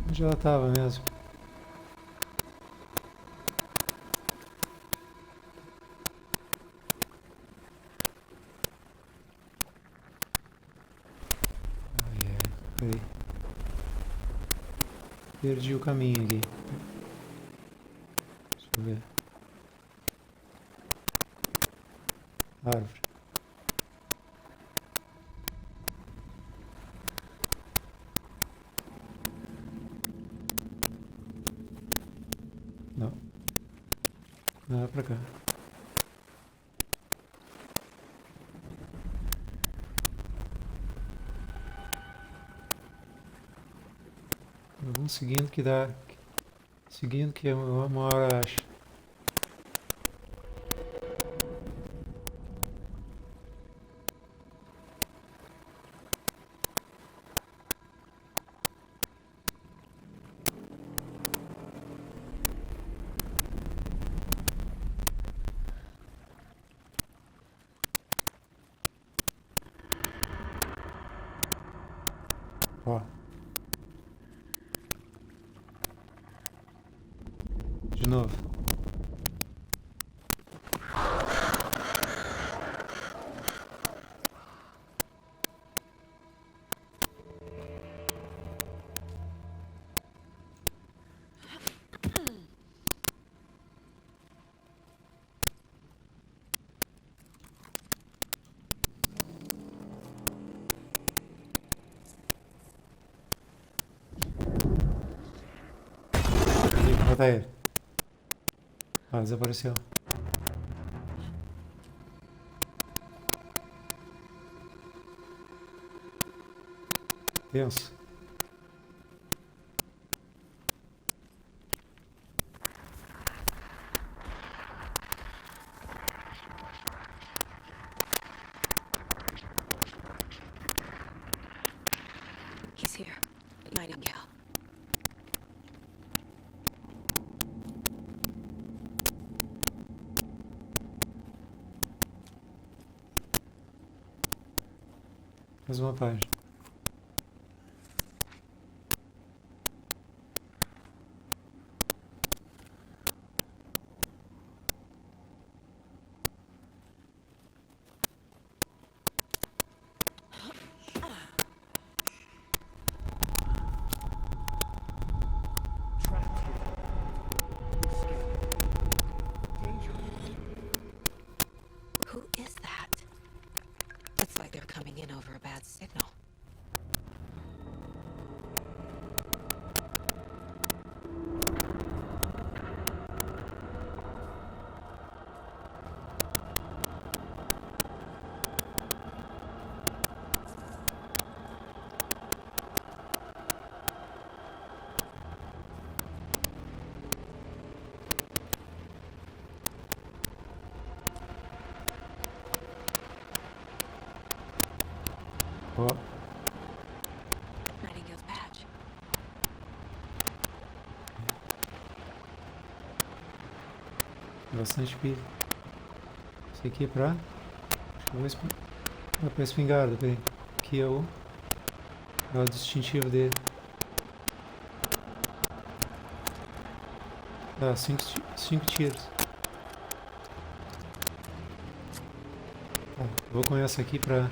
Onde ela estava mesmo? Peraí. Perdi o caminho aqui. Deixa eu ver. Árvore. Não. Não é pra cá. Vamos seguindo que dá. Seguindo que uma hora acha. Ó. De novo. Matar ele. Ah, desapareceu. Tenso. He's here. Nightingale. Mais uma página. Who is that? It's like they're coming in over a bad signal. Ó. Nightingale's badge. Bastante pilha. Isso aqui é pra... Acho que eu vou é pra espingarda, peraí. Aqui é o distintivo dele. Tá, 5 tiros. Tá, vou com essa aqui pra...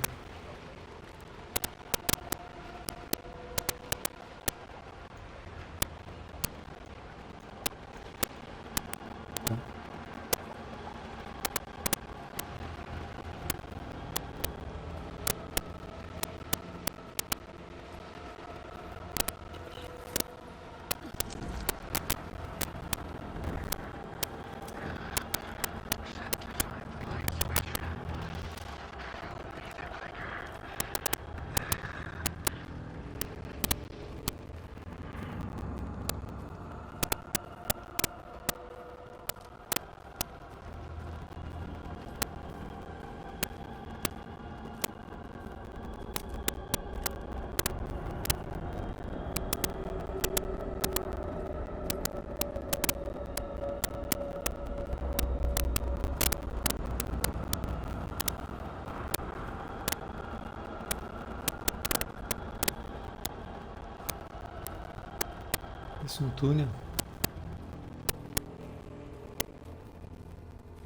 Isso é um túnel.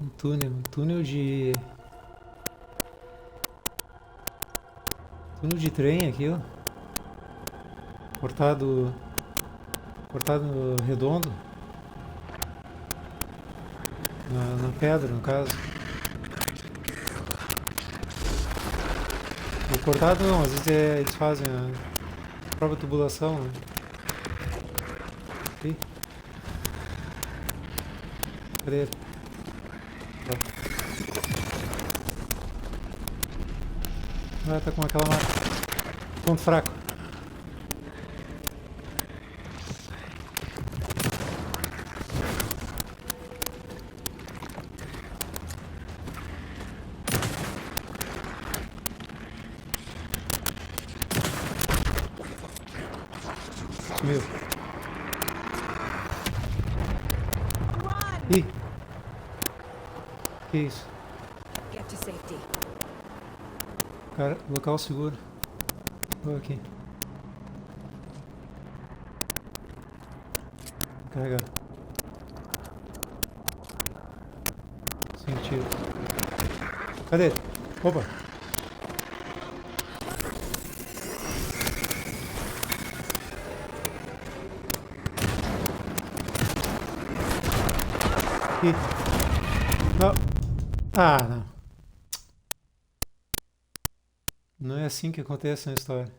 Um túnel de... Túnel de trem aqui, ó. Cortado redondo. Na pedra, no caso. O cortado não, às vezes eles fazem a própria tubulação, né? Ih. Cadê ele? Ah, tá com aquela marca. Ponto fraco. Sumiu. Ih. Que isso? Get to safety. Cara, local seguro. Vou aqui. Carregar. Sentido. Cadê ele? Opa! Aqui. Não. Ah, não. Não é assim que acontece na história.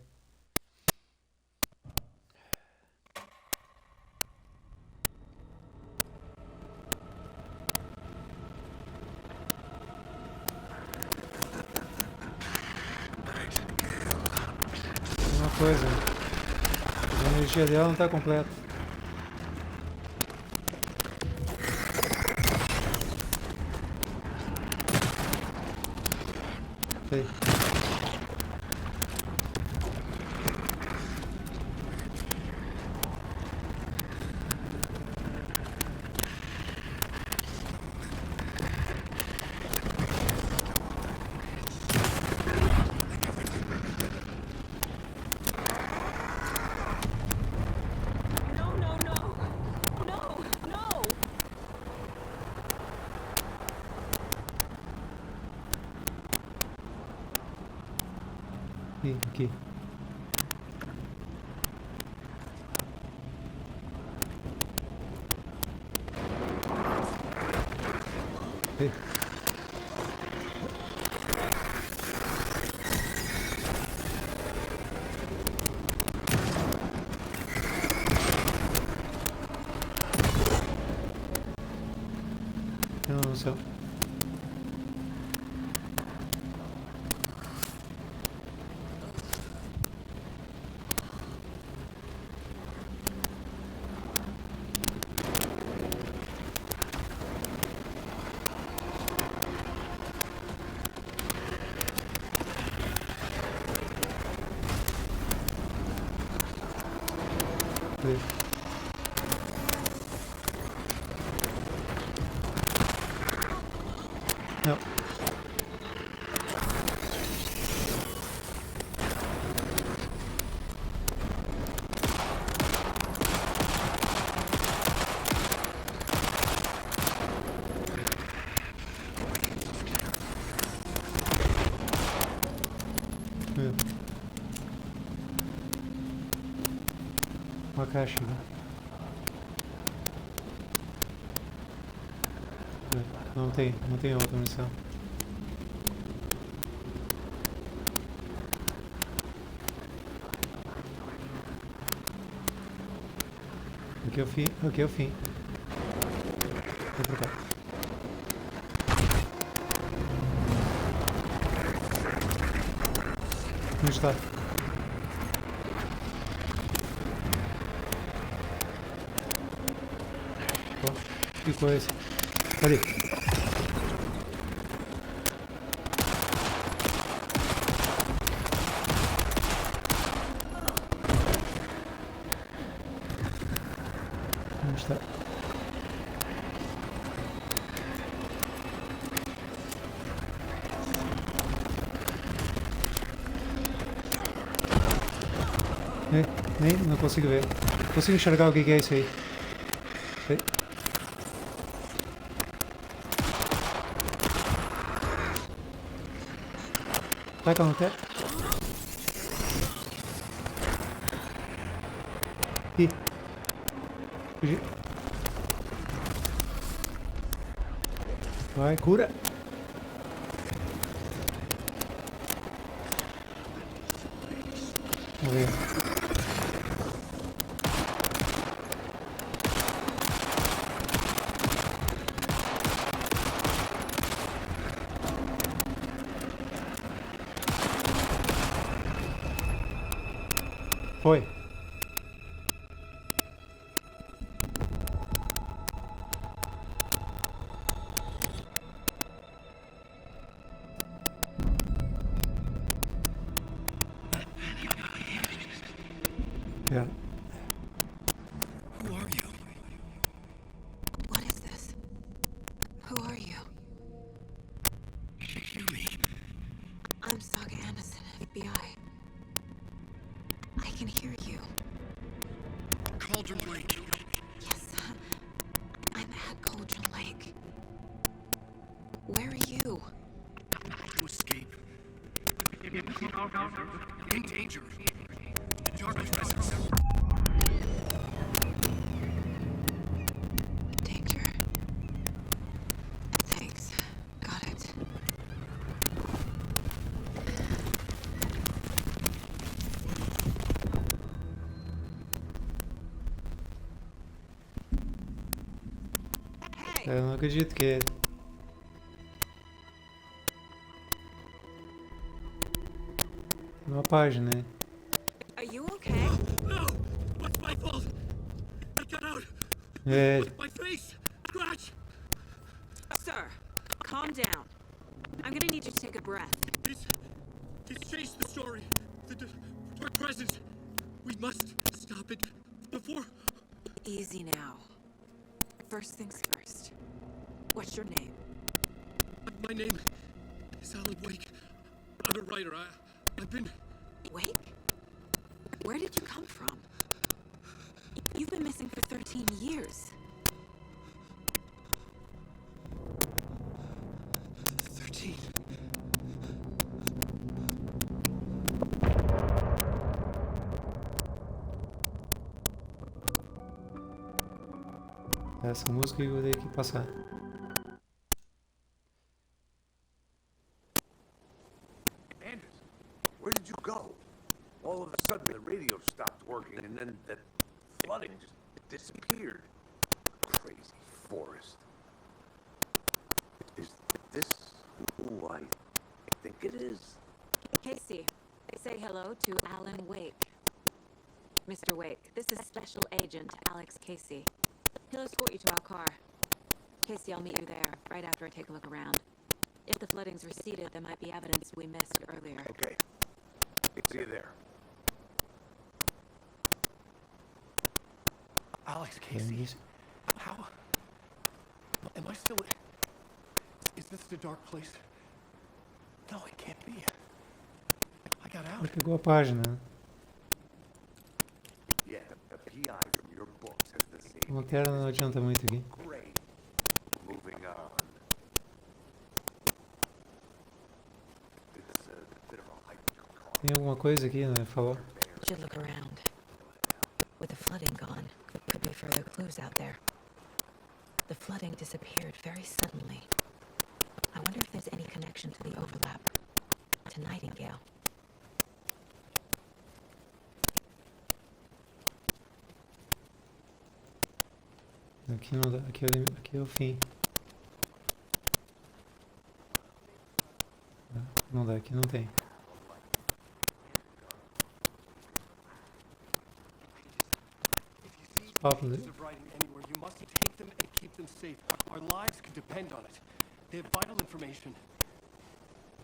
Uma coisa. A energia dela não está completa. Sei. Aqui. Aqui. No céu. Não. Uma caixa, né? Não tem outra missão. Aqui é o fim, aqui é o fim. Vou pra cá. Onde está? Oh, que coisa. Ali. Onde está? Nem não consigo ver. Consigo enxergar o que é isso aí. Sei. Taca no teto. Fugir. Vai, cura. Vamos ver. Foi. Yeah. Who are you? What is this? Who are you? Did you hear me? I'm Saga Anderson, FBI. I can hear you. Cauldron Lake. Yes, I'm at Cauldron Lake. Where are you? To escape. In danger. The dark presence. Danger. Thanks. Got it. Eu não acredito que... Uma página, né? Are you okay? No! What's my fault? I got out. É, My face! Scratch! Sir, calm down. I'm gonna need you to take a breath. It's changed the story. The dark presence. We must stop it before... Easy now. First things first. What's your name? My name is Alan Wake. I'm a writer. I've been... Wake? Where did you come from? You've been missing for 13 years. 13. essa música eu vou ter que passar. Anders, where did you go? All of a sudden the radio stopped working and then the flooding just disappeared. Crazy forest. Is this who I think it is? Casey, say hello to Alan Wake. Mr. Wake, this is Special Agent Alex Casey. He'll escort you to our car. Casey, I'll meet you there, right after I take a look around. If the flooding's receded, there might be evidence we missed earlier. Okay. See you there. Alex Casey, how... Am I still... Is this the dark place? No, it can't be. I got out. Ele pegou a página, né? Yeah, the PI from your books has the same. A lanterna não adianta muito aqui. Great. Moving on. It's a bit of a hike to call. Tem alguma coisa aqui, né? Falou. Should look around. With the flooding gone, could be further clues out there. The flooding disappeared very suddenly. I wonder if there's any connection to the overlap. To Nightingale. Aqui não dá, aqui é o fim. Não dá, aqui não tem. Papos. Of writing anywhere, you must take them and keep them safe. Our lives could depend on it. They have vital information.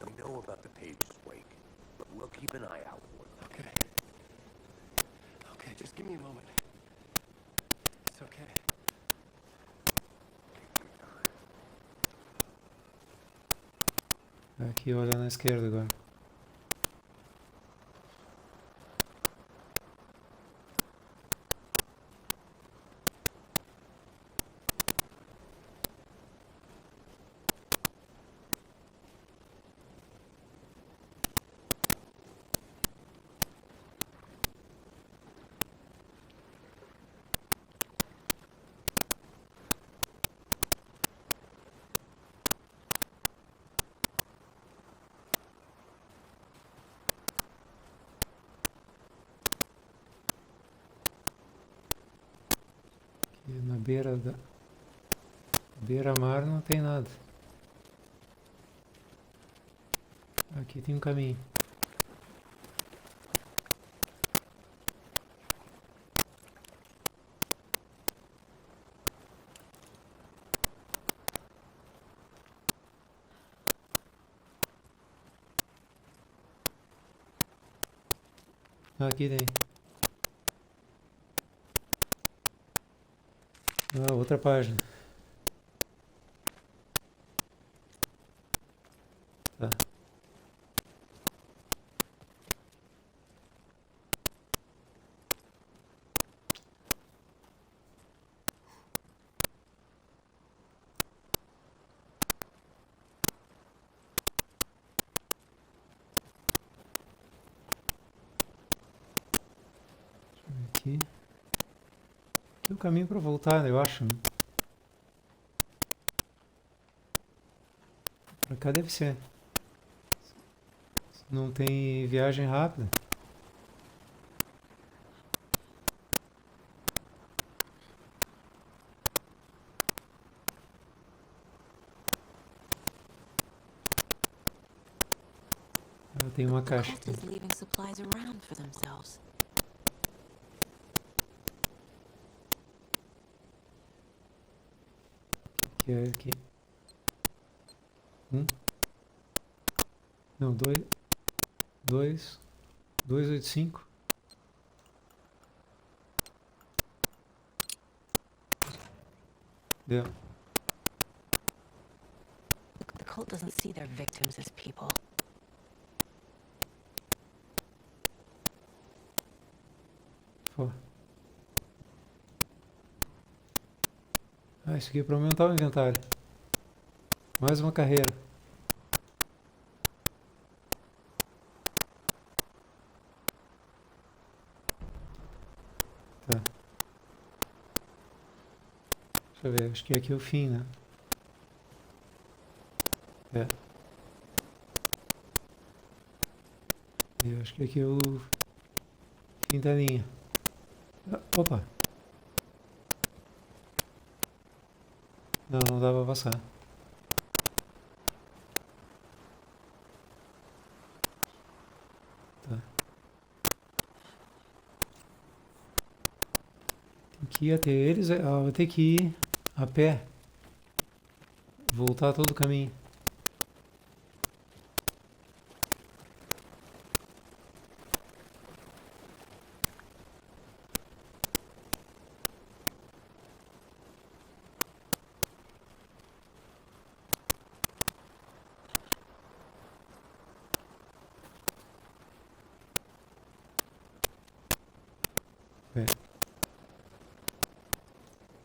We know about the pages, Wake, but we'll keep an eye out for them. Okay. Okay, just give me a moment. It's okay. Aqui, olha na esquerda agora. Beira-mar não tem nada. Aqui tem um caminho. Aqui tem. Ah, outra página. Tá. Aqui. Tem um caminho para voltar, eu acho. Né? Pra cá deve ser. Não tem viagem rápida. Tem uma caixa aqui. Que é aqui. Não, 285. Deu. The cult doesn't see their victims as people. Pô. Ah, isso aqui é para aumentar o inventário. Mais uma carreira. Tá. Deixa eu ver, acho que aqui é o fim, né? É. Eu acho que aqui é o fim da linha. Ah, opa! Não, não dá pra passar. Tá. Tem que ir até eles, vou ter que ir a pé. Voltar todo o caminho.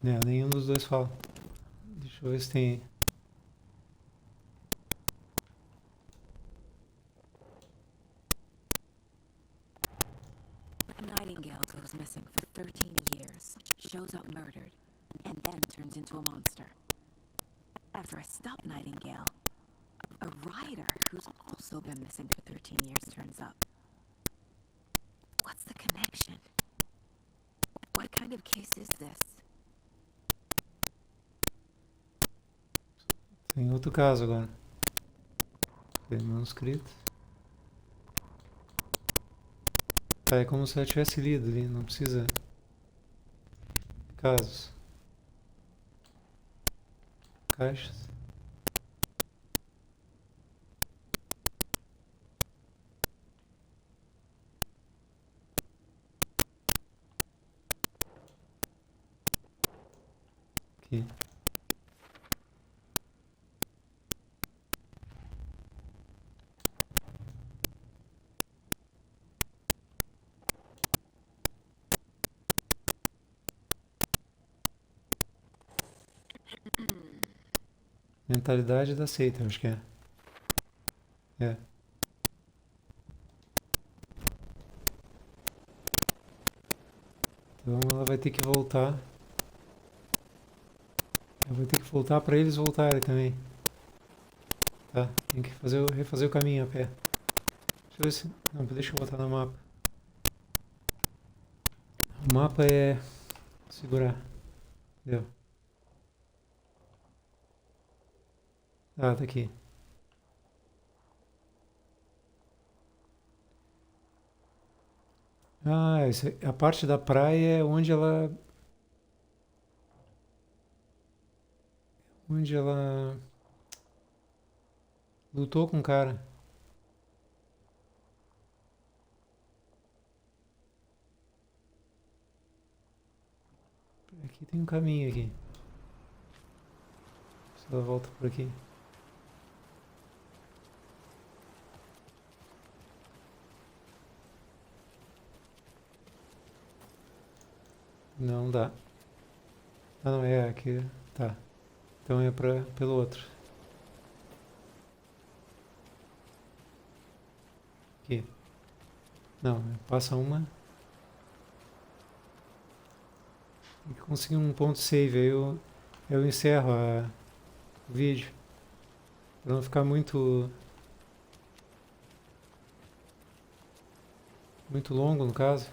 Não, nenhum dos dois fala. Deixa eu ver se tem. A nightingale goes missing for 13 years, shows up murdered, and then turns into a monster. After I stop Nightingale, a rider who's also been missing for 13 years turns up. What's the connection? What kind of case is this? Tem outro caso agora. Tem manuscrito. Tá, é como se eu tivesse lido ali, não precisa. Casos. Caixas. Aqui. Mentalidade da seita, acho que é. É. Então ela vai ter que voltar. Ela vai ter que voltar para eles voltarem também. Tá, tem que refazer o caminho a pé. Deixa eu ver se... Não, deixa eu botar no mapa. O mapa é... Segurar. Deu. Ah, tá aqui. Ah, a parte da praia é onde ela lutou com o cara. Aqui tem um caminho aqui. Se ela volta por aqui. Não dá. Ah, não, é aqui. Tá. Então é pelo outro. Aqui. Não, passa uma. Tem que conseguir um ponto save. Aí eu encerro o vídeo. Pra não ficar muito longo, no caso.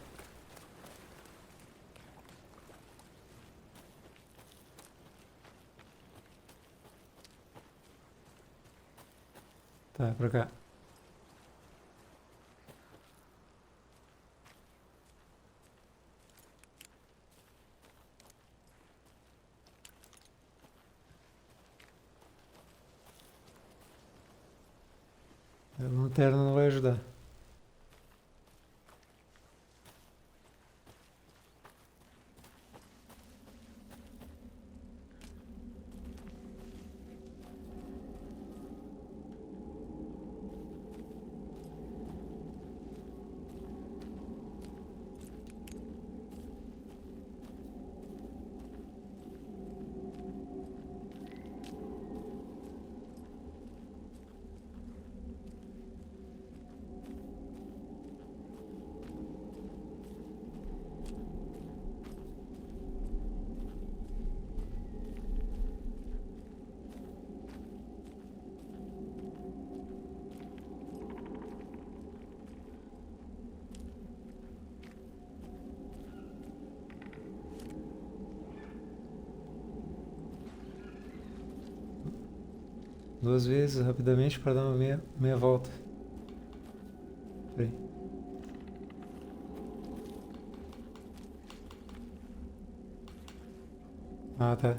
Tá, pra cá. A lanterna não vai ajudar. Duas vezes rapidamente para dar uma meia volta. Peraí. Ah, tá.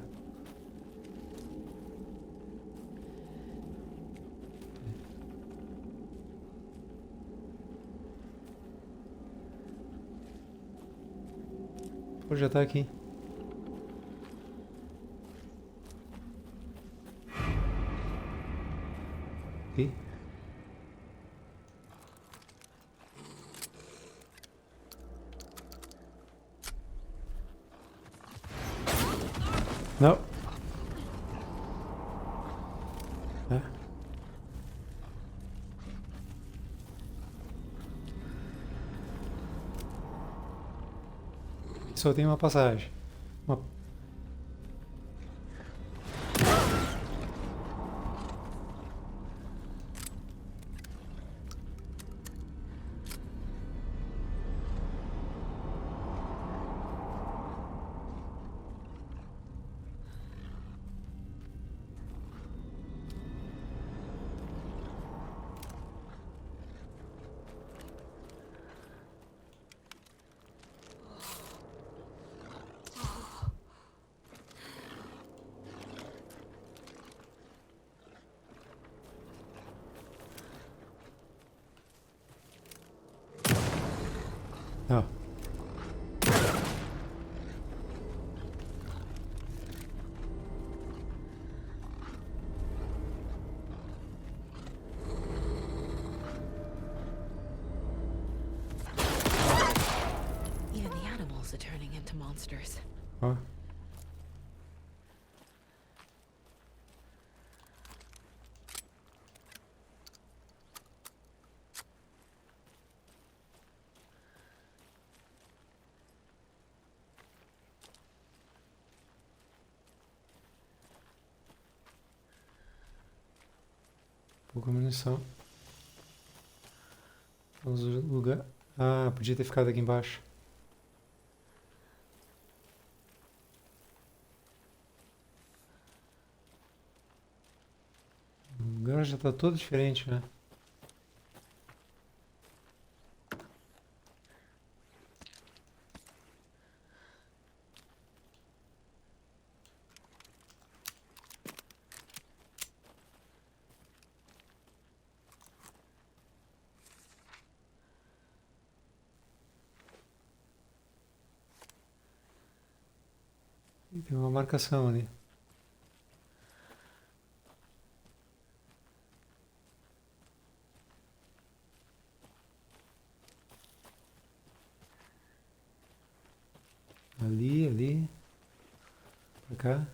Pô, já tá aqui. Aqui. Não. É. Só tem uma passagem. Não. Even the animals are turning into monsters. Ó. Pouca munição. Vamos no lugar. Ah, podia ter ficado aqui embaixo. Agora já tá todo diferente, né? E tem uma marcação ali. Ali, pra cá.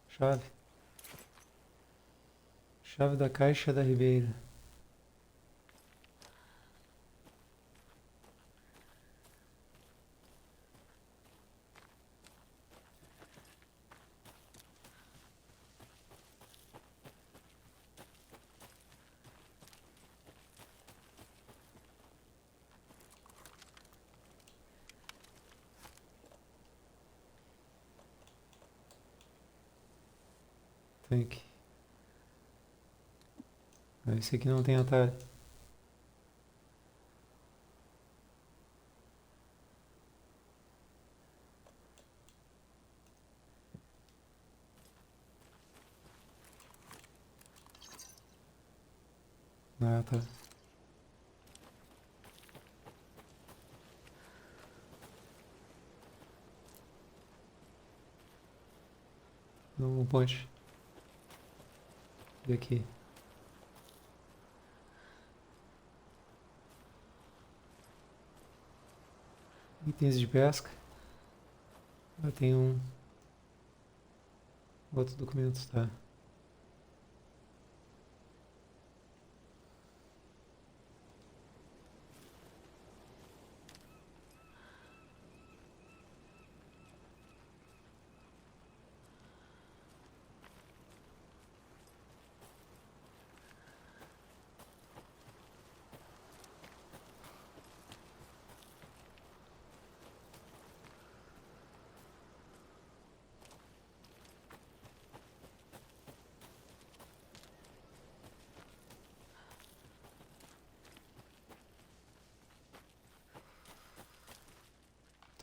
Chave. Chave da caixa da Ribeira. Tanque. Esse aqui não tem atalho. Ah, tá. Não pode. E aqui. Itens de pesca. Tem um outro documento, tá?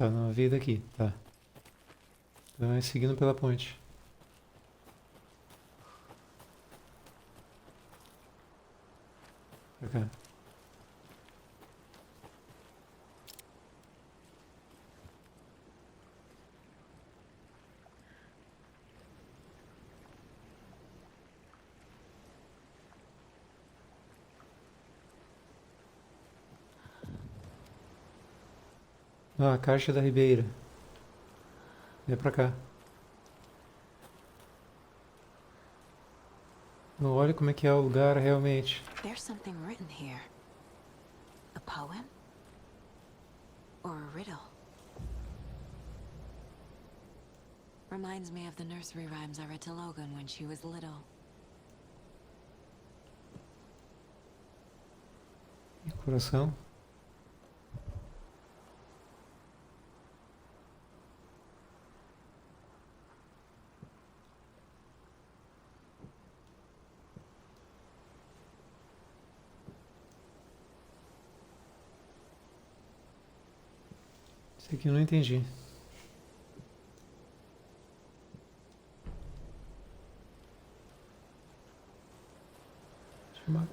Tá, não veio daqui, tá. Então é seguindo pela ponte. Pra cá. Ah, a caixa da Ribeira. É pra cá. Não, olha como é que é o lugar realmente. There's something written here. A poem? Or a riddle? Reminds me of the nursery rhymes I read to Logan when she was little. E coração. Esse aqui eu não entendi. Deixa eu...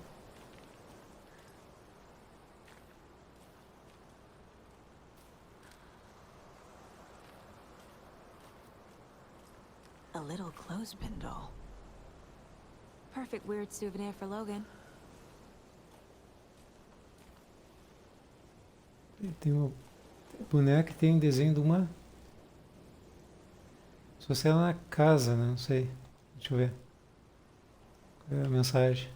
A little clothespin doll. Perfect weird souvenir for Logan. Tem uma boneca que tem desenho de uma... Se você é na casa, né? Não sei. Deixa eu ver. Qual é a mensagem?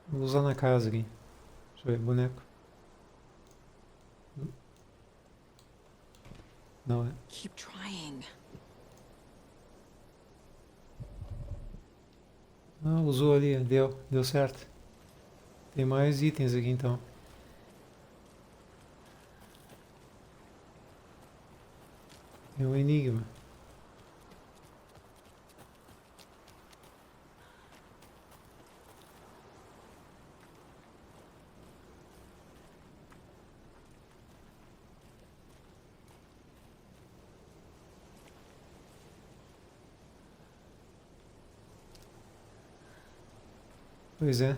Vou usar na casa aqui. Deixa eu ver, boneco. Não é. Keep trying. Ah, usou ali, deu certo. Tem mais itens aqui então. É um enigma. Pois é.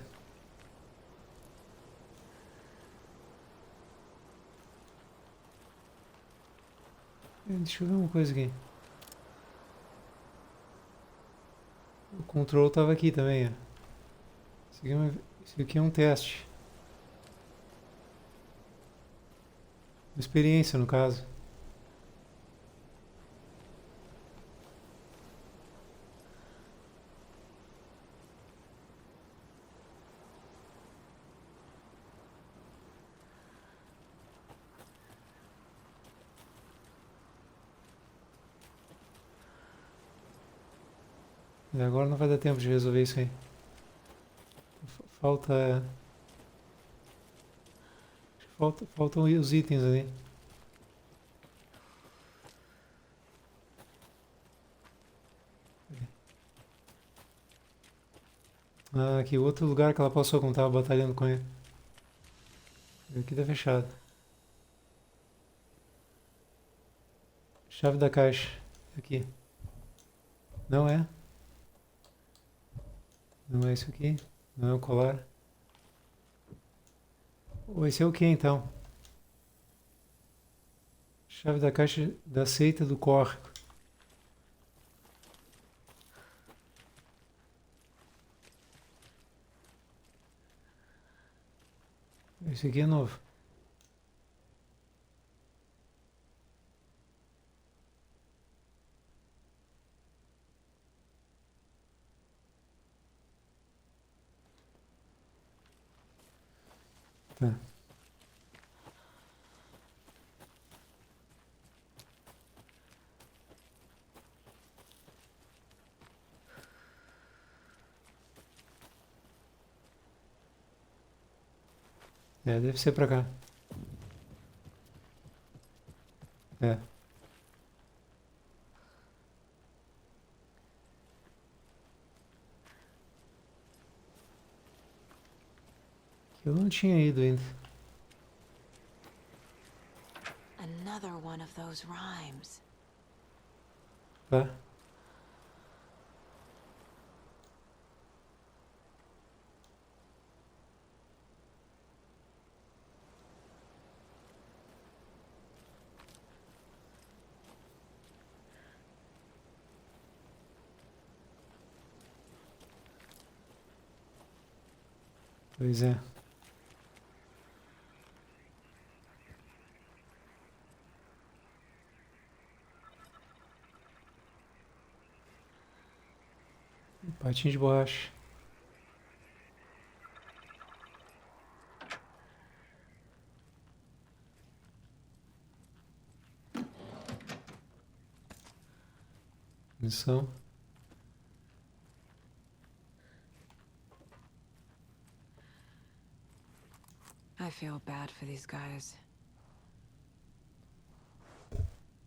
Deixa eu ver uma coisa aqui. O control estava aqui também, ó. Isso aqui é um teste. Uma experiência, no caso. E agora não vai dar tempo de resolver isso aí. Faltam os itens ali. Ah, aqui outro lugar que ela passou quando estava batalhando com ele. Aqui tá fechado. Chave da caixa. Aqui. Não é? Não é isso aqui? Não é o colar? Ou esse é o que então? Chave da caixa da seita do córrego. Esse aqui é novo. Tá. É, deve ser pra cá. É. Eu não tinha ido ainda. Another one of those rhymes. Tá. Pois é. Patinho de borracha. Missão. I feel bad for these guys.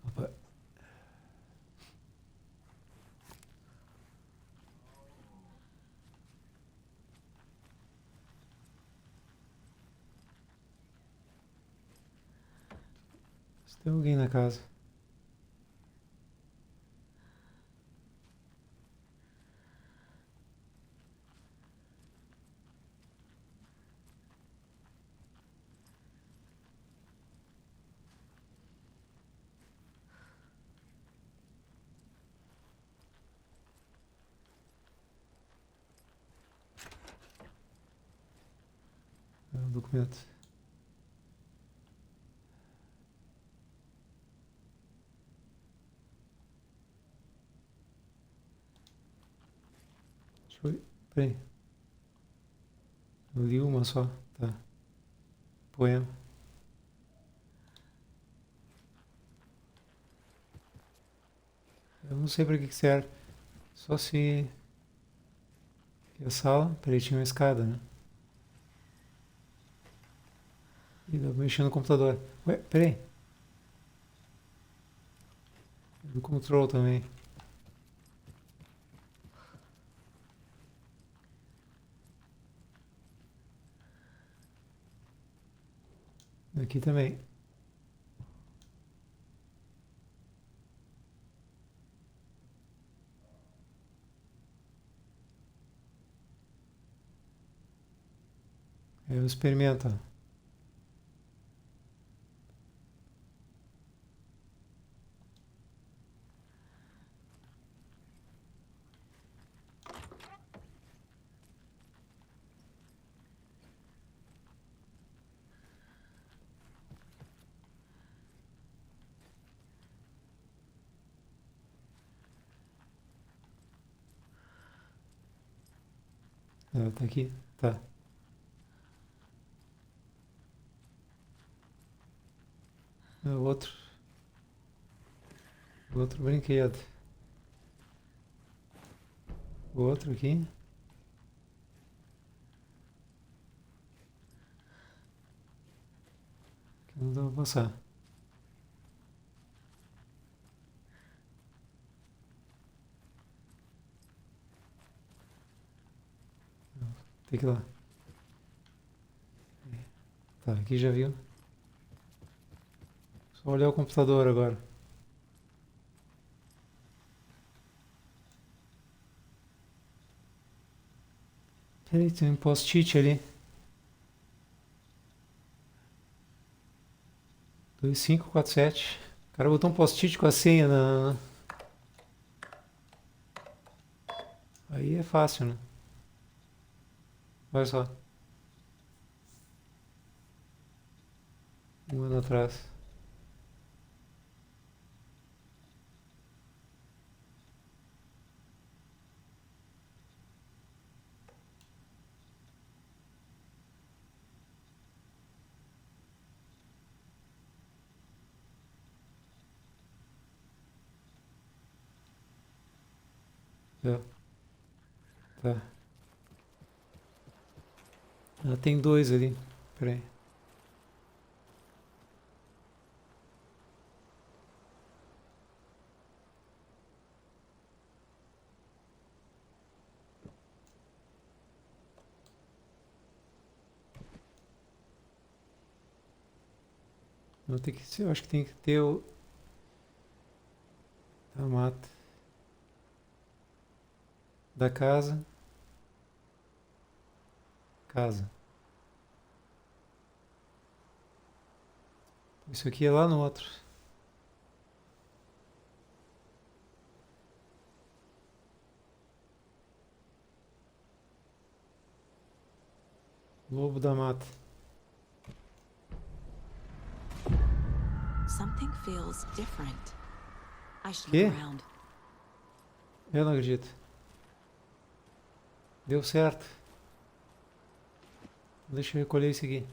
Opa. Se tem alguém na casa. É um documento. Deixa eu ver. Peraí. Eu li uma só. Tá. Poema. Eu não sei pra que serve. Só se... a sala, peraí, tinha uma escada, né? E dá pra mexer no computador. Ué, peraí. Do control também. Aqui também. Eu experimento. Ela tá aqui? Tá. É o outro brinquedo. O outro aqui. Que não dá pra passar. Tem que ir lá. Tá, aqui já viu. Só olhar o computador agora. Peraí, tem um post-it ali. 2547. O cara botou um post-it com a senha na... Aí é fácil, né? Olha só. Um ano atrás. Tá. Ah, tem dois ali. Peraí. Não tem que ser, eu acho que tem que ter o da mata da casa. Isso aqui é lá no outro. Lobo da mata. Something feels different. I should Quê? look around. Eu não acredito. Deu certo. Deixa eu recolher isso aqui.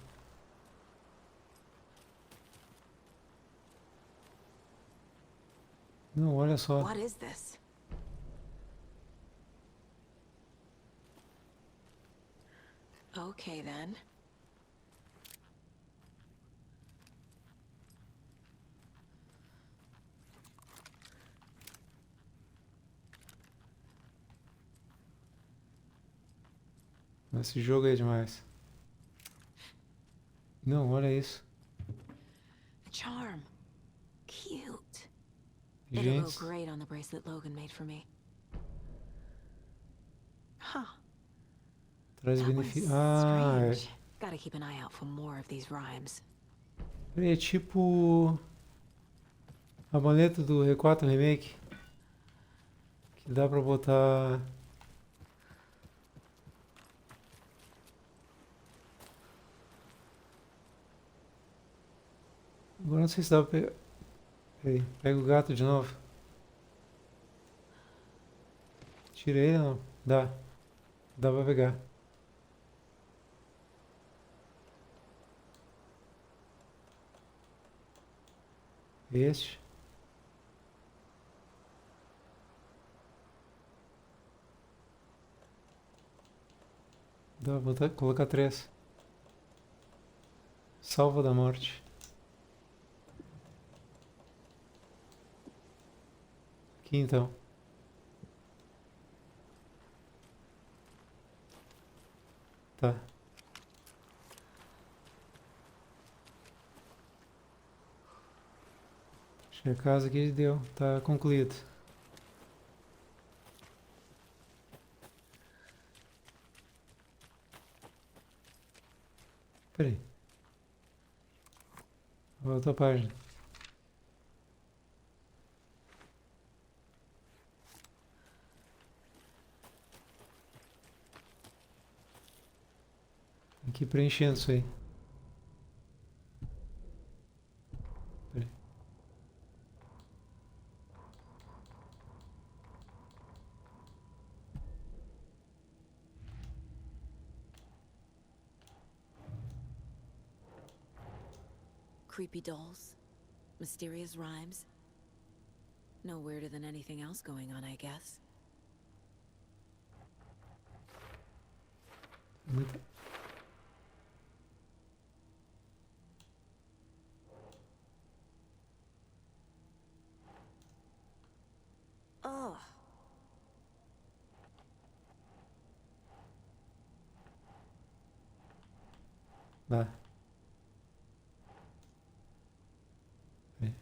Não, olha só. What is this? Okay then. Esse jogo é demais. Não, olha isso. Charm. Cute. It'll Gente. go great on the bracelet Logan made for me. Huh. Traz That was benefício. Ah, é. strange. Gotta keep an eye out for more of these rhymes. É tipo a maleta do R4 Remake. Que dá pra botar... Agora não sei se dá pra pegar... Peraí, pega o gato de novo. Tira ele ou não? Dá. Dá pra pegar. Este. Dá pra botar, colocar 3. Salva da morte. Aqui então. Tá. Acho que a casa aqui deu. Tá concluído. Peraí. Volta a página. Tem que ir preenchendo isso aí. Peraí. Creepy dolls, mysterious rhymes. No weirder than anything else going on, I guess. Muita... Oh. Dá. Peraí.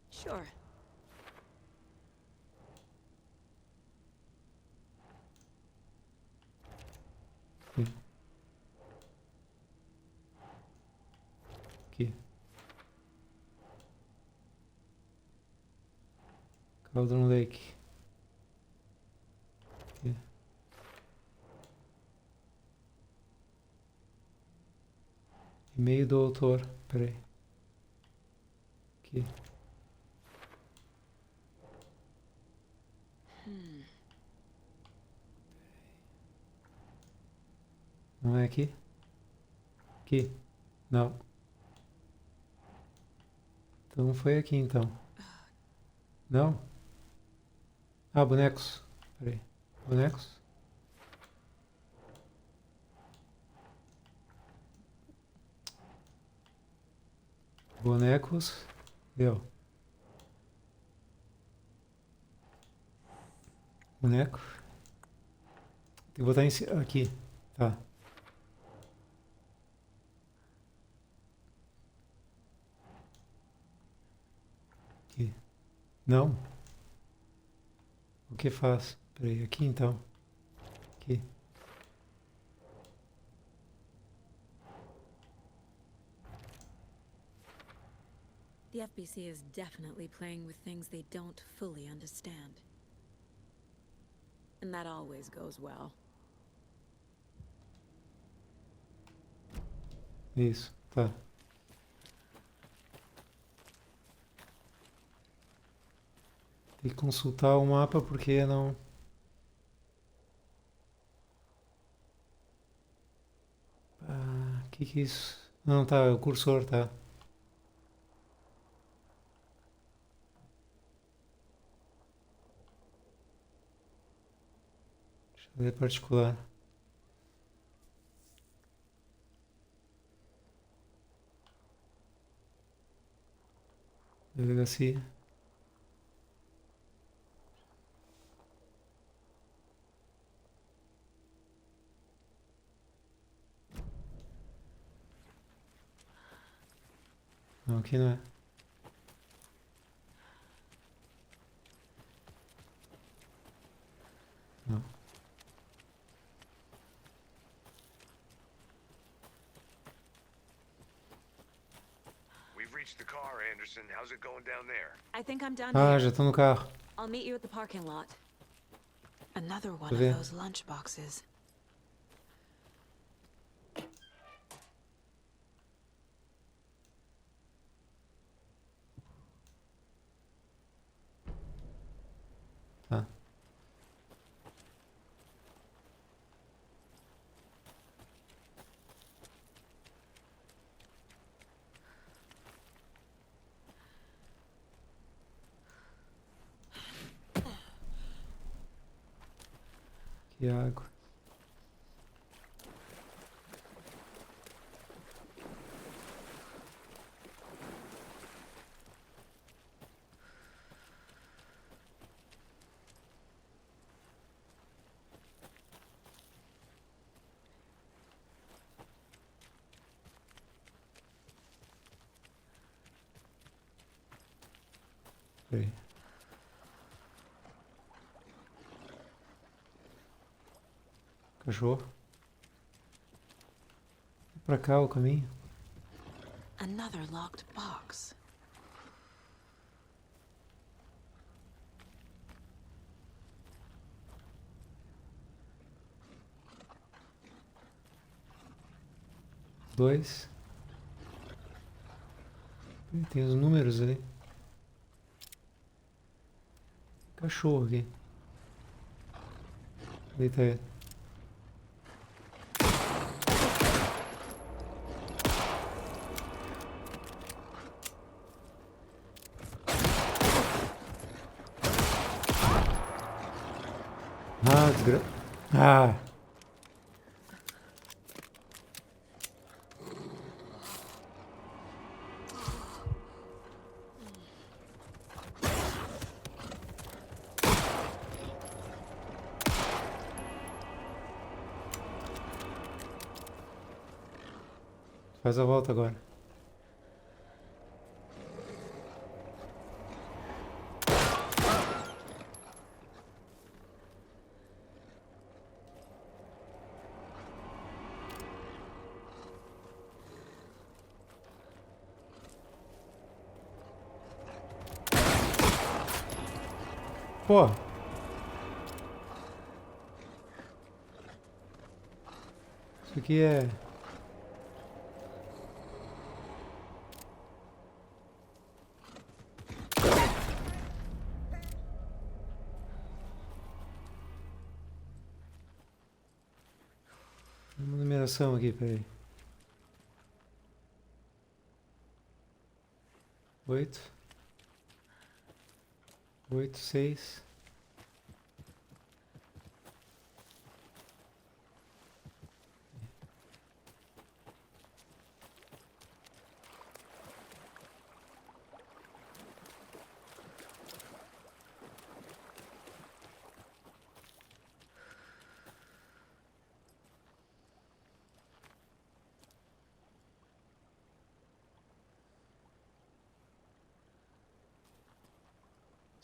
Sure. Aqui. Aqui. Cauldron Lake. Aqui. E-mail do autor. Peraí. Aqui. Não é aqui? Aqui? Não. Então foi aqui então. Não? Ah, bonecos. Peraí. Bonecos? Bonecos. Deu. Boneco. Tem que botar em cima. Aqui. Tá. Aqui. Não. O que faz? Peraí, aqui então. Aqui. The FBC is definitely playing with things they don't fully understand. And that always goes well. Isso, tá. Tem que consultar o mapa porque não... Ah, que é isso? Não, tá, é o cursor, tá. Deixa eu ver particular. Delegacia. Não, aqui não é. Não. We've reached the car, Anderson. How's it going down there? I think I'm done Ah, here. já tô no carro. I'll meet you at the parking lot. Another one Tô of vendo. those lunch boxes. Tá. Que água. Peraí. Cachorro. Pra cá o caminho. Another locked box. Dois. Tem os números ali. Cachorro aqui. Deita ele. Ah, desgra... Ah! Faz a volta agora. Pô. Isso aqui é... uma numeração aqui, peraí. 8. 8, 6.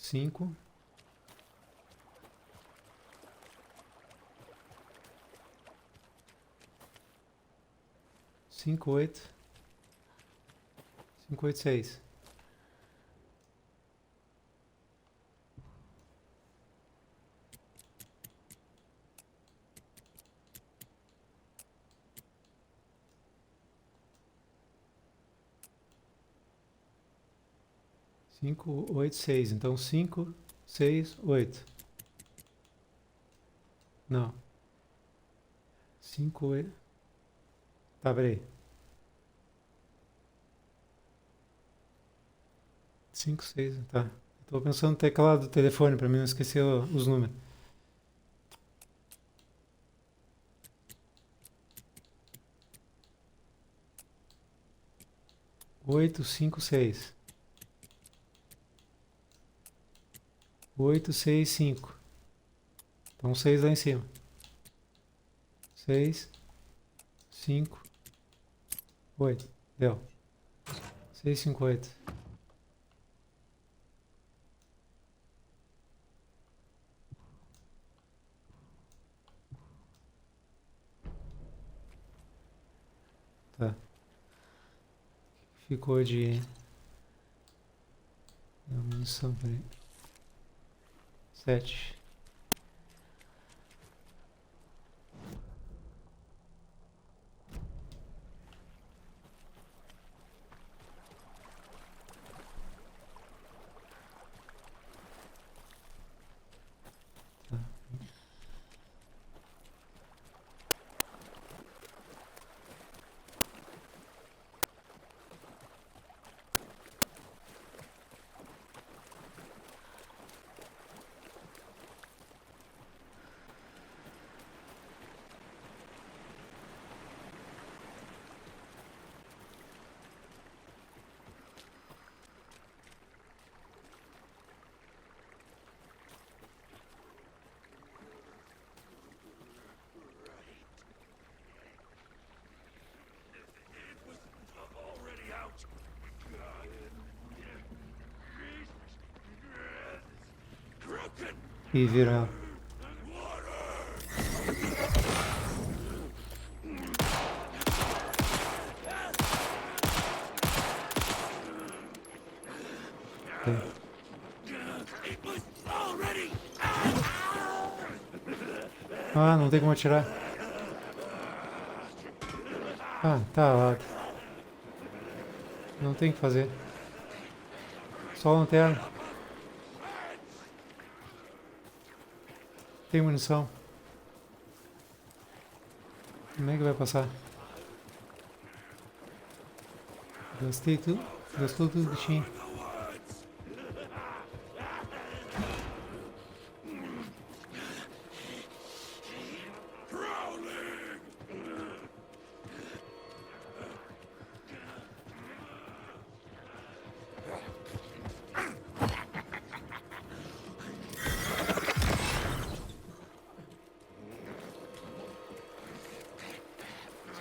Cinco. 5, 8. 5, 8, 6. Cinco, 8, 6. Então 5, 6, 8. Não. 5, 8. Tá, peraí. 5, 6, tá. Tô pensando no teclado do telefone pra mim não esquecer os números. 8, 5, 6. 8, 6, 5. Então 6 lá em cima. 6, 5, 8. Deu. 6, 5, 8. Tá. Ficou de... munição, peraí. 7. E viram ela. Ah, não tem como atirar. Ah, tá lá. Não tem o que fazer. Só lanterna. Tem munição. Como é que vai passar? Gastei tudo. Gastou tudo que tinha.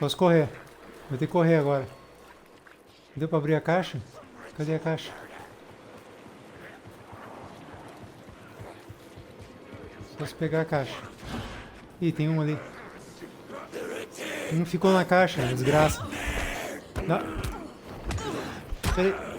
Só se correr. Vai ter que correr agora. Deu pra abrir a caixa? Cadê a caixa? Só se pegar a caixa. Ih, tem um ali. Um ficou na caixa, desgraça. Não. Peraí.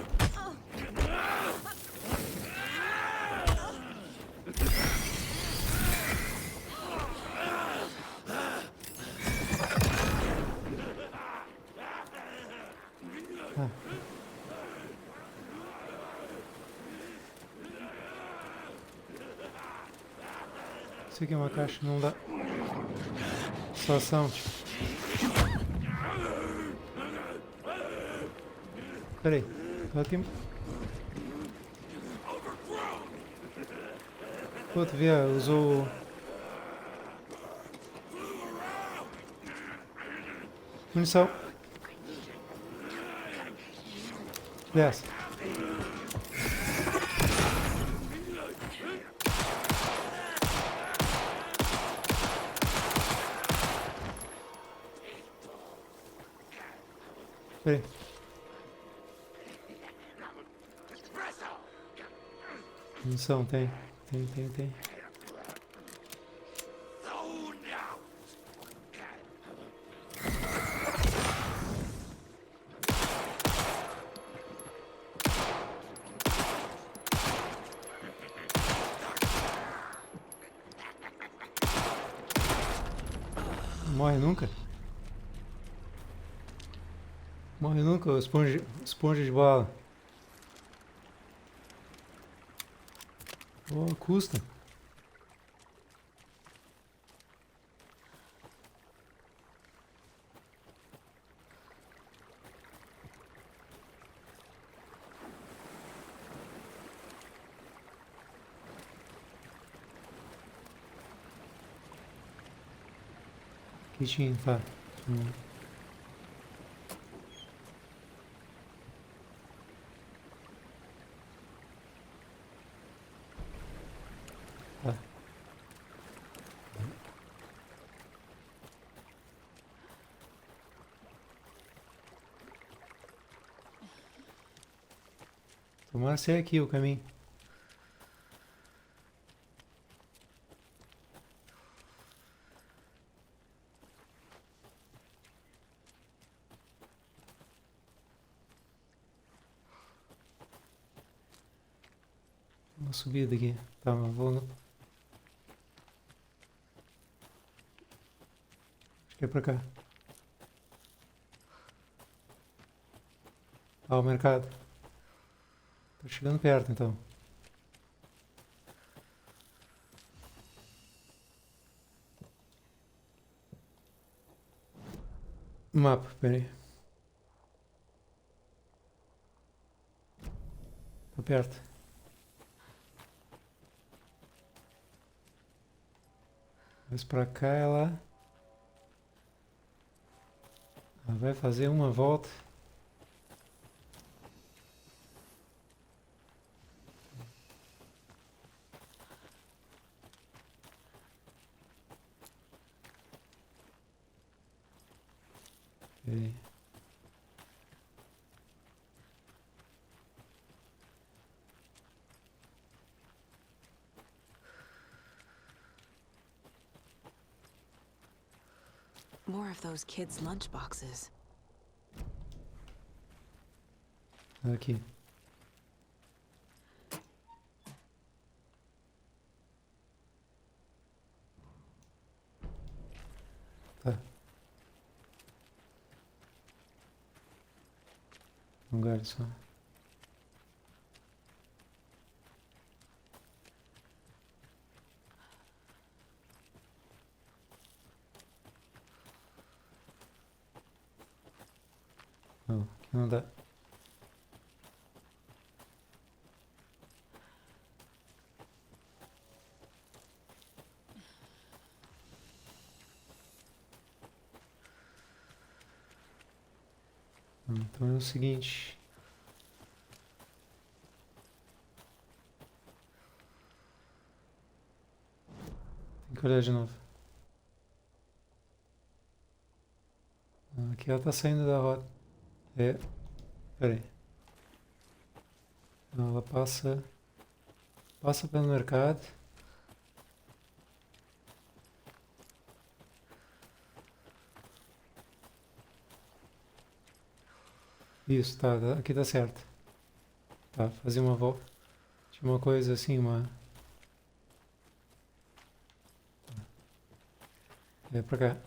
Isso aqui é uma caixa, não dá. Situação. Pera aí. Ela tem... Pô, tu vê, usou... Munição. Desce. Peraí. Munição, tem. Tem. Morre nunca? Morre nunca, esponja de bala. Oh, custa. Que tinha, tá. Tá. Tomara ser aqui o caminho. Uma subida aqui. Tá, mas vou... Acho que é pra cá. Ah, o mercado. Tô chegando perto, então. Mapa, peraí. Tá perto. Mas pra cá ela vai fazer uma volta. Okay. More of those kids' lunchboxes. Aqui. Tá. Um lugar só. Não, aqui não dá. Então é o seguinte. Tem que olhar de novo. Aqui ela tá saindo da rota. Pera aí. Ela passa pelo mercado. Isso, tá, aqui tá certo. Tá, fazer uma volta. Tinha uma coisa assim, É pra cá.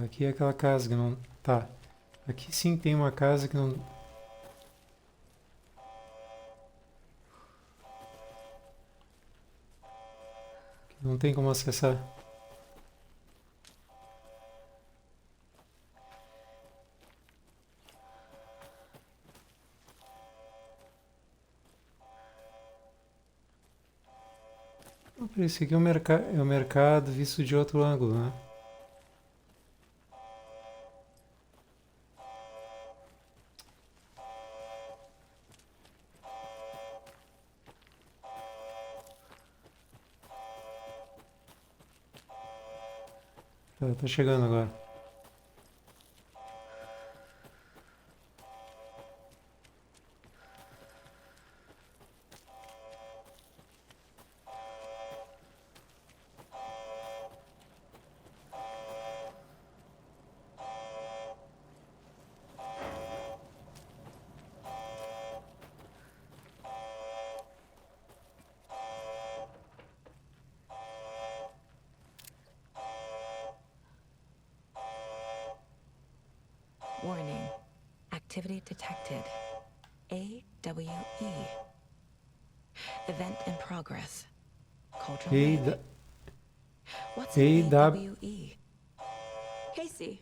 Aqui é aquela casa que não... Tá. Aqui sim tem uma casa que não... Que não tem como acessar. Esse aqui é o mercado visto de outro ângulo, né? Tá chegando agora. Warning. Activity detected. AWE. Event in progress. Cultural. What's AWE? Casey,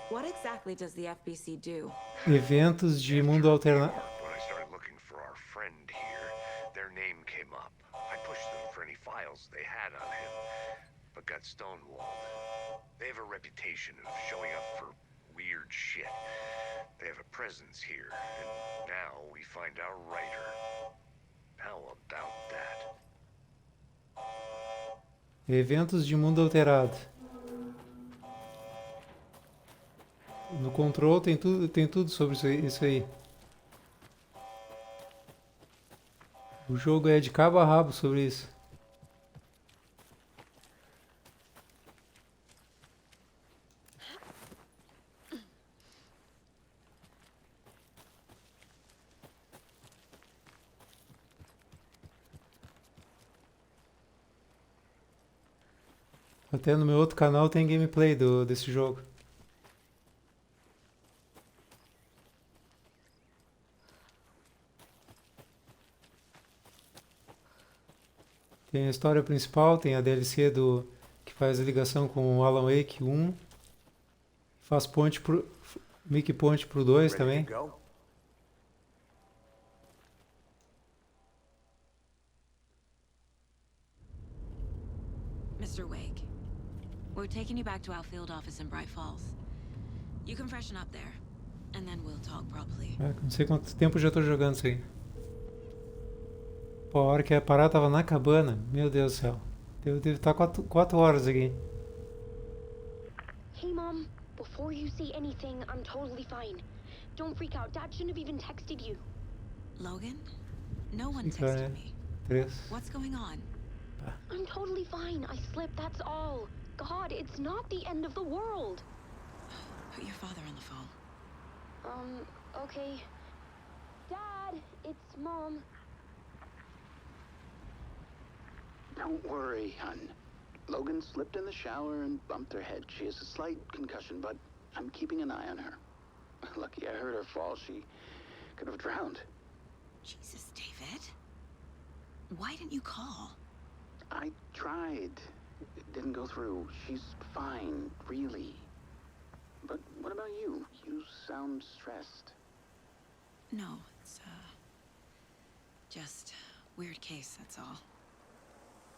what exactly does the FBC do? Eventos de mundo alternativo. When I started looking for our friend here, their name came up. I pushed them for any files they had on him, but got stonewalled. They have a reputation of showing up for weird shit. They have a presence here, and now we find our writer. How about that? Eventos de mundo alterado. No control tem tudo sobre isso aí. O jogo é de cabo a rabo sobre isso. Até no meu outro canal tem gameplay desse jogo. Tem a história principal, tem a DLC que faz a ligação com o Alan Wake 1. Faz ponte Mickey Point pro 2 Ready também. to go? Mr. Wake, we're taking you back to our field office in Bright Falls. You can freshen up there, and then we'll talk properly. Não sei quanto tempo já tô jogando isso aí. Pô, a hora que a parada tava na cabana, meu Deus do céu. Deve estar 4 horas aqui. Hey, Mom. Before you say anything, I'm totally fine. Don't freak out. Dad shouldn't have even texted you. Logan? No one Fica, né? texted me. 3. What's going on? I'm totally fine. I slipped, that's all. God, it's not the end of the world. Put your father on the phone. Okay. Dad, it's Mom. Don't worry, hun. Logan slipped in the shower and bumped her head. She has a slight concussion, but I'm keeping an eye on her. Lucky I heard her fall. She could have drowned. Jesus, David. Why didn't you call? I tried. It didn't go through. She's fine, really. But what about you? You sound stressed. No, it's, just weird case, that's all.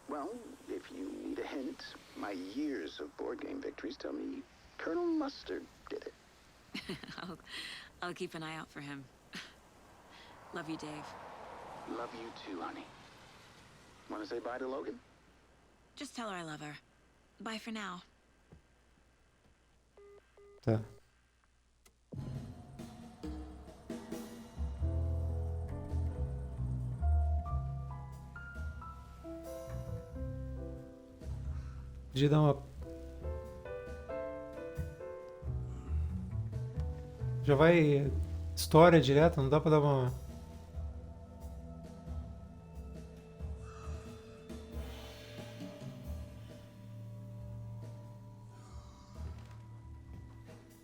Well, if you need a hint, my years of board game victories tell me Colonel Mustard did it. I'll keep an eye out for him. Love you, Dave. Love you too, honey. Want to say bye to Logan? Just tell her I love her. Bye for now. Tá. Podia dar uma... Já vai história direto, não dá pra dar uma...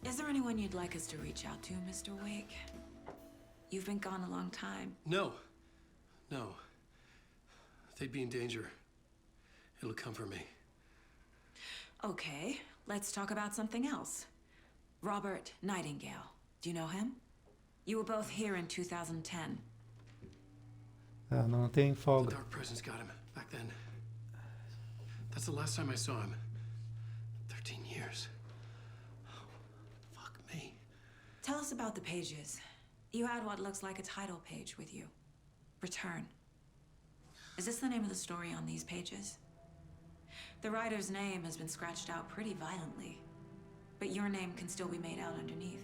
Is there anyone you'd like us to reach out to, Mr. Wake? You've been gone a long time. No. No. They'd be in danger. It'll come for me. Okay, let's talk about something else. Robert Nightingale. Do you know him? You were both here in 2010. Ah, não tem The folga. Dark Presence got him back then. That's the last time I saw him. 13 years. Fuck me. Tell us about the pages. You had what looks like a title page with you. Return. Is this the name of the story on these pages? The writer's name has been scratched out pretty violently, but your name can still be made out underneath.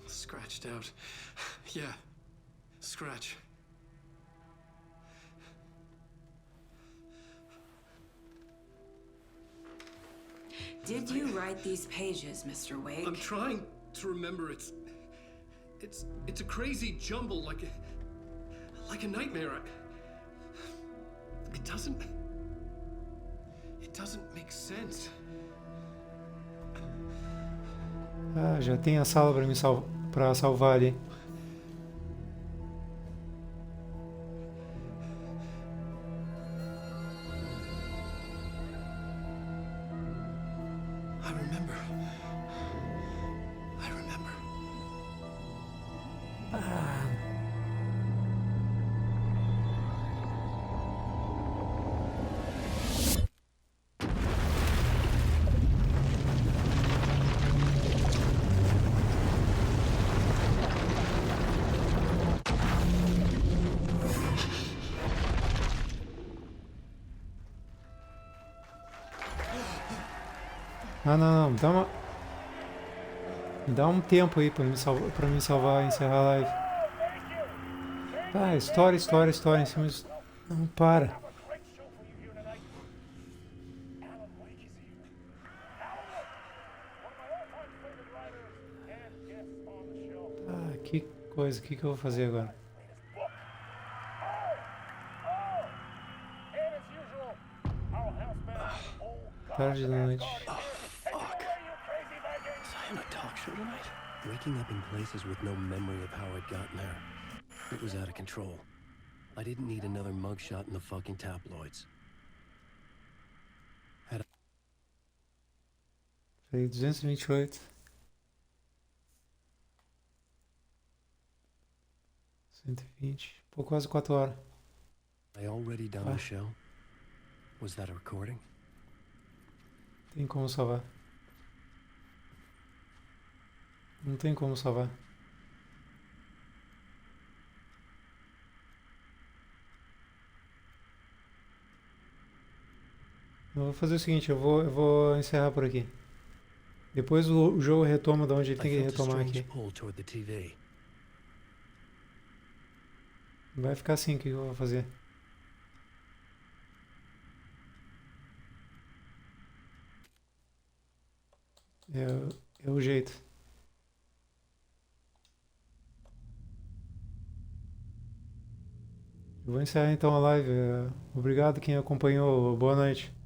Scratched out. Yeah. Scratch. Did you write these pages, Mr. Wake? I'm trying to remember. It's a crazy jumble, like a nightmare. It doesn't make sense. Ah, já tem a sala pra salvar ali. I remember. Ah, não, me dá um tempo aí pra me salvar e encerrar a live. Ah, história em cima disso. Não, para. Ah, que coisa, o que eu vou fazer agora? Tarde da noite. Waking up in places with no memory of how I'd gotten there. It was out of control. I didn't need another mugshot in the fucking tabloids. Foi 228. 120. Pô, quase 4 horas. I already done the show. Was that a recording? Tem como salvar. Não tem como salvar. Eu vou fazer o seguinte, eu vou encerrar por aqui. Depois o jogo retoma de onde ele tem que retomar aqui. Vai ficar assim, o que eu vou fazer? É o jeito. Eu vou encerrar então a live. Obrigado quem acompanhou. Boa noite.